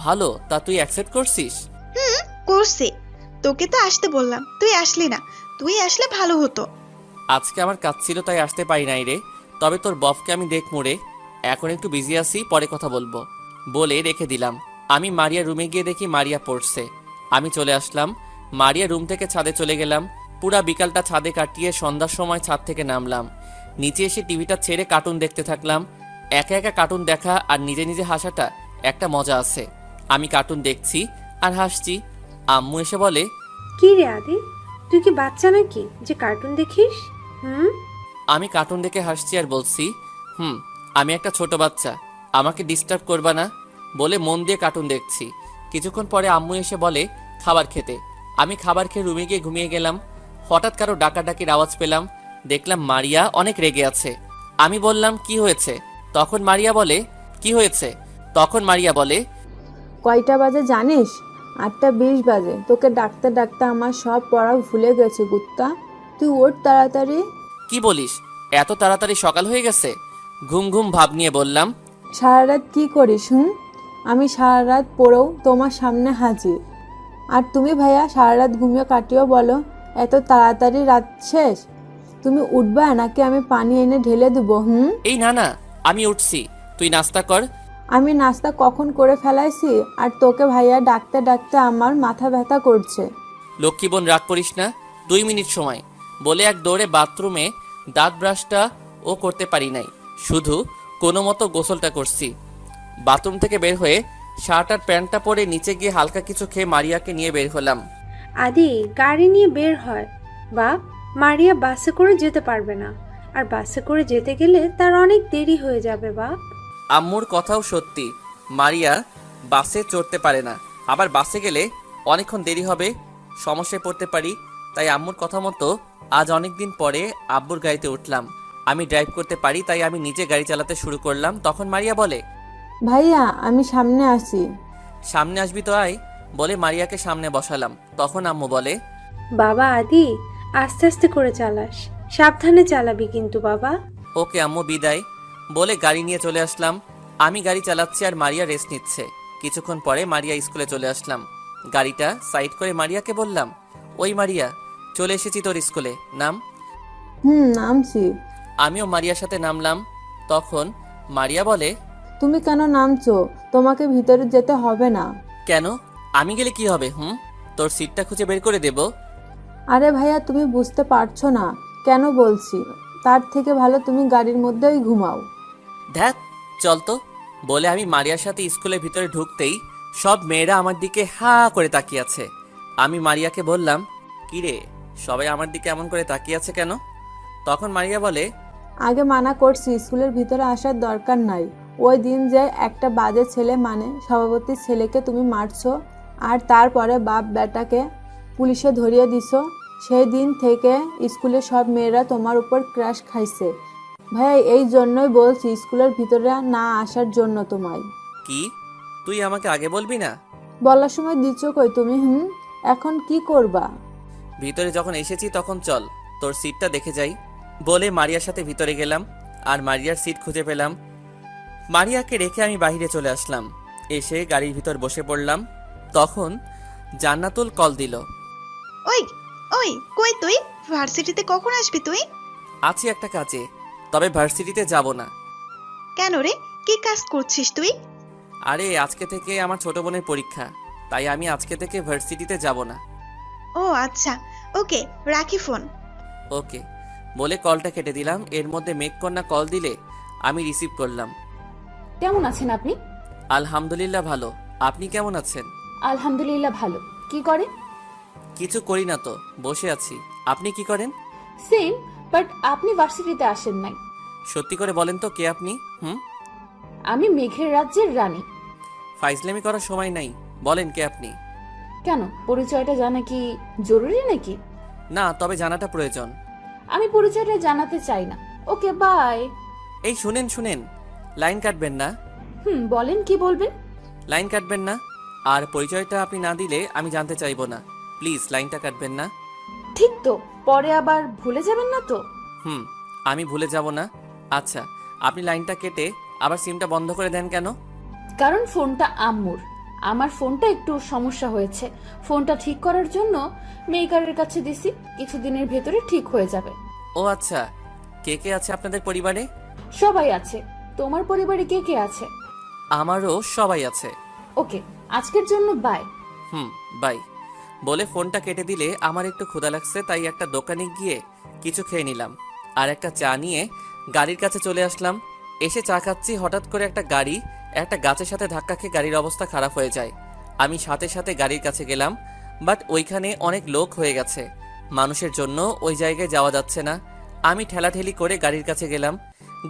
ভালো। তা তুই অ্যাকসেপ্ট করছিস? করছে। তোকে তো আসতে বললাম, তুই আসলি না। তুই আসলে ভালো হতো। আজকে আমার কাজ ছিল তাই আসতে পারি নাই রে। তবে তোর বফকে আমি দেখবো রে। এখন একটু বিজি আছি, পরে কথা বলবো বলে রেখে দিলাম। আমি মারিয়া রুমে গিয়ে দেখি মারিয়া পড়ছে। আমি চলে আসলাম। মারিয়া রুম থেকে ছাদে চলে গেলাম। পুরা বিকালটা ছাদে কাটিয়ে সন্ধ্যার সময় ছাদ থেকে নামলাম। নিচে এসে টিভিটা ছেড়ে কার্টুন দেখতে থাকলাম। একা একা কার্টুন দেখা আর নিজে নিজে হাসাটা একটা মজা আছে। আমি কার্টুন দেখছি আর হাসছি। আম্মু এসে বলে, কি রে আদি, তুই কি বাচ্চা নাকি যে কার্টুন দেখিস? আমি কার্টুন দেখে হাসছি আর বলছি, আমি একটা ছোট বাচ্চা, আমাকে ডিস্টার্ব করবা না বলে মন দিয়ে কার্টুন দেখছি। কিছুক্ষণ পরে আম্মু এসে বলে খাবার খেতে। আমি খাবার খেয়ে রুমে গিয়ে ঘুমিয়ে গেলাম। হঠাৎ কারো ডাকাডাকির আওয়াজ পেলাম। দেখলাম মারিয়া অনেক রেগে আছে। আমি বললাম কি হয়েছে? তখন মারিয়া বলে, কি হয়েছে? তখন মারিয়া বলে, কয়টা বাজে জানিস? 8:20 বাজে। তোকে ডাকতে ডাকতে আমার সব পড়া ভুলে গেছে কুত্তা। তুই ওঠ তাড়াতাড়ি। কি বলিস? এত তাড়াতাড়ি সকাল হয়ে গেছে? ঘুম ঘুম ভাব নিয়ে বললাম, সারা রাত কি করিস? আমি সারা রাত পড়েও তোমার সামনে হাজির। আর তুমি ভাইয়া সারা রাত ঘুমিয়ে কাটিয়েও বলো এত তাড়াতাড়ি রাত শেষ। তুমি উঠবা নাকি আমি পানি এনে ঢেলে দেবো? এই না না, আমি উঠছি, তুই নাস্তা কর। আমি নাস্তা কখন করে ফেলাইছি আর তোকে ভাইয়া ডাকতে ডাকতে আমার মাথা ব্যথা করছে। লক্ষ্মী বোন, রাগ করিস না, 2 মিনিট সময় বলে এক দৌড়ে বাথরুমে দাঁত ব্রাশটা ও করতে পারি নাই, শুধু কোনো মতো গোসলটা করছি। বাথরুম থেকে বের হয়ে শার্ট আর প্যান্টটা পরে নিচে গিয়ে হালকা কিছু খেয়ে মারিয়াকে নিয়ে বের হলাম। আদি গাড়ি নিয়ে বের হয় বাপ, মারিয়া বাসে করে যেতে পারবে না, আর বাসে করে যেতে গেলে তার অনেক দেরি হয়ে যাবে বাপ। আম্মুর কথাও সত্যি, মারিয়া বাসে চড়তে পারে না, আবার বাসে গেলে অনেকক্ষণ দেরি হবে, সমস্যায় পড়তে পারি। তাই আম্মুর কথা মতো আজ অনেক দিন পরে আব্বুর গাড়িতে উঠলাম। আমি ড্রাইভ করতে পারি তাই আমি নিজে গাড়ি চালাতে শুরু করলাম। তখন মারিয়া বলে, ভাইয়া আমি সামনে আসি। সামনে আসবি তো আয় বলে মারিয়াকে সামনে বসালাম। তখন আম্মু বলে, বাবা আদি আস্তে আস্তে করে চালাস, সাবধানে চালাবি কিন্তু বাবা। ওকে আম্মু, বিদায় বলে গাড়ি নিয়ে চলে আসলাম। আমি গাড়ি চালাচ্ছি আর মারিয়া রেস্ট নিচ্ছে। কিছুক্ষণ পরে মারিয়া স্কুলে চলে আসলাম। গাড়িটা সাইড করে মারিয়াকে বললাম, ওই মারিয়া, চলে এসেছি তোর স্কুলে, নাম। নামছি। আমিও মারিয়ার সাথে নামলাম। তখন মারিয়া বলে, তুমি কেন নামছো? তোমাকে ভিতরে যেতে হবে না। কেন? আমি গেলে কি হবে? তোর সিটটা খুঁজে বের করে দেব। আরে ভাইয়া তুমি বুঝতে পারছো না কেন বলছি? তার থেকে ভালো তুমি গাড়ির মধ্যেই ঘুমাও। ধ্যাত, চল তো বলে আমি মারিয়ার সাথে স্কুলের ভিতরে ঢুকতেই সব মেয়েরা আমার দিকে হা করে তাকিয়ে আছে। আমি মারিয়াকে বললাম, কি রে, সবাই আমার দিকে এমন করে তাকিয়ে আছে কেন? তখন মারিয়া বলে, আগে মানা করছি স্কুলের ভিতরে আসার দরকার নাই। ওই দিন যে একটা বাজে ছেলে মানে সভাপতির ছেলেকে তুমি মারছো আর তারপরে বাপ বেটাকে পুলিশে ধরিয়ে দিছো, সেই দিন থেকে স্কুলের সব মেয়েরা তোমার উপর ক্রাশ খাইছে। ভাই এই জন্যই বলছি স্কুলের ভিতরে না আসার জন্য তোমায়। কি তুই আমাকে আগে বলবি না? বলার সময় দিচ্ছ কই তুমি? এখন কি করবা? ভিতরে যখন এসেছি তখন চল তোর সিটটা দেখে যাই বলে মারিয়ার সাথে ভিতরে গেলাম আর মারিয়ার সিট খুঁজে পেলাম। মারিয়াকে রেখে আমি বাইরে চলে আসলাম। এসে গাড়ির ভিতর বসে পড়লাম। তখন জান্নাতুল কল দিল। ওই ওই কই তুই? ভার্সিটিতে কখন আসবি তুই? আছি একটা কাজে, তবে ভার্সিটিতে যাব না। কেন রে, কি কাজ করছিস তুই? আরে আজকে থেকে আমার ছোট বোনের পরীক্ষা, তাই আমি আজকে থেকে ভার্সিটিতে যাব না। ও আচ্ছা, ওকে রাখি ফোন। ওকে বলে কলটা কেটে দিলাম। এর মধ্যে মেঘকন্যা কল দিলে আমি রিসিভ করলাম। কেমন আছেন আপনি? আলহামদুলিল্লাহ ভালো। আপনি কেমন আছেন? আলহামদুলিল্লাহ ভালো। কি করেন? কিছু করি না তো, বসে আছি। আপনি কি করেন? সেম, বাট আপনি ভার্সিটিতে আসেন নাই। সত্যি করে বলেন তো কে আপনি? আমি মেঘের রাজ্যের রানী। ফাইজলামি করার সময় নাই, বলেন কে আপনি? কেন, পরিচয়টা জানা কি জরুরি নাকি? না, তবে জানাটা প্রয়োজন। আমি পরিচয়টা জানাতে চাই না। ওকে, বাই। এই শুনেন শুনেন, লাইন কাটবেন না। বলেন, কি বলবেন? লাইন কাটবেন না, আর পরিচয়টা আপনি না দিলে আমি জানতে চাইবো না। প্লিজ লাইনটা কাটবেন না। ঠিক তো, পরে আবার ভুলে যাবেন না তো? আমি ভুলে যাব না। আচ্ছা, আপনি লাইনটা কেটে আবার সিমটা বন্ধ করে দেন কেন? কারণ ফোনটা আম্মুর। আমার ফোনটা একটু সমস্যা হয়েছে। ফোনটা ঠিক করার জন্য মেকারের কাছে দিছি। কিছুদিনের ভেতরে ঠিক হয়ে যাবে। ও আচ্ছা, কে কে আছে আপনাদের পরিবারে? সবাই আছে। তোমার পরিবারে কে কে আছে? আমারও সবাই আছে। ওকে, আজকের জন্য বাই। বাই। বলে ফোনটা কেটে দিলে আমার একটু ক্ষুধা লাগছে, তাই একটা দোকানে গিয়ে কিছু খেয়ে নিলাম আর একটা চা নিয়ে গাড়ির কাছে চলে আসলাম। এসে চা খাচ্ছি, হঠাৎ করে একটা গাড়ি একটা গাছের সাথে ধাক্কা খেয়ে গাড়ির অবস্থা খারাপ হয়ে যায়। আমি সাথে সাথে গাড়ির কাছে গেলাম, বাট ওইখানে অনেক লোক হয়ে গেছে। মানুষের জন্য ওই জায়গায় যাওয়া যাচ্ছে না। আমি ঠেলাঠেলি করে গাড়ির কাছে গেলাম,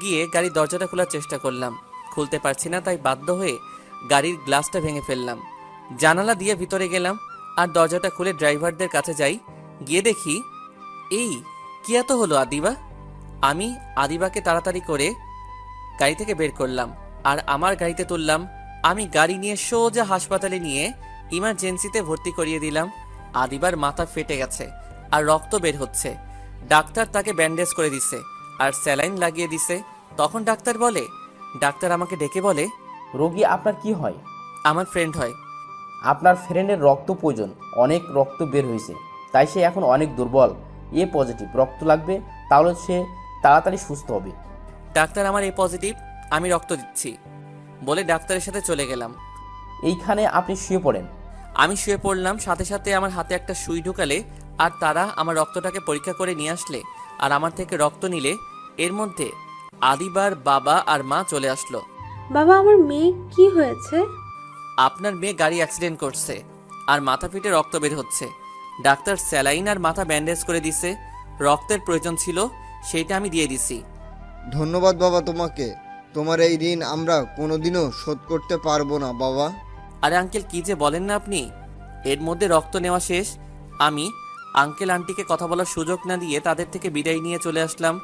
গিয়ে গাড়ির দরজাটা খোলার চেষ্টা করলাম, খুলতে পারছি না, তাই বাধ্য হয়ে গাড়ির গ্লাসটা ভেঙে ফেললাম। জানালা দিয়ে ভিতরে গেলাম আর দরজাটা খুলে ড্রাইভারদের কাছে যাই। গিয়ে দেখি, এই কি এত হলো আদিবা? আমি আদিবাকে তাড়াতাড়ি করে গাড়ি থেকে বের করলাম আর আমার গাড়িতে তুললাম। আমি গাড়ি নিয়ে সোজা হাসপাতালে নিয়ে ইমার্জেন্সিতে ভর্তি করিয়ে দিলাম। আদিবার মাথা ফেটে গেছে আর রক্ত বের হচ্ছে। ডাক্তার তাকে ব্যান্ডেজ করে দিছে আর স্যালাইন লাগিয়ে দিছে। তখন ডাক্তার আমাকে ডেকে বলে, রোগী আপনার কি হয়? আমার ফ্রেন্ড হয়। আপনার ফ্রেন্ডের রক্ত প্রয়োজন, অনেক রক্ত বের হয়েছে, তাই সে এখন অনেক দুর্বল। এ পজিটিভ রক্ত লাগবে, তাহলে সে তাড়াতাড়ি সুস্থ হবে। ডাক্তার আমার এ পজিটিভ, আমি রক্ত দিচ্ছি বলে ডাক্তারের সাথে চলে গেলাম। এইখানে আপনি শুয়ে পড়েন। আমি শুয়ে পড়লাম, সাথে সাথে আমার হাতে একটা সুই ঢুকালে আর তারা আমার রক্তটাকে পরীক্ষা করে নিয়ে আসলে আর আমার থেকে রক্ত নিলে। এর মধ্যে আদিবার বাবা আর মা চলে আসলো। বাবা, আমার মেয়ে কি হয়েছে? আপনার মেয়ে গাড়ি অ্যাক্সিডেন্ট করছে আর মাথা ফেটে রক্ত বের হচ্ছে। ডাক্তার স্যালাইন আর মাথা ব্যান্ডেজ করে দিছে। রক্তের প্রয়োজন ছিল, সেইটা আমি দিয়ে দিছি। ধন্যবাদ বাবা তোমাকে। তোমার এই ঋণ আমরা কোনোদিনও শোধ করতে পারবো না বাবা। আরে আঙ্কেল, কি যে বলেন না আপনি! এর মধ্যে রক্ত নেওয়া শেষ। আমি আঙ্কেল আন্টিকে কথা বলার সুযোগ না দিয়ে তাদের থেকে বিদায় নিয়ে চলে আসলাম,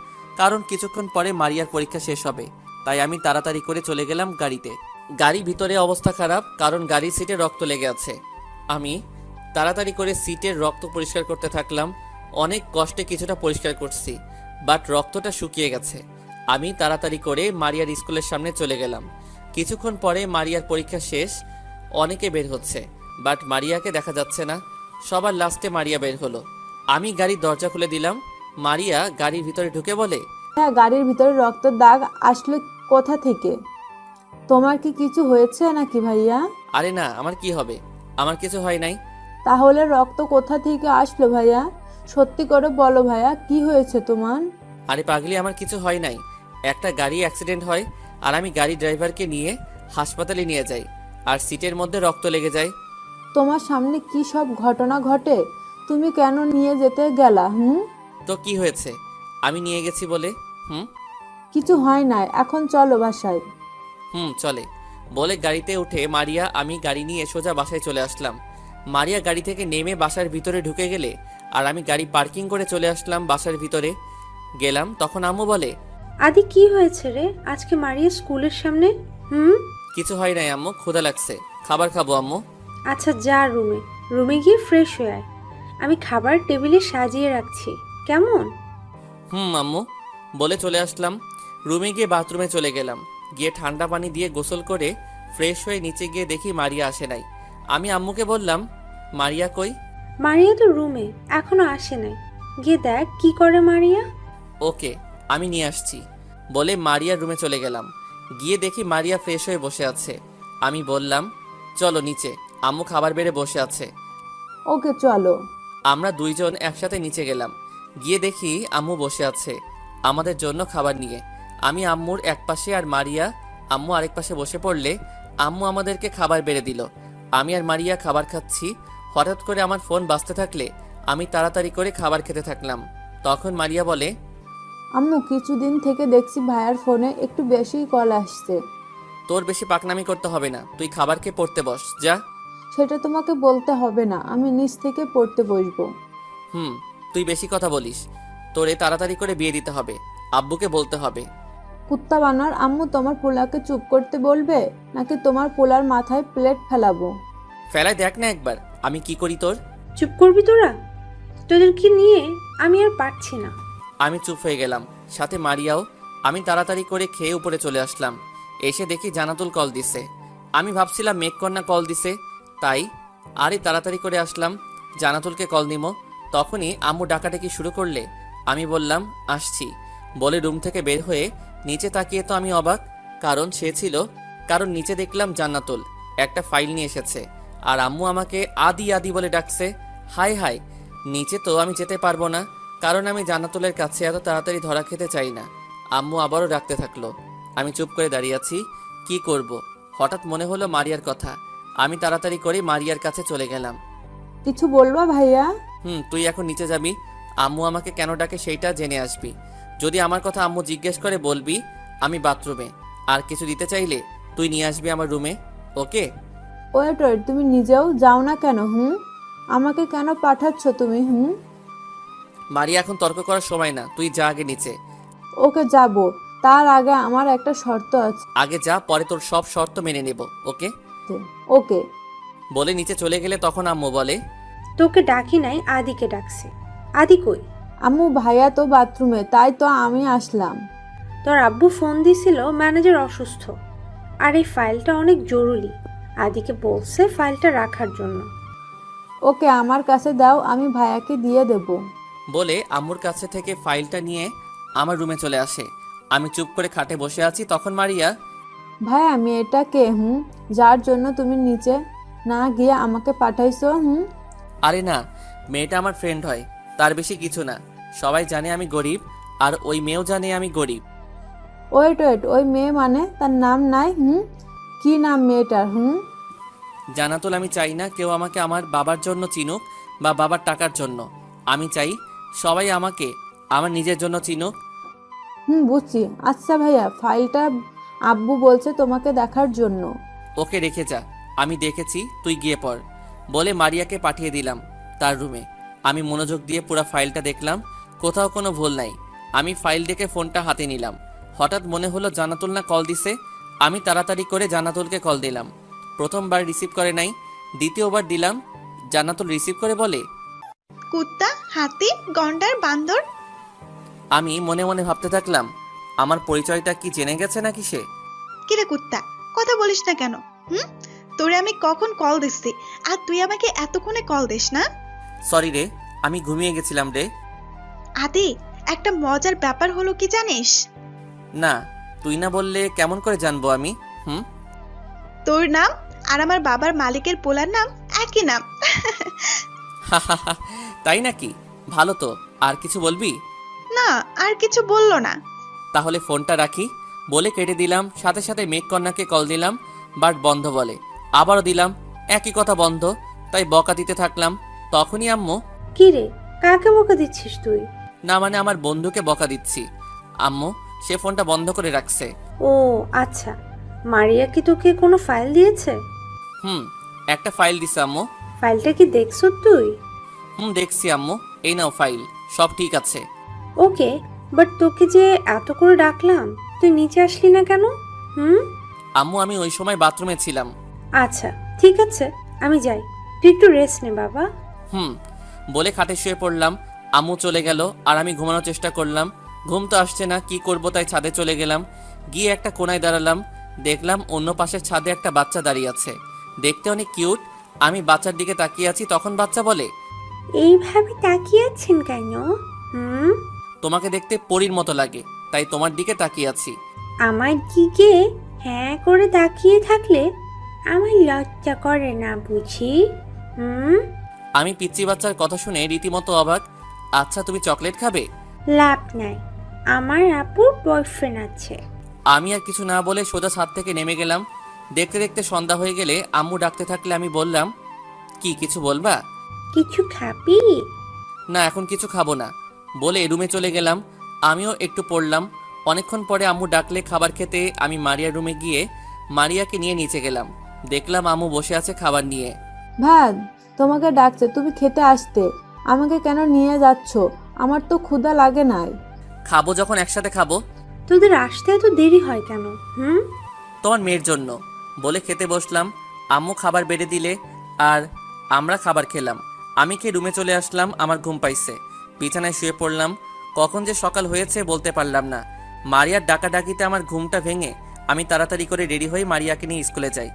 কারণ কিছুক্ষণ পরে মারিয়ার পরীক্ষা শেষ হবে। তাই আমি তাড়াতাড়ি করে চলে গেলাম গাড়িতে। গাড়ি ভিতরে অবস্থা খারাপ, কারণ গাড়ির সিটে রক্ত লেগে আছে। আমি তাড়াতাড়ি করে সিটের রক্ত পরিষ্কার করতে থাকলাম। অনেক কষ্টে কিছুটা পরিষ্কার করছি, বাট রক্তটা শুকিয়ে গেছে। আমি তাড়াতাড়ি করে মারিয়ার স্কুলের সামনে চলে গেলাম। কিছুক্ষণ পরে মারিয়ার পরীক্ষা শেষ। অনেকে বের হচ্ছে, বাট মারিয়াকে দেখা যাচ্ছে না। সবার লাস্টে মারিয়া বের হলো। আমি গাড়ির দরজা খুলে দিলাম। মারিয়া গাড়ির ভিতরে ঢুকে বলে, হ্যাঁ, গাড়ির ভিতরে রক্তের দাগ আসলো কোথা থেকে? তোমার কি কিছু হয়েছে নাকি ভাইয়া? আরে না, আমার কি হবে, আমার কিছু হয় নাই। তাহলে রক্ত কোথা থেকে আসলো ভাইয়া? সত্যি করে বলো ভাইয়া, কি হয়েছে তোমার? আরে পাগলি, আমার কিছু হয় নাই। একটা গাড়ি অ্যাক্সিডেন্ট হয় আর আমি গাড়ি ড্রাইভারকে নিয়ে হাসপাতালে নিয়ে যাই আর সিটের মধ্যে রক্ত লেগে যায়। তোমার সামনে কি সব ঘটনা ঘটে? তুমি কেন নিয়ে যেতে গেলা? তো কি হয়েছে, আমি নিয়ে গেছি বলে? কিছু হয় না, এখন চলো বাসায়। চলে বলে গাড়িতে উঠে মারিয়া আমি গাড়ি নিয়ে সোজা বাসায় চলে আসলাম। মারিয়া গাড়ি থেকে নেমে বাসার ভিতরে ঢুকে গেলে আর আমি গাড়ি পার্কিং করে চলে আসলাম বাসার ভিতরে। গেলাম, তখন আম্মু বলে, আদি কি হয়েছে রে আজকে মারিয়া স্কুলের সামনে? কিছু হয় নাই আম্মু, ক্ষুধা লাগছে, খাবার খাবো আম্মু। আচ্ছা যা, রুমে গিয়ে ফ্রেশ হয়ে আয়। আমি খাবার টেবিলে সাজিয়ে রাখছি, কেমন? আম্মু বলে চলে আসলাম। রুমে গিয়ে বাথরুমে চলে গেলাম। গিয়ে ঠান্ডা পানি দিয়ে গোসল করে ফ্রেশ হয়ে নিচে গিয়ে দেখি মারিয়া আসে নাই। আমি আম্মুকে বললাম, মারিয়া কই? মারিয়া তো রুমে, এখনো আসে নাই। গিয়ে দেখ কি করে মারিয়া। ওকে, আমি নিয়ে আসছি বলে মারিয়ার রুমে চলে গেলাম। গিয়ে দেখি মারিয়া ফ্রেশ হয়ে বসে আছে। আমি বললাম, চলো নিচে, আম্মু খাবার বেড়ে বসে আছে। ওকে চলো। আমরা দুইজন একসাথে নিচে গেলাম। গিয়ে দেখি আম্মু বসে আছে আমাদের জন্য খাবার নিয়ে। আমি আম্মুর এক পাশে আর মারিয়া আম্মু আরেক পাশে বসে পড়লে আম্মু আমাদেরকে খাবার বেড়ে দিল। আমি আর মারিয়া খাবার খাচ্ছি, হঠাৎ করে আমার ফোন বাজতে থাকলে আমি তাড়াতাড়ি করে খাবার খেতে থাকলাম। তখন মারিয়া বলে, আম্মু কিছুদিন থেকে দেখছি ভাইয়ার ফোনে একটু বেশি কল আসছে। তোর বেশি পাকনামি করতে হবে না, তুই খাবার খেয়ে পড়তে বস যা। সেটা তোমাকে বলতে হবে না, আমি নিচ থেকে পড়তে বসবো। তুই বেশি কথা বলিস, তোরে তাড়াতাড়ি করে বিয়ে দিতে হবে, আব্বুকে বলতে হবে। কুত্তা বানার আম্মু তোমার পোলাকে চুপ করতে বলবে নাকি তোমার পোলার মাথায় প্লেট ফেলাবো? ফেলায় দেখ না একবার আমি কি করি তোর। চুপ করবি তোরা? তোদেরকে নিয়ে আমি আর পারছি না। আমি চুপ হয়ে গেলাম, সাথে মারিয়াও। আমি তাড়াতাড়ি করে খেয়ে উপরে চলে আসলাম। এসে দেখি জানাতুল কল দিছে। আমি ভাবছিলাম মেঘকন্যা কল দিছে, তাই আরই তাড়াতাড়ি করে আসলাম জানাতুলকে কল নিমো। তখনই আম্মু ডাকাডাকি শুরু করলে আমি বললাম আসছি বলে রুম থেকে বের হয়ে নিচে তাকিয়ে তো আমি অবাক, কারণ নিচে দেখলাম জান্নাতুল একটা ফাইল নিয়ে এসেছে আর আম্মু আমাকে আদি আদি বলে ডাকছে। হাই হাই, নিচে তো আমি যেতে পারবো না, কারণ আমি জান্নাতুলের কাছে এত তাড়াতাড়ি ধরা খেতে চাই না। আম্মু আবারও ডাকতে থাকলো। আমি চুপ করে দাঁড়িয়ে আছি, কি করব। হঠাৎ মনে হলো মারিয়ার কথা। আমি তাড়াতাড়ি করে মারিয়ার কাছে চলে গেলাম। কিছু বলবা ভাইয়া? তুই এখন নিচে যাবি, আম্মু আমাকে কেন ডাকে সেইটা জেনে আসবি। যদি আমার কথা আম্মু জিজ্ঞেস করে বলবি আমি বাথরুমে, আর কিছু দিতে চাইলে তুই নিয়ে আসবি আমার রুমে, ওকে? ওয়েট ওয়েট, তুমি নিজেও যাও না কেন? আমাকে কেন পাঠাচ্ছ তুমি? মারিয়া এখন তর্ক করার সময় না, তুই যা আগে নিচে। ওকে যাব, তার আগে আমার একটা শর্ত আছে। আগে যা, পরে তোর সব শর্ত মেনে নেব, ওকে? ওকে বলে নিচে চলে গেলে তখন আম্মু বলে, তোকে ডাকি নাই, আদিকে ডাকছি। আদি কই? আম্মু ভাইয়া তো বাথরুমে, তাই তো আমি আসলাম। তোর আব্বু ফোন দিছিল ম্যানেজার অসুস্থ, আর এই ফাইলটা অনেক জরুরি। আদিকে বলছে ফাইলটা রাখার জন্য। ওকে আমার কাছে দাও, আমি ভাইয়াকে দিয়ে দেব। বলে আম্মুর কাছে থেকে ফাইলটা নিয়ে আমার রুমে চলে আসে। আমি চুপ করে খাটে বসে আছি। তখন মারিয়া, ভাইয়া মেয়েটা কে? যার জন্য তুমি নিচে না গিয়ে আমাকে পাঠাইছো? আরে না, মেয়েটা আমার ফ্রেন্ড হয়, তার বেশি কিছু না। সবাই জানে আমি গরিব, আর ওই মেয়েও জানে আমি গরিব। ওয়েট ওয়েট, ওই মেয়ে মানে তার নাম নাই? কি নাম মেয়েটার? জানাতুল, আমি চাই না কেউ আমাকে আমার বাবার জন্য চিনুক বা বাবার টাকার জন্য। আমি চাই সবাই আমাকে আমার নিজের জন্য চিনুক। বুঝছি। আচ্ছা ভাইয়া, ফাইলটা আব্বু বলছে তোমাকে দেখার জন্য। ওকে রেখে যা, আমি দেখেছি, তুই গিয়ে পড়। বলে মারিয়াকে পাঠিয়ে দিলাম তার রুমে। আমি মনোযোগ দিয়ে পুরো ফাইলটা দেখলাম, কোথাও কোনো ভুল নাই। আমি ফাইল দেখে ফোনটা হাতে নিলাম। হঠাৎ মনে হলো জান্নাতুল না কল দিছে। আমি তাড়াতাড়ি করে জান্নাতুলকে কল দিলাম। প্রথমবার রিসিভ করে নাই, দ্বিতীয়বার দিলাম। জান্নাতুল রিসিভ করে বলে, কুত্তা, হাতি, গন্ডার, বান্দর। আমি মনে মনে ভাবতে থাকলাম আমার পরিচয়টা কি জেনে গেছে নাকি সে। কিরে কুত্তা, কথা বলিস না কেন? তোরে আমি কখন কল দিচ্ছি, আর তুই আমাকে এতক্ষণে কল দিস না? সরি রে, আমি ঘুমিয়ে গেছিলাম রে। আদি, একটা মজার ব্যাপার হলো কি জানিস? না, তুই না বললে কেমন করে জানবো আমি? তোর নাম আর আমার বাবার মালিকের পোলার নাম একই নাম। তাই নাকি? ভালো তো, আর কিছু বলবি? না, আর কিছু বললো না। তাহলে ফোনটা রাখি বলে কেটে দিলাম। সাথে সাথে মেঘকন্যাকে কল দিলাম, বাট বন্ধ বলে। আবারও দিলাম, একই কথা বন্ধ। তাই বকা দিতে থাকলাম। তখনই আম্মু, কি রে, কাকে বকা দিচ্ছিস তুই? না মানে আমার বন্ধুকে বকা দিচ্ছি। আম্মু সে ফোনটা বন্ধ করে রাখছে। ও আচ্ছা, মারিয়া কি তোকে কোনো ফাইল দিয়েছে? একটা ফাইল দিছে আম্মু। ফাইলটা কি দেখছো তুই? দেখছি আম্মু, এই নাও ফাইল, সব ঠিক আছে। ওকে, বাট তোকে যে এত করে ডাকলাম, তুই নিচে আসলি না কেন? আম্মু আমি ওই সময় বাথরুমে ছিলাম। আচ্ছা ঠিক আছে, আমি যাই, তুই একটু রেস্ট নে বাবা। বলে খাটে শুয়ে পড়লাম। আম্মু চলে গেল আর আমি ঘুমানোর চেষ্টা করলাম। ঘুম তো আসছে না, কি করব তাই ছাদে চলে গেলাম। গিয়ে একটা কোনায় দাঁড়ালাম। দেখলাম অন্য পাশের ছাদে একটা বাচ্চা দাঁড়িয়ে আছে, দেখতে অনেক কিউট। আমি বাচ্চার দিকে তাকিয়ে আছি, তখন বাচ্চা বলে, এইভাবে তাকিয়ে আছেন কেন? তোমাকে দেখতে পরীর মতো লাগে, তাই তোমার দিকে তাকিয়ে আছি। আমার দিকে হ্যাঁ করে তাকিয়ে থাকলে আমার লজ্জা করে না বুঝি? আমি পিচ্চি বাচ্চার কথা শুনে রীতিমতো অবাক। আচ্ছা তুমি চকলেট খাবে? লাভ নাই, আমার আপুর বয়ফ্রেন্ড আছে। আমি আর কিছু না বলে সোজা ছাদ থেকে নেমে গেলাম। দেখতে দেখতে সন্ধ্যা হয়ে গেলে আম্মু ডাকতে থাকলে আমি বললাম, কি কিছু বলবা? কিছু খাবি? না, এখন কিছু খাবো না বলে রুমে চলে গেলাম। আমিও একটু পড়লাম। অনেকক্ষণ পরে আম্মু ডাকলে খাবার খেতে আমি মারিয়ার রুমে গিয়ে মারিয়াকে নিয়ে নিচে গেলাম। দেখলাম আম্মু বসে আছে খাবার নিয়ে। ভাই তোমাকে ডাকছে, তুমি খেতে আসতে। আমাকে কেন নিয়ে যাচ্ছ? আমার তো ক্ষুধা লাগে নাই। খাবো যখন একসাথে খাবো। তোদের আসতে এত দেরি হয় কেন? তোমার মেয়ের জন্য বলে খেতে বসলাম। আম্মু খাবার বেড়ে দিলে আর আমরা খাবার খেলাম। আমি খেয়ে রুমে চলে আসলাম। আমার ঘুম পাইছে, বিছানায় শুয়ে পড়লাম। কখন যে সকাল হয়েছে বলতে পারলাম না। মারিয়ার ডাকাডাকিতে আমার ঘুমটা ভেঙে আমি তাড়াতাড়ি করে রেডি হয়ে মারিয়াকে নিয়ে স্কুলে যাই।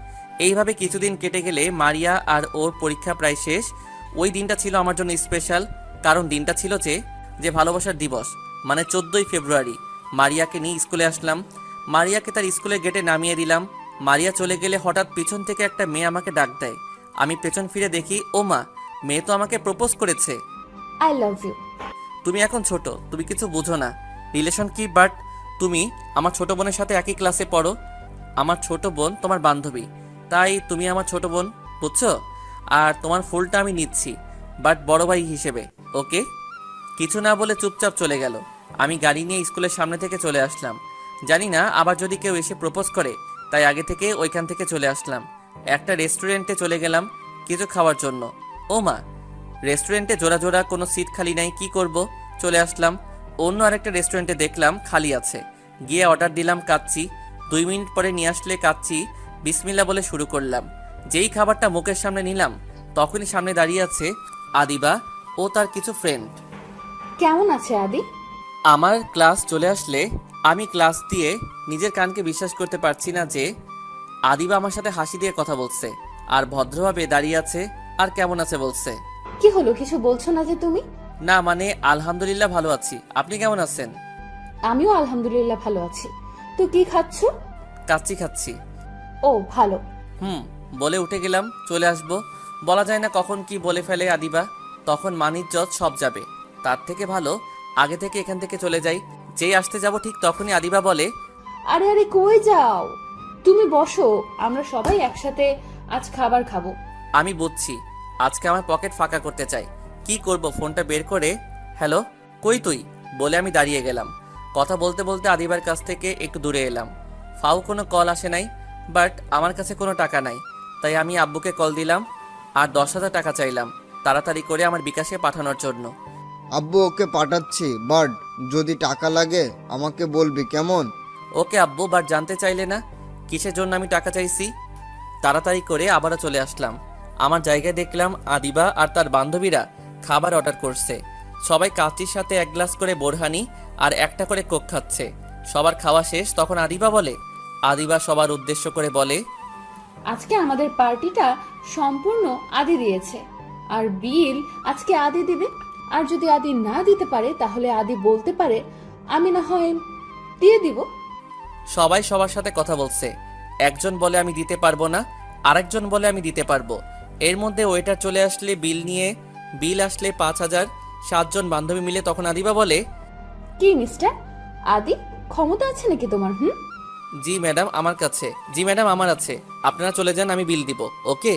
এইভাবে কিছুদিন কেটে গেলে মারিয়া আর ওর পরীক্ষা প্রায় শেষ। ওই দিনটা ছিল আমার জন্য স্পেশাল, কারণ দিনটা ছিল যে ভালোবাসার দিবস, মানে 14ই ফেব্রুয়ারি। মারিয়াকে নিয়ে স্কুলে আসলাম। মারিয়াকে তার স্কুলের গেটে নামিয়ে দিলাম। মারিয়া চলে গেলে হঠাৎ পিছন থেকে একটা মেয়ে আমাকে ডাক দেয়। আমি পেছন ফিরে দেখি, ও মা, মেয়ে তো আমাকে প্রপোজ করেছে। I love you. তুমি এখন ছোট, তুমি কিছু বুঝো না রিলেশন কি, বাট তুমি আমার ছোট বোনের সাথে একই ক্লাসে পড়ো। আমার ছোট বোন তোমার বান্ধবী, তাই তুমি আমার ছোট বোন, বুঝছো? আর তোমার ফুলটা আমি নিচ্ছি, বাট বড় ভাই হিসেবে, ওকে? কিছু না বলে চুপচাপ চলে গেল। আমি গাড়ি নিয়ে স্কুলের সামনে থেকে চলে আসলাম। জানি না আবার যদি কেউ এসে প্রপোজ করে, তাই আগে থেকে ওইখান থেকে চলে আসলাম। একটা রেস্টুরেন্টে চলে গেলাম কিছু খাওয়ার জন্য। ও মা, রেস্টুরেন্টে জোড়া জোড়া কোনো সিট খালি নাই, কি করব? চলে আসলাম অন্য আরেকটা রেস্টুরেন্টে, দেখলাম খালি আছে। গিয়ে অর্ডার দিলাম কাচ্চি। 2 মিনিট পরে নিয়ে আসলে কাচ্চি বিসমিল্লা বলে শুরু করলাম। যেই খাবারটা মুখের সামনে নিলাম, তখনই সামনে দাঁড়িয়ে আছে আদিবা ও তার কিছু ফ্রেন্ড। কেমন আছে আদি? আমার ক্লাস চলে আসলে আমি ক্লাস দিয়ে নিজের কানকে বিশ্বাস করতে পারছি না যে আদিবা আমার সাথে হাসি দিয়ে কথা বলছে আর ভদ্রভাবে দাঁড়িয়ে আছে আর কেমন আছে বলছে। কি হলো, কিছু বলছো না যে তুমি? না মানে আলহামদুলিল্লাহ ভালো আছি, আপনি কেমন আছেন? আমিও আলহামদুলিল্লাহ ভালো আছি। তো কি খাচ্ছো? কাচ্চি খাচ্ছি। ও ভালো। বলে উঠে গেলাম, চলে আসবো। বলা যায় না কখন কি বলে ফেলে আদিবা, তখন মানিজ্জত সব যাবে। তার থেকে ভালো আগে থেকে এখান থেকে চলে যাই। যেই আসতে যাব ঠিক তখনই আদিবা বলে, আরে আরে কই যাও? তুমি বসো, আমরা সবাই একসাথে আজ খাবার খাবো। আমি বুঝছি আজকে আমার পকেট ফাঁকা করতে চাই। কি করব, ফোনটা বের করে, হ্যালো কই তুই বলে আমি দাঁড়িয়ে গেলাম। কথা বলতে বলতে আদিবার কাছ থেকে একটু দূরে এলাম। ফাউ কোনো কল আসে নাই, বাট আমার কাছে কোনো টাকা নাই। তাই আমি আব্বুকে কল দিলাম আর 10,000 টাকা চাইলাম তাড়াতাড়ি করে আমার বিকাশে পাঠানোর জন্য। আব্বু ওকে পাঠাচ্ছি, বাট যদি টাকা লাগে আমাকে বলবি, কেমন? ওকে আব্বু, বাট জানতে চাইলে না কিসের জন্য আমি টাকা চাইছি। তাড়াতাড়ি করে আবারও চলে আসলাম। আমার জায়গায় দেখলাম আদিবা আর তার বান্ধবীরা খাবার অর্ডার করছে। সবাই কাচ্চির সাথে 1 গ্লাস করে বোরহানি আর একটা করে কোক খাচ্ছে। সবার খাওয়া শেষ, তখন আদিবা সবার উদ্দেশ্য করে বলে, আজকে আমাদের পার্টিটা সম্পূর্ণ আদি দিয়েছে, আর বিল আজকে আদি দিবে। আর যদি আদি না দিতে পারে তাহলে আদি বলতে পারে আমি না হয় দিয়ে দিব। সবাই সবার সাথে কথা বলছে। একজন বলে আমি দিতে পারবো না, আরেকজন বলে আমি দিতে পারবো। এর মধ্যে ওয়েটার চলে আসলে বিল আসলে 5,000। 7 জন বান্ধবী মিলে তখন আদিবা বলে, কি মিস্টার আদি, ক্ষমতা আছে নাকি তোমার? জি ম্যাডাম আমার আছে। আপনারা চলে যান, আমি বিল দিব। ওকে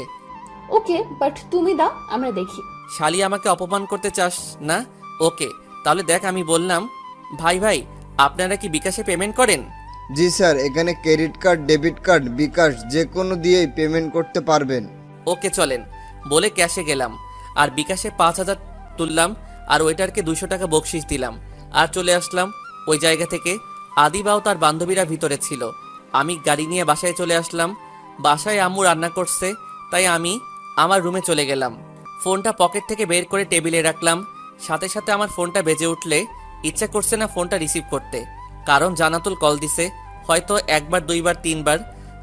ওকে, বাট তুমি দাও, আমরা দেখি। শালি আমাকে অপমান করতে চাস না? ওকে তাহলে দেখ, আমি বললাম, ভাই আপনারা কি বিকাশে পেমেন্ট করেন? জি স্যার, এখানে ক্রেডিট কার্ড, ডেবিট কার্ড, বিকাশ যে কোনো দিয়েই পেমেন্ট করতে পারবেন। ওকে চলেন বলে ক্যাশে গেলাম আর বিকাশে 5,000 তুললাম আর ওয়েটারকে 200 টাকা বকশিশ দিলাম আর চলে আসলাম ওই জায়গা থেকে। আদিবাও তার বান্ধবীরা ভিতরে ছিল। আমি গাড়ি নিয়ে বাসায় চলে আসলাম। বাসায় আম্মু রান্না করছে, তাই আমি আমার রুমে চলে গেলাম। ফোনটা পকেট থেকে বের করে টেবিলে রাখলাম। সাথে সাথে আমার ফোনটা বেজে উঠলে ইচ্ছা করছে না ফোনটা রিসিভ করতে, কারণ জানাতুল কল দিছে, হয়তো 1বার 2বার 3বার।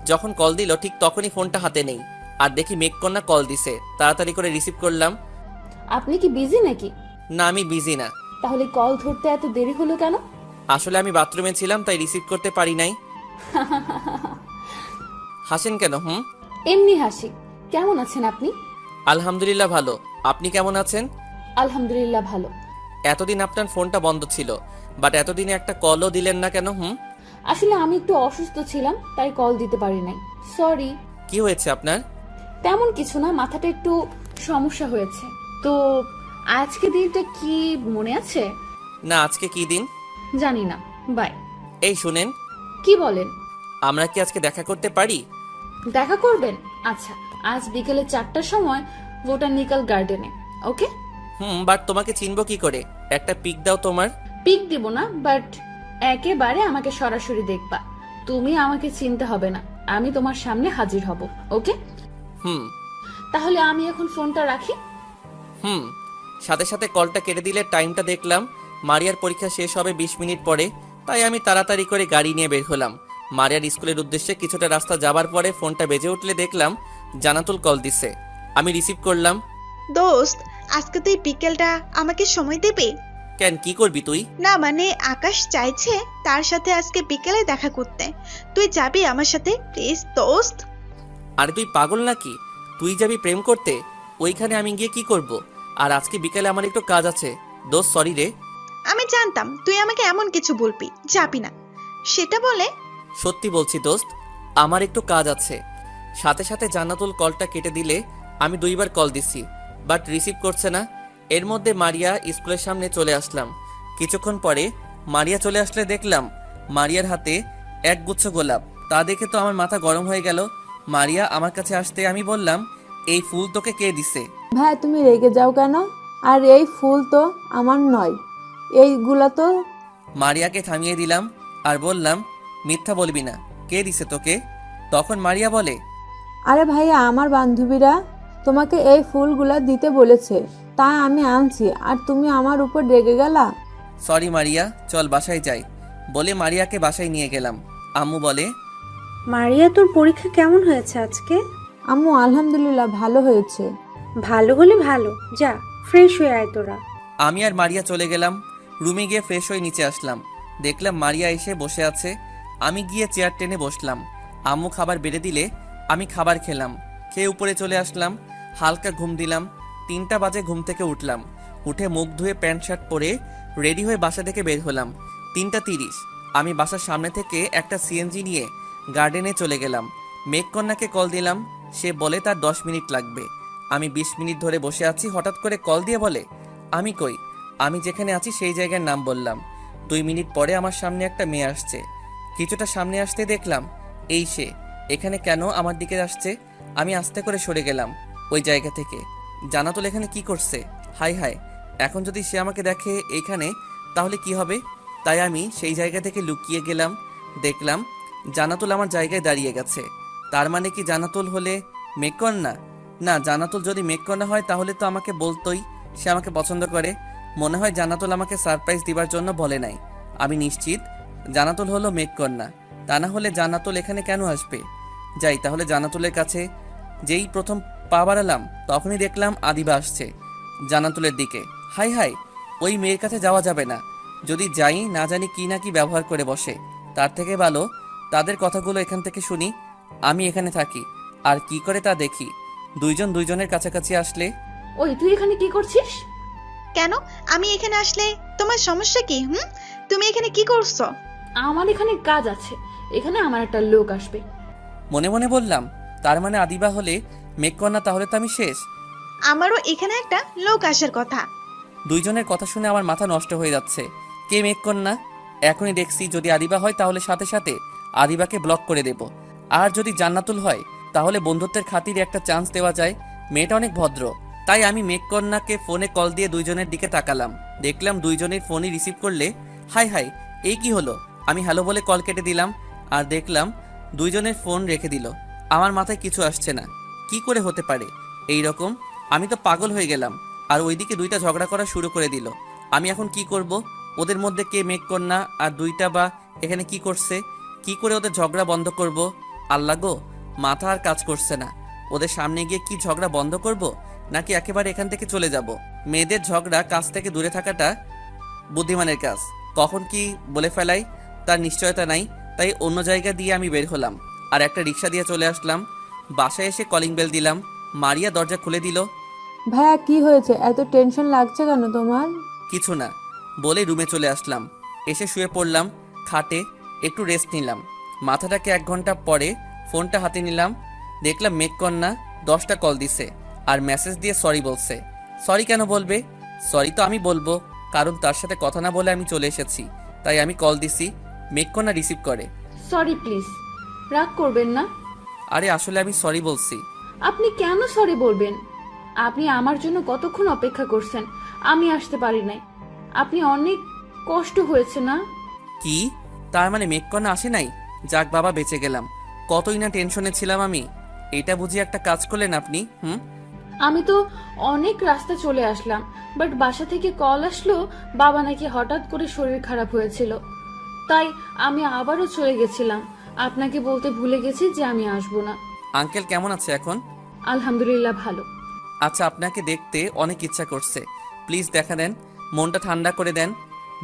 যখন কল দিল ঠিক তখনই ফোনটা হাতে নেই আর দেখি মেঘকন্যা কল দিছে। তাড়াতাড়ি করে রিসিভ করলাম। আপনি কি বিজি নাকি? না, আমি বিজি না। তাহলে কল ধরতে এত দেরি হলো কেন? আসলে আমি বাথরুমে ছিলাম, তাই রিসিভ করতে পারি নাই। হাসেন কেন? এমনি হাসি। কেমন আছেন আপনি? আলহামদুলিল্লাহ ভালো। আপনি কেমন আছেন? আলহামদুলিল্লাহ ভালো। এতদিন আপনার ফোনটা বন্ধ ছিল, বাট এতদিনে একটা কলও দিলেন না কেন? আসলে আমি একটু অসুস্থ ছিলাম, তাই কল দিতে পারি নাই। সরি। কি হয়েছে আপনার? তেমন কিছু না, মাথাটা একটু সমস্যা হয়েছে। তো আজকে দিনটা কি মনে আছে? না, আজকে কি দিন? জানি না। বাই। এই শুনেন, কি বলেন? আমরা কি আজকে দেখা করতে পারি? দেখা করবেন? আচ্ছা, আজ বিকেলে 4টার সময় বোটানিক্যাল গার্ডেনে। ওকে। বাট তোমাকে চিনবো কি করে? একটা পিক দাও তোমার। পিক দিব না, বাট একেবারে আমাকে সরাসরি দেখবা। তুমি আমাকে চিনতে হবে না, আমি তোমার সামনে হাজির হব। ওকে। তাহলে আমি এখন ফোনটা রাখি। সাথে সাথে কলটা কেটে দিলে টাইমটা দেখলাম মারিয়ার পরীক্ষা শেষ হবে 20 মিনিট পরে, তাই আমি তাড়াতাড়ি করে গাড়ি নিয়ে বের হলাম। মারিয়ার স্কুলের উদ্দেশ্যে কিছুটা রাস্তা যাবার পরে ফোনটা বেজে উঠলে দেখলাম জান্নাতুল কল দিছে। আমি রিসিভ করলাম। দোস্ত, আজকে তুই বিকেলটা আমাকে সময় দেবে? কেন, কি করবি তুই? না মানে আকাশ চাইছে তার সাথে আজকে বিকেলে দেখা করতে। তুই যাবি আমার সাথে প্লিজ দোস্ত? আরে তুই পাগল নাকি? তুই যাবি প্রেম করতে? ওইখানে আমি গিয়ে কি করব? আর আজকে বিকেলে আমার একটু কাজ আছে। দোস্ত সরি রে। আমি জানতাম তুই আমাকে এমন কিছু বলবি, যাবি না সেটা বলে। সত্যি বলছি দোস্ত, আমার একটু কাজ আছে। সাথে সাথে জান্নাতুল কলটা কেটে দিলে আমি 2বার কল দিছি, বাট রিসিভ করছে না। এর মধ্যে মারিয়া স্কুলের সামনে চলে আসলাম। কিছুক্ষণ পরে মারিয়া চলে আসলে দেখলাম মারিয়ার হাতে এক গুচ্ছ গোলাপ। তা দেখে তো আমার মাথা গরম হয়ে গেল। মারিয়া আমার কাছে আসতে আমি বললাম, এই ফুল তোকে কে দিছে? ভাই তুমি রেগে যাও কেন? আর এই ফুল তো আমার নয়, এইগুলা তো। মারিয়াকে থামিয়ে দিলাম আর বললাম, মিথ্যা বলবি না, কে দিছে তোকে? তখন মারিয়া বলে, আরে ভাইয়া, আমার বান্ধবীরা তোমাকে এই ফুলগুলা দিতে বলেছে, তাই আমি আনছি, আর তুমি আমার উপর রেগে গেলা। সরি মারিয়া, চল বাসায় যাই। বলে মারিয়াকে বাসায় নিয়ে গেলাম। আম্মু বলে, মারিয়া, তোর পরীক্ষা কেমন হয়েছে আজকে? আম্মু আলহামদুলিল্লাহ ভালো হয়েছে। ভালো হলে ভালো, যা ফ্রেশ হয়ে আয় তোরা। আমি আর মারিয়া চলে গেলাম। রুমে গিয়ে ফ্রেশ হয়ে নিচে আসলাম। দেখলাম মারিয়া এসে বসে আছে। আমি গিয়ে চেয়ার টেনে বসলাম। আম্মু খাবার বেড়ে দিলে আমি খাবার খেলাম। খেয়ে উপরে চলে আসলাম। হালকা ঘুম দিলাম। 3টা বাজে ঘুম থেকে উঠলাম। উঠে মুখ ধুয়ে প্যান্ট শার্ট পরে রেডি হয়ে বাসা থেকে বের হলাম। 3টা 30 আমি বাসার সামনে থেকে একটা সিএনজি নিয়ে গার্ডেনে চলে গেলাম। মেঘকন্যাকে কল দিলাম। সে বলে তার 10 মিনিট লাগবে। আমি 20 মিনিট ধরে বসে আছি। হঠাৎ করে কল দিয়ে বলে, আমি কই? আমি যেখানে আছি সেই জায়গার নাম বললাম। 2 মিনিট পরে আমার সামনে একটা মেয়ে আসছে। কিছুটা সামনে আসতে দেখলাম এই সে। এখানে কেন আমার দিকে আসছে? আমি আস্তে করে সরে গেলাম ওই জায়গা থেকে। জান্নাতুল এখানে কি করছে? হাই হাই, এখন যদি সে আমাকে দেখে এইখানে তাহলে কি হবে? তাই আমি সেই জায়গা থেকে লুকিয়ে গেলাম। দেখলাম জান্নাতুল আমার জায়গায় দাঁড়িয়ে গেছে। তার মানে কি জান্নাতুল হলে মেঘকন্যা? না, জান্নাতুল যদি মেঘকন্যা হয় তাহলে তো আমাকে বলতোই সে আমাকে পছন্দ করে। মনে হয় জান্নাতুল আমাকে সারপ্রাইজ দিবার জন্য বলে নাই। আমি নিশ্চিত জান্নাতুল হলো মেঘকন্যা। তা না হলে জান্নাতুল এখানে কেন আসবে? যাই তাহলে জান্নাতুলের কাছে। যেই প্রথম পা বাড়ালাম তখনই দেখলাম আদিবা আসছে জান্নাতুলের দিকে। হাই হাই, ওই মেয়ের কাছে যাওয়া যাবে না। যদি যাই না জানি কি না কি ব্যবহার করে বসে। তার থেকে ভালো তাদের কথাগুলো এখান থেকে শুনি। আমি এখানে থাকি আর কি করে তা দেখি। দুইজন দুইজনের কাছাকাছি আসলে। ওই তুই এখানে কি করছিস? কেন আমি এখানে আসলে তোমার সমস্যা কি? তুমি এখানে কি করছো? আমার এখানে কাজ আছে, এখানে আমার একটা লোক আসবে। মনে মনে বললাম, তার মানে আদিবা হলে মেঘকন্যা, তাহলে তো আমি শেষ। আমারও এখানে একটা লোক আসার কথা। দুইজনের কথা শুনে আমার মাথা নষ্ট হয়ে যাচ্ছে। কে মেঘকন্যা? এখনই দেখছি যদি আদিবা হয় তাহলে সাথে সাথে আদিবাকে ব্লক করে দেব। আর যদি জান্নাতুল হয় তাহলে বন্ধুত্বের খাতিরে একটা চান্স দেওয়া যায়। মেয়েটা অনেক ভদ্র। তাই আমি মেঘকন্যাকে ফোনে কল দিয়ে দুইজনের দিকে তাকালাম। দেখলাম দুইজনের ফোনই রিসিভ করলে। হাই হাই, এই কি হলো? আমি হ্যালো বলে কল কেটে দিলাম আর দেখলাম দুইজনের ফোন রেখে দিল। আমার মাথায় কিছু আসছে না, কি করে হতে পারে এই রকম? আমি তো পাগল হয়ে গেলাম। আর ওইদিকে 2টা ঝগড়া করা শুরু করে দিল। আমি এখন কি করব? ওদের মধ্যে কে মেঘকন্যা আর 2টা বা এখানে কি করছে? কি করে ওদের ঝগড়া বন্ধ করব? আল্লাহ গো, মাথা আর কাজ করছে না। ওদের সামনে গিয়ে কি ঝগড়া বন্ধ করব, নাকি একেবারে এখান থেকে চলে যাব? মেয়েদের ঝগড়া কাছ থেকে দূরে থাকাটা বুদ্ধিমানের কাজ। কখন কি বলে ফেলাই তার নিশ্চয়তা নাই। তাই অন্য জায়গা দিয়ে আমি বের হলাম আর একটা রিক্সা দিয়ে চলে আসলাম। বাসায় এসে কলিং বেল দিলাম। মারিয়া দরজা খুলে দিল। ভাইয়া কি হয়েছে? এত টেনশন লাগছে কেন তোমার? কিছু না বলে রুমে চলে আসলাম। এসে শুয়ে পড়লাম খাটে, একটু রেস্ট নিলাম। মাথাটাকে 1 ঘন্টা পরে ফোনটা হাতে নিলাম, দেখলাম মেঘকন্যা 10টা কল দিছে আর মেসেজ দিয়ে সরি বলছে। সরি কেন বলবে? সরি তো আমি বলবো, কারণ তার সাথে কথা না বলে আমি চলে এসেছি, তাই আমি কল দিছি। মেঘকন্যা রিসিভ করে। সরি প্লিজ, রাগ করবেন না। আরে আসলে আমি সরি বলছি। আপনি কেন সরি বলবেন? আপনি আমার জন্য কতক্ষণ অপেক্ষা করছেন, আমি আসতে পারি নাই। আপনি অনেক কষ্ট হয়েছে না? কি তার মানে মেঘকন্যা আসে নাই? যাক বাবা, বেঁচে গেলাম। কতই না টেনশনে ছিলাম আমি। এটা বুঝি একটা কাজ করলেন আপনি? আমি তো অনেক রাস্তা চলে আসলাম, বাট বাসা থেকে কল আসলো বাবা নাকি হঠাৎ করে শরীর খারাপ হয়েছিল, তাই আমি আবারও চলে গেছিলাম। আপনাকে বলতে ভুলে গেছি যে আমি আসবো না। আঙ্কেল কেমন আছে এখন? আলহামদুলিল্লাহ ভালো। আচ্ছা, আপনাকে দেখতে অনেক ইচ্ছা করছে, প্লিজ দেখা দেন, মনটা ঠান্ডা করে দেন।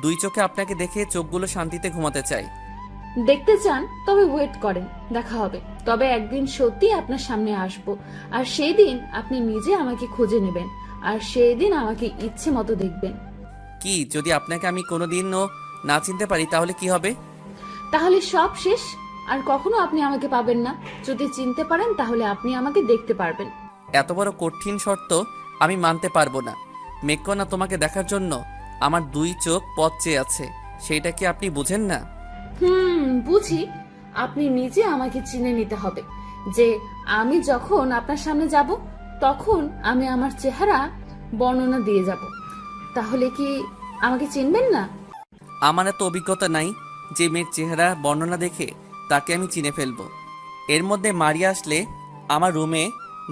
2 চোখে আপনাকে দেখে চোখগুলো শান্তিতে ঘুমাতে চাই। দেখতে চান? তবে ওয়েট করেন, দেখা হবে। তবে একদিন সত্যি আপনার সামনে আসবো, আর সেই দিন আপনি নিজে আমাকে খুঁজে নেবেন, আর সেই দিন আমাকে ইচ্ছে মতো দেখবেন। কি যদি আপনাকে আমি কোনোদিনও না চিনতে পারি তাহলে কি হবে? তাহলে সব শেষ, আর কখনো আপনি আমাকে পাবেন না। যদি চিনতে পারেন তাহলে আপনি আমাকে দেখতে পারবেন। এত বড় কঠিন শর্ত আমি মানতে পারবো না। মেঘকন্যা, তোমাকে দেখার জন্য আমার 2 চোখ পথ চেয়ে আছে, সেইটা কি আপনি বুঝেন না? বুঝি। আপনি নিজে আমাকে চিনে নিতে হবে, যে আমি যখন আপনার সামনে যাব তখন আমি আমার চেহারা বর্ণনা দিয়ে যাব। তাহলে কি আমাকে চিনবেন না? আমার এত অভিজ্ঞতা নাই যে মেয়ের চেহারা বর্ণনা দেখে তাকে আমি চিনে ফেলবো। এর মধ্যে মারিয়া আসলে আমার রুমে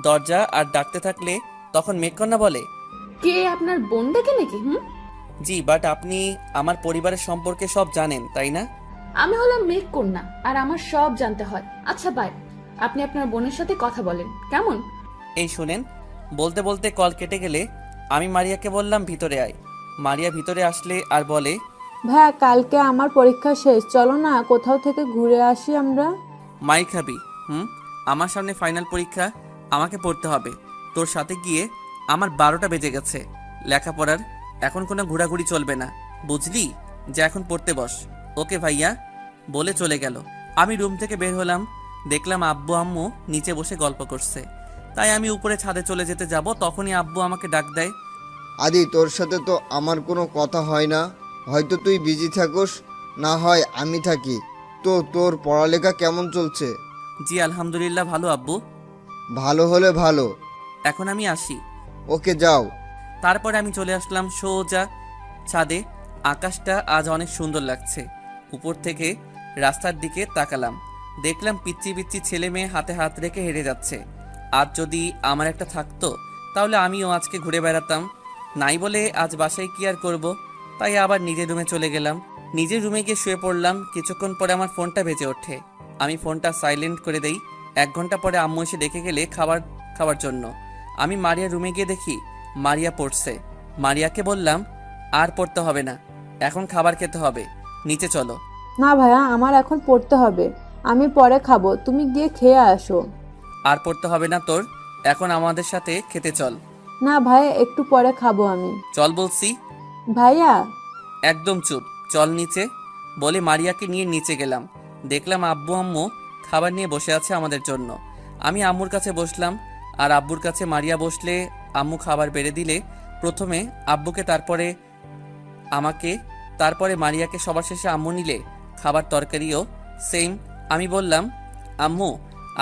দরজা আর ডাকতে থাকলে তখন মেঘকন্যা বলে, কে আপনার বোন ডাকে নাকি? জি, বাট আপনি আমার পরিবারের সম্পর্কে সব জানেন তাই না? আমি হলাম মেঘকন্যা, আর আমার সব জানতে হয়। আচ্ছা বাই, আপনি আপনার বোনের সাথে কথা বলেন কেমন? এই শুনেন, বলতে বলতে কল কেটে গেলে আমি মারিয়াকে বললাম ভিতরে আয়। মারিয়া ভিতরে আসলে আর বলে, ভাইয়া কালকে আমার পরীক্ষা শেষ, চলো না কোথাও থেকে ঘুরে আসি আমরা। মাই খাবি? আমার সামনে ফাইনাল পরীক্ষা, আমাকে পড়তে হবে। তোর সাথে গিয়ে আমার 12টা বেজে গেছে লেখাপড়ার, এখন কোনো ঘোরাঘুরি চলবে না, বুঝলি? যে এখন পড়তে বস। ওকে ভাইয়া, বলে চলে গেল। আমি রুম থেকে বের হলাম, দেখলাম আব্বু আম্মু নিচে বসে গল্প করছে, তাই আমি উপরে ছাদে চলে যেতে যাব, তখনই আব্বু আমাকে ডাক দেয়। আদি, তোর সাথে তো আমার কোনো কথা হয় না, হয়তো তুই বিজি থাকোস, না হয় আমি থাকি। তো তোর পড়ালেখা কেমন চলছে? জি আলহামদুলিল্লাহ ভালো আব্বু। ভালো হলে ভালো। এখন আমি আসি। ওকে, যাও। তারপরে আমি চলে আসলাম সোজা ছাদে। আকাশটা আজ অনেক সুন্দর লাগছে। উপর থেকে রাস্তার দিকে তাকালাম, দেখলাম পিচ্চি পিচ্চি ছেলে মেয়ে হাতে হাত রেখে হেঁটে যাচ্ছে। আজ যদি আমার একটা থাকতো তাহলে আমিও আজকে ঘুরে বেড়াতাম। নাই বলে আজ বাসায় কি আর করব, তাই আবার নিজের রুমে চলে গেলাম। নিজের রুমে গিয়ে শুয়ে পড়লাম। কিছুক্ষণ পরে আমার ফোনটা বেজে ওঠে। আমি ফোনটা সাইলেন্ট করে দেই। 1 ঘন্টা পরে আম্মু এসে ডেকে গেলে খাবার জন্য। আমি মারিয়ার রুমে গিয়ে দেখি মারিয়া পড়ছে। মারিয়াকে বললাম, আর পড়তে হবে না, এখন খাবার খেতে হবে, নিচে চলো। না ভাইয়া, আমার এখন পড়তে হবে, আমি পরে খাবো, তুমি গিয়ে খেয়ে আসো। আর পড়তে হবে না তোর, এখন আমাদের সাথে খেতে চল। না ভাইয়া, একটু পরে খাবো আমি। চল বলছি। ভাইয়া একদম চুপ, চল নিচে। বলে মারিয়াকে নিয়ে নিচে গেলাম। দেখলাম আব্বু আম্মু খাবার নিয়ে বসে আছে আমাদের জন্য। আমি আম্মুর কাছে বসলাম, আর আব্বুর কাছে মারিয়া বসলে আম্মু খাবার বেড়ে দিলে প্রথমে আব্বুকে, তারপরে আমাকে, তারপরে মারিয়াকে, সবার শেষে আম্মু নিলে খাবার তরকারিও সেম। আমি বললাম, আম্মু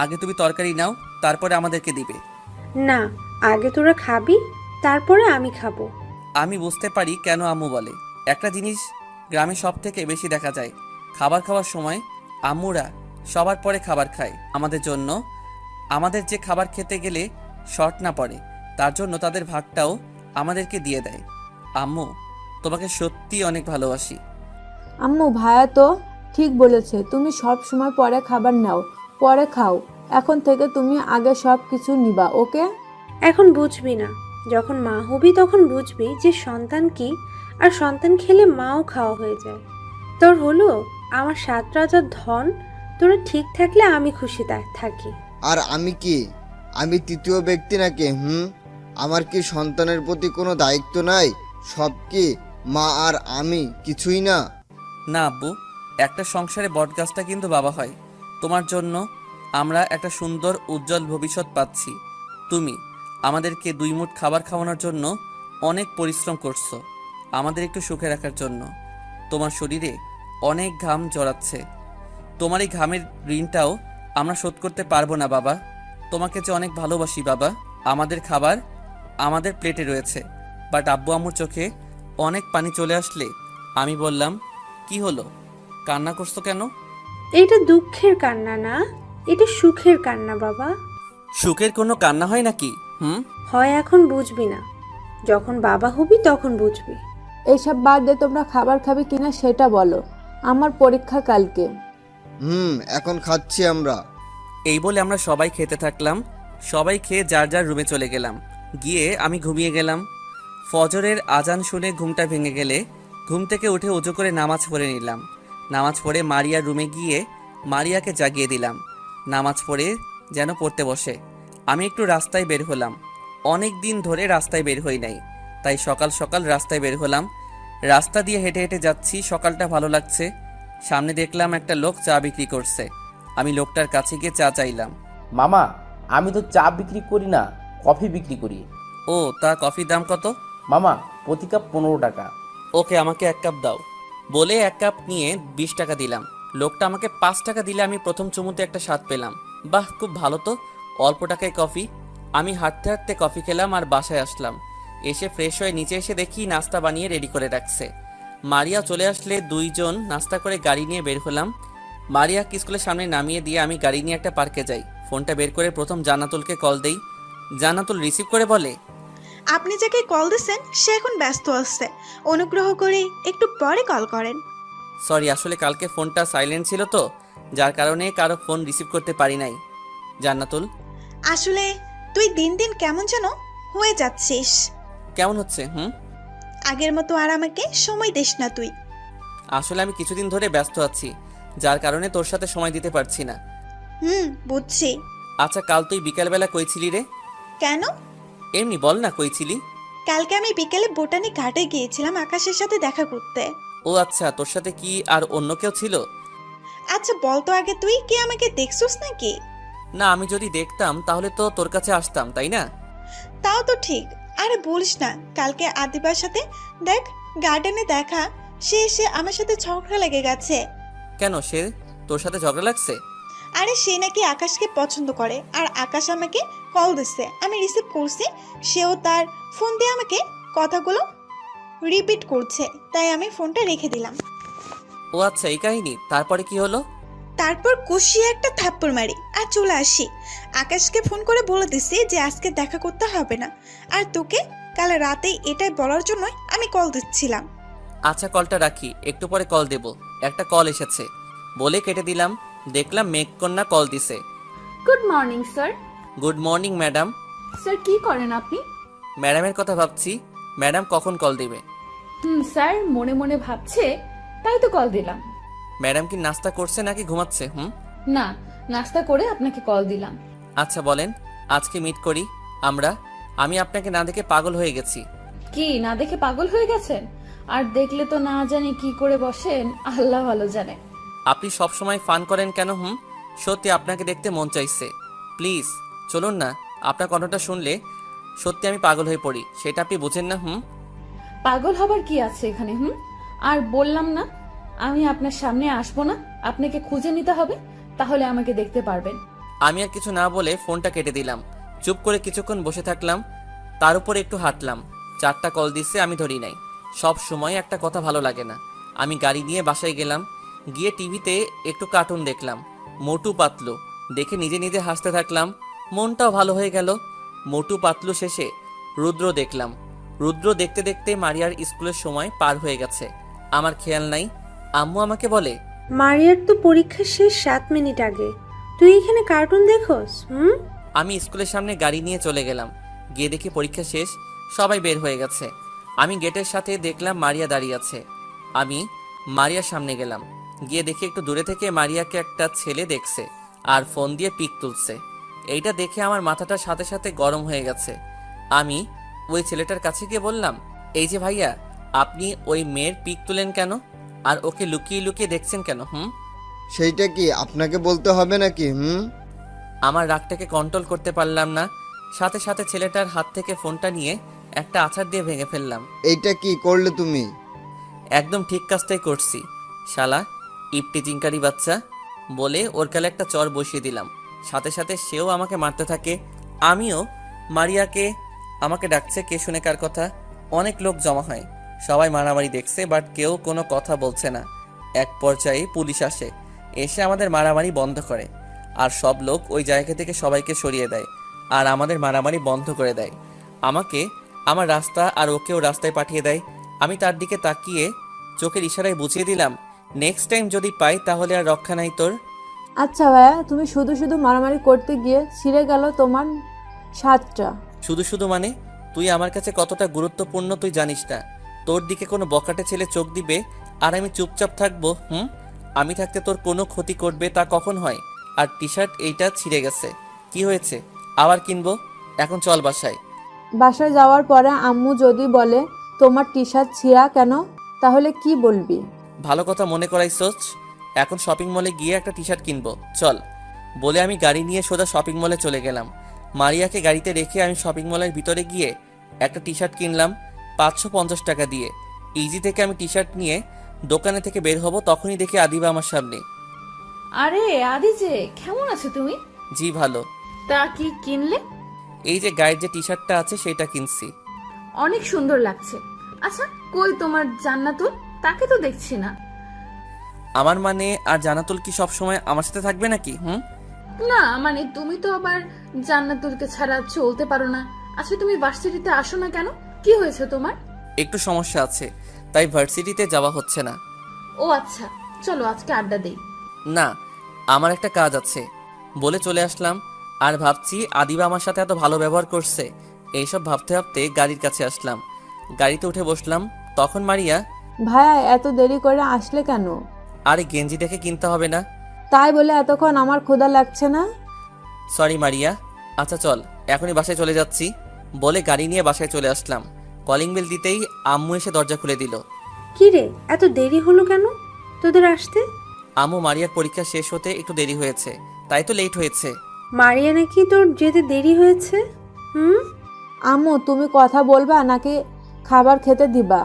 আগে তুমি তরকারি নাও, তারপরে আমাদেরকে দিবে। না, আগে তোরা খাবি, তারপরে আমি খাবো। আমি বুঝতে পারি কেন আম্মু বলে। একটা জিনিস গ্রামে সব থেকে বেশি দেখা যায়, খাবার খাওয়ার সময় আম্মুরা সবার পরে খাবার খায় আমাদের জন্য। আমাদের যে খাবার খেতে গেলে শর্ট না পড়ে, তার জন্য তাদের ভাগটাও আমাদেরকে দিয়ে দেয়। আম্মু তোমাকে সত্যি অনেক ভালোবাসি। আম্মু ভাইয়া তো ঠিক বলেছে, তুমি সব সময় পরে খাবার নাও, পরে খাও। এখন থেকে তুমি আগে সব কিছু নিবা, ওকে? এখন বুঝবি না, যখন মা হবি তখন বুঝবি যে সন্তান কি, আর সন্তান খেলে মাও খাওয়া হয়ে যায়। তোর হলো আমার 7 রাজার ধন, তোরা ঠিক থাকলে আমি খুশি থাকি। আর আমি কি? আমি তৃতীয় ব্যক্তি নাকি? আমার কি সন্তানের প্রতি কোনো দায়িত্ব নাই? সব কি মা আর আমি কিছুই না? না আব্বু, একটা সংসারে বটগাছটা কিন্তু বাবা হয়। তোমার জন্য আমরা একটা সুন্দর উজ্জ্বল ভবিষ্যৎ পাচ্ছি। তুমি আমাদেরকে 2 মুঠ খাবার খাওয়ানোর জন্য অনেক পরিশ্রম করছো, আমাদের একটু সুখে রাখার জন্য। তোমার শরীরে অনেক ঘাম জড়াচ্ছে, তোমার এই ঘামের ঋণটাও আমরা শোধ করতে পারবো না বাবা। তোমাকে যে অনেক ভালোবাসি বাবা। আমাদের খাবার আমাদের প্লেটে রয়েছে, বাট আব্বু আম্মুর চোখে অনেক পানি চলে আসলে আমি বললাম, কি হলো, কান্না করছো কেন? এটা দুঃখের কান্না না, এটা সুখের কান্না বাবা। সুখের কোনো কান্না হয় নাকি? হয় এখন বুঝবি না, যখন বাবা হবি তখন বুঝবি। এইসব বাদ দিয়ে তোমরা খাবার খাবে কিনা সেটা বলো। আমার পরীক্ষা কালকে। এখন খাচ্ছি আমরা। এই বলে আমরা সবাই খেতে থাকলাম। সবাই খেয়ে যার যার রুমে চলে গেলাম। গিয়ে আমি ঘুমিয়ে গেলাম। ফজরের আজান শুনে ঘুমটা ভেঙে গেলে ঘুম থেকে উঠে উজু করে নামাজ পড়ে নিলাম। নামাজ পড়ে মারিয়ার রুমে গিয়ে মারিয়াকে জাগিয়ে দিলাম। নামাজ পড়ে যেন পড়তে বসে। আমি একটু রাস্তায় বের হলাম। অনেক দিন ধরে রাস্তায় বের হই নাই, তাই সকাল সকাল রাস্তায় বের হলাম। রাস্তা দিয়ে হেঁটে হেঁটে যাচ্ছি, সকালটা ভালো লাগছে। সামনে দেখলাম একটা লোক চা বিক্রি করছে। আমি লোকটার কাছে গিয়ে চা চাইলাম। মামা, আমি তো চা বিক্রি করি না, কফি বিক্রি করি। ও, তা কফির দাম কত? মামা, প্রতি কাপ 15 টাকা। ওকে, আমাকে 1 কাপ দাও। বলে 1 কাপ নিয়ে 20 টাকা দিলাম। লোকটা আমাকে 5 টাকা দিলে আমি প্রথম চুমুতে একটা স্বাদ পেলাম। বাহ, খুব ভালো তো, অল্প টাকায় কফি। আমি হাঁটতে হাঁটতে কফি খেলাম আর বাসায় আসলাম। এসে ফ্রেশ হয়ে নিচে এসে দেখি নাস্তা বানিয়ে রেডি করে রাখছে। মারিয়া চলে আসলে 2 জন নাস্তা করে গাড়ি নিয়ে বের হলাম। মারিয়াকে স্কুলের সামনে নামিয়ে দিয়ে আমি গাড়ি নিয়ে একটা পার্কে যাই। ফোনটা বের করে প্রথম জান্নাতুলকে কল দেই। জান্নাতুল রিসিভ করে বলে, আপনি যাকে কল দিয়েছেন সে এখন ব্যস্ত আছে, অনুগ্রহ করে একটু পরে কল করেন। সরি, আসলে কালকে ফোনটা সাইলেন্ট ছিল তো, যার কারণে কারো ফোন রিসিভ করতে পারি নাই। জান্নাতুল, আসলে তুই দিন দিন কেমন যেন হয়ে যাচ্ছিস। কেমন হচ্ছে? আগের মতো আর আমাকে সময় দিস না তুই। আসলে আমি কিছুদিন ধরে ব্যস্ত আছি, যার কারণে তোর সাথে সময় দিতে পারছি না। বুঝছি। আচ্ছা, কাল তুই বিকালবেলা কই ছিলি রে? কেন? এমনি বল না, কই ছিলি? কালকে আমি বিকেলে বোটানি ঘাটে গিয়েছিলাম আকাশের সাথে দেখা করতে। ও আচ্ছা, তোর সাথে কি আর অন্য কেউ ছিল? আচ্ছা বলতো আগে, তুই কি আমাকে দেখছিস নাকি? না, আমি যদি দেখতাম তাহলে তো তোর কাছে আসতাম, তাই না? তাও তো ঠিক। আরে বলিস না, কালকে আদিবার সাথে দেখ গার্ডেনে দেখা, সে এসে আমার সাথে ঝগড়া লেগে গেছে। কেন, সে তোর সাথে ঝগড়া লাগছে? আরে সে নাকি আকাশকে পছন্দ করে, আর আকাশ আমাকে কল দিচ্ছে, আমি রিসিভ করছি, সেও তার ফোন দিয়ে আমাকে কথাগুলো রিপিট করছে, তাই আমি ফোনটা রেখে দিলাম। ও আচ্ছা, এই কাহিনী। তারপরে কি হলো? তারপর কষিয়ে একটা থাপ্পড় মারি আর চলে আসি। আকাশকে ফোন করে বলে দিছি যে আজকে দেখা করতে হবে না, আর তোকে কাল রাতেই এটাই বলার জন্য আমি কল দিচ্ছিলাম। আচ্ছা, কলটা রাখি, একটু পরে কল দেব, একটা কল এসেছে। বলে কেটে দিলাম। দেখলাম মেঘকন্যা কল দিছে। Good morning sir. Good morning madam. Sir কি করেন আপনি? ম্যাডামের কথা ভাবছি, ম্যাডাম কখন কল দিবে। স্যার মনে মনে ভাবছে, তাই তো কল দিলাম। ম্যাডাম কি নাস্তা করছে নাকি ঘুমাচ্ছে? না, নাস্তা করে আপনাকে কল দিলাম। আচ্ছা বলেন, আজকে মিট করি আমরা। আমি আপনাকে না দেখে পাগল হয়ে গেছি। কি না দেখে পাগল হয়ে গেছেন? আর দেখলে তো না জানি কি করে বসেন, আল্লাহ ভালো জানে। আপনি সব সময় ফান করেন কেন? সত্যি আপনাকে দেখতে মন চাইছে। প্লিজ চলুন না, আপনার কণ্ঠটা শুনলে সত্যি আমি পাগল হয়ে পড়ি, সেটা আপনি বুঝেন না? পাগল হবার কি আছে এখানে? আর বললাম না আমি আপনার সামনে আসবো না, আপনাকে খুঁজে নিতে হবে, তাহলে আমাকে দেখতে পারবেন। আমি আর কিছু না বলে ফোনটা কেটে দিলাম। চুপ করে কিছুক্ষণ বসে থাকলাম, তার উপরে একটু হাঁটলাম। 4টা কল দিচ্ছে, আমি ধরি নাই। সব সময় একটা কথা ভালো লাগে না। আমি গাড়ি নিয়ে বাসায় গেলাম। গিয়ে টিভিতে একটু কার্টুন দেখলাম, মোটু পাতলু। দেখে নিজে নিজে হাসতে থাকলাম, মনটাও ভালো হয়ে গেল। মোটু পাতলু শেষে রুদ্র দেখলাম। রুদ্র দেখতে দেখতে মারিয়ার স্কুলের সময় পার হয়ে গেছে, আমার খেয়াল নাই। আম্মু আমাকে বলে, মারিয়ার তো পরীক্ষা শেষ 7 মিনিট আগে, তুই এখানে কার্টুন দেখোস? আমি স্কুলের সামনে গাড়ি নিয়ে চলে গেলাম। গিয়ে দেখি পরীক্ষা শেষ, সবাই বের হয়ে গেছে। আমি গেটের সাথে দেখলাম মারিয়া দাঁড়িয়ে আছে। আমি মারিয়ার সামনে গেলাম। গিয়ে দেখি একটু দূরে থেকে মারিয়াকে একটা ছেলে দেখছে আর ফোন দিয়ে পিক তুলছে। এইটা দেখে আমার মাথাটা সাথে সাথে গরম হয়ে গেছে। আমি ওই ছেলেটার কাছে গিয়ে বললাম, এই যে ভাইয়া, আপনি ওই মেয়ের পিক তুলেন কেন? আর ওকে লুকিয়ে লুকিয়ে দেখছেন কেন? সেইটা কি আপনাকে বলতে হবে নাকি? আমার রাগটাকে কন্ট্রোল করতে পারলাম না, সাথে সাথে ছেলেটার হাত থেকে ফোনটা নিয়ে একটা আছাড় দিয়ে ভেঙে ফেললাম। এইটা কি করলে তুমি? একদম ঠিক কাজটাই করছি, শালা ইপটিজিংকারী বাচ্চা বলে ওর গালে একটা চর বসিয়ে দিলাম। সাথে সাথে সেও আমাকে মারতে থাকে। আমিও মারিয়াকে আমাকে ডাকছে, কে শুনে কার কথা। অনেক লোক জমা হয়, সবাই মারামারি দেখছে, বাট কেউ কোনো কথা বলছে না। এক পর্যায়ে পুলিশ আসে, এসে আমাদের মারামারি বন্ধ করে, আর সব লোক ওই জায়গা থেকে সবাইকে সরিয়ে দেয় আর আমাদের মারামারি বন্ধ করে দেয়। আমাকে আমার রাস্তা আর ওকেও রাস্তায় পাঠিয়ে দেয়। আমি তার দিকে তাকিয়ে চোখের ইশারায় বুঝিয়ে দিলাম, নেক্সট টাইম যদি পাই তাহলে আর রক্ষা নাই তোর। আচ্ছা ভাইয়া, তুমি শুধু শুধু মারামারি করতে গিয়ে ছিঁড়ে গেল তোমার সাতটা। শুধু শুধু মানে? তুই আমার কাছে কতটা গুরুত্বপূর্ণ তুই জানিস না। তোর দিকে কোনো বকাটে ছেলে চোখ দিবে আর আমি চুপচাপ থাকবো? আমি থাকতে তোর কোনো ক্ষতি করবে তা কখন হয়? আর টি শার্ট এইটা ছিঁড়ে গেছে, কি হয়েছে? আবার কিনবো। এখন চল বাসায়। বাসায় যাওয়ার পরে আম্মু যদি বলে তোমার টি শার্ট ছিঁড়া কেন, তাহলে কি বলবি? ভালো কথা মনে করাইছস, এখন শপিং মলে গিয়ে একটা টি শার্ট কিনবো, চল। বলে আমি গাড়ি নিয়ে সোজা শপিং মলে চলে গেলাম। মারিয়াকে গাড়িতে রেখে আমি শপিং মলের ভিতরে গিয়ে একটা টি শার্ট কিনলাম 550 টাকা দিয়ে। ইজি থেকে আমি টি শার্ট নিয়ে দোকানে থেকে বের হব, তখনই দেখি আদিবা আমার সামনে। আরে আদি যে, কেমন আছো তুমি? জি ভালো। তা কি কিনলে? এই যে গায়ের যে টি শার্টটা আছে সেটা কিনছি। অনেক সুন্দর লাগছে। আচ্ছা, কই তোমার জান্নাতুল? তাকে তো দেখছি না। আমার মানে আর জানাতুল কি সব সময় আমার সাথে থাকবে নাকি? না মানে তুমি তো আবার জান্নাতুলকে ছাড়া চলতে পারো না। আচ্ছা, তুমি ভার্সিটিতে আসো না কেন? কি হয়েছে তোমার? একটু সমস্যা আছে, তাই ভার্সিটিতে যাওয়া হচ্ছে না। ও আচ্ছা, চলো আজকে আড্ডা দেই। না, আমার একটা কাজ আছে বলে চলে আসলাম। আর ভাবছি আদিবা আমার সাথে এত ভালো ব্যবহার করছে, এইসব ভাবতে ভাবতে গাড়ির কাছে আসলাম। গাড়িতে উঠে বসলাম, তখন মারিয়া। ভাইয়া এত দেরি করে আসলে কেন? আরে গেঞ্জি দেখে কিনতে হবে না? তাই বলে এতক্ষণ আমার ক্ষুধা লাগছে না? সরি মারিয়া। আচ্ছা চল, এখনই বাসায় চলে যাচ্ছি বলে গাড়ি নিয়ে বাসায় চলে আসলাম। কলিং বেল দিতেই আম্মু এসে দরজা খুলে দিল। কি রে, এত দেরি হলো কেন তোদের আসতে? আম্মু, মারিয়ার পরীক্ষা শেষ হতে একটু দেরি হয়েছে, তাই তো লেট হয়েছে। মারিয়া নাকি তোর যেতে দেরি হয়েছে? আম্মু তুমি কথা বলবা নাকি খাবার খেতে দিবা?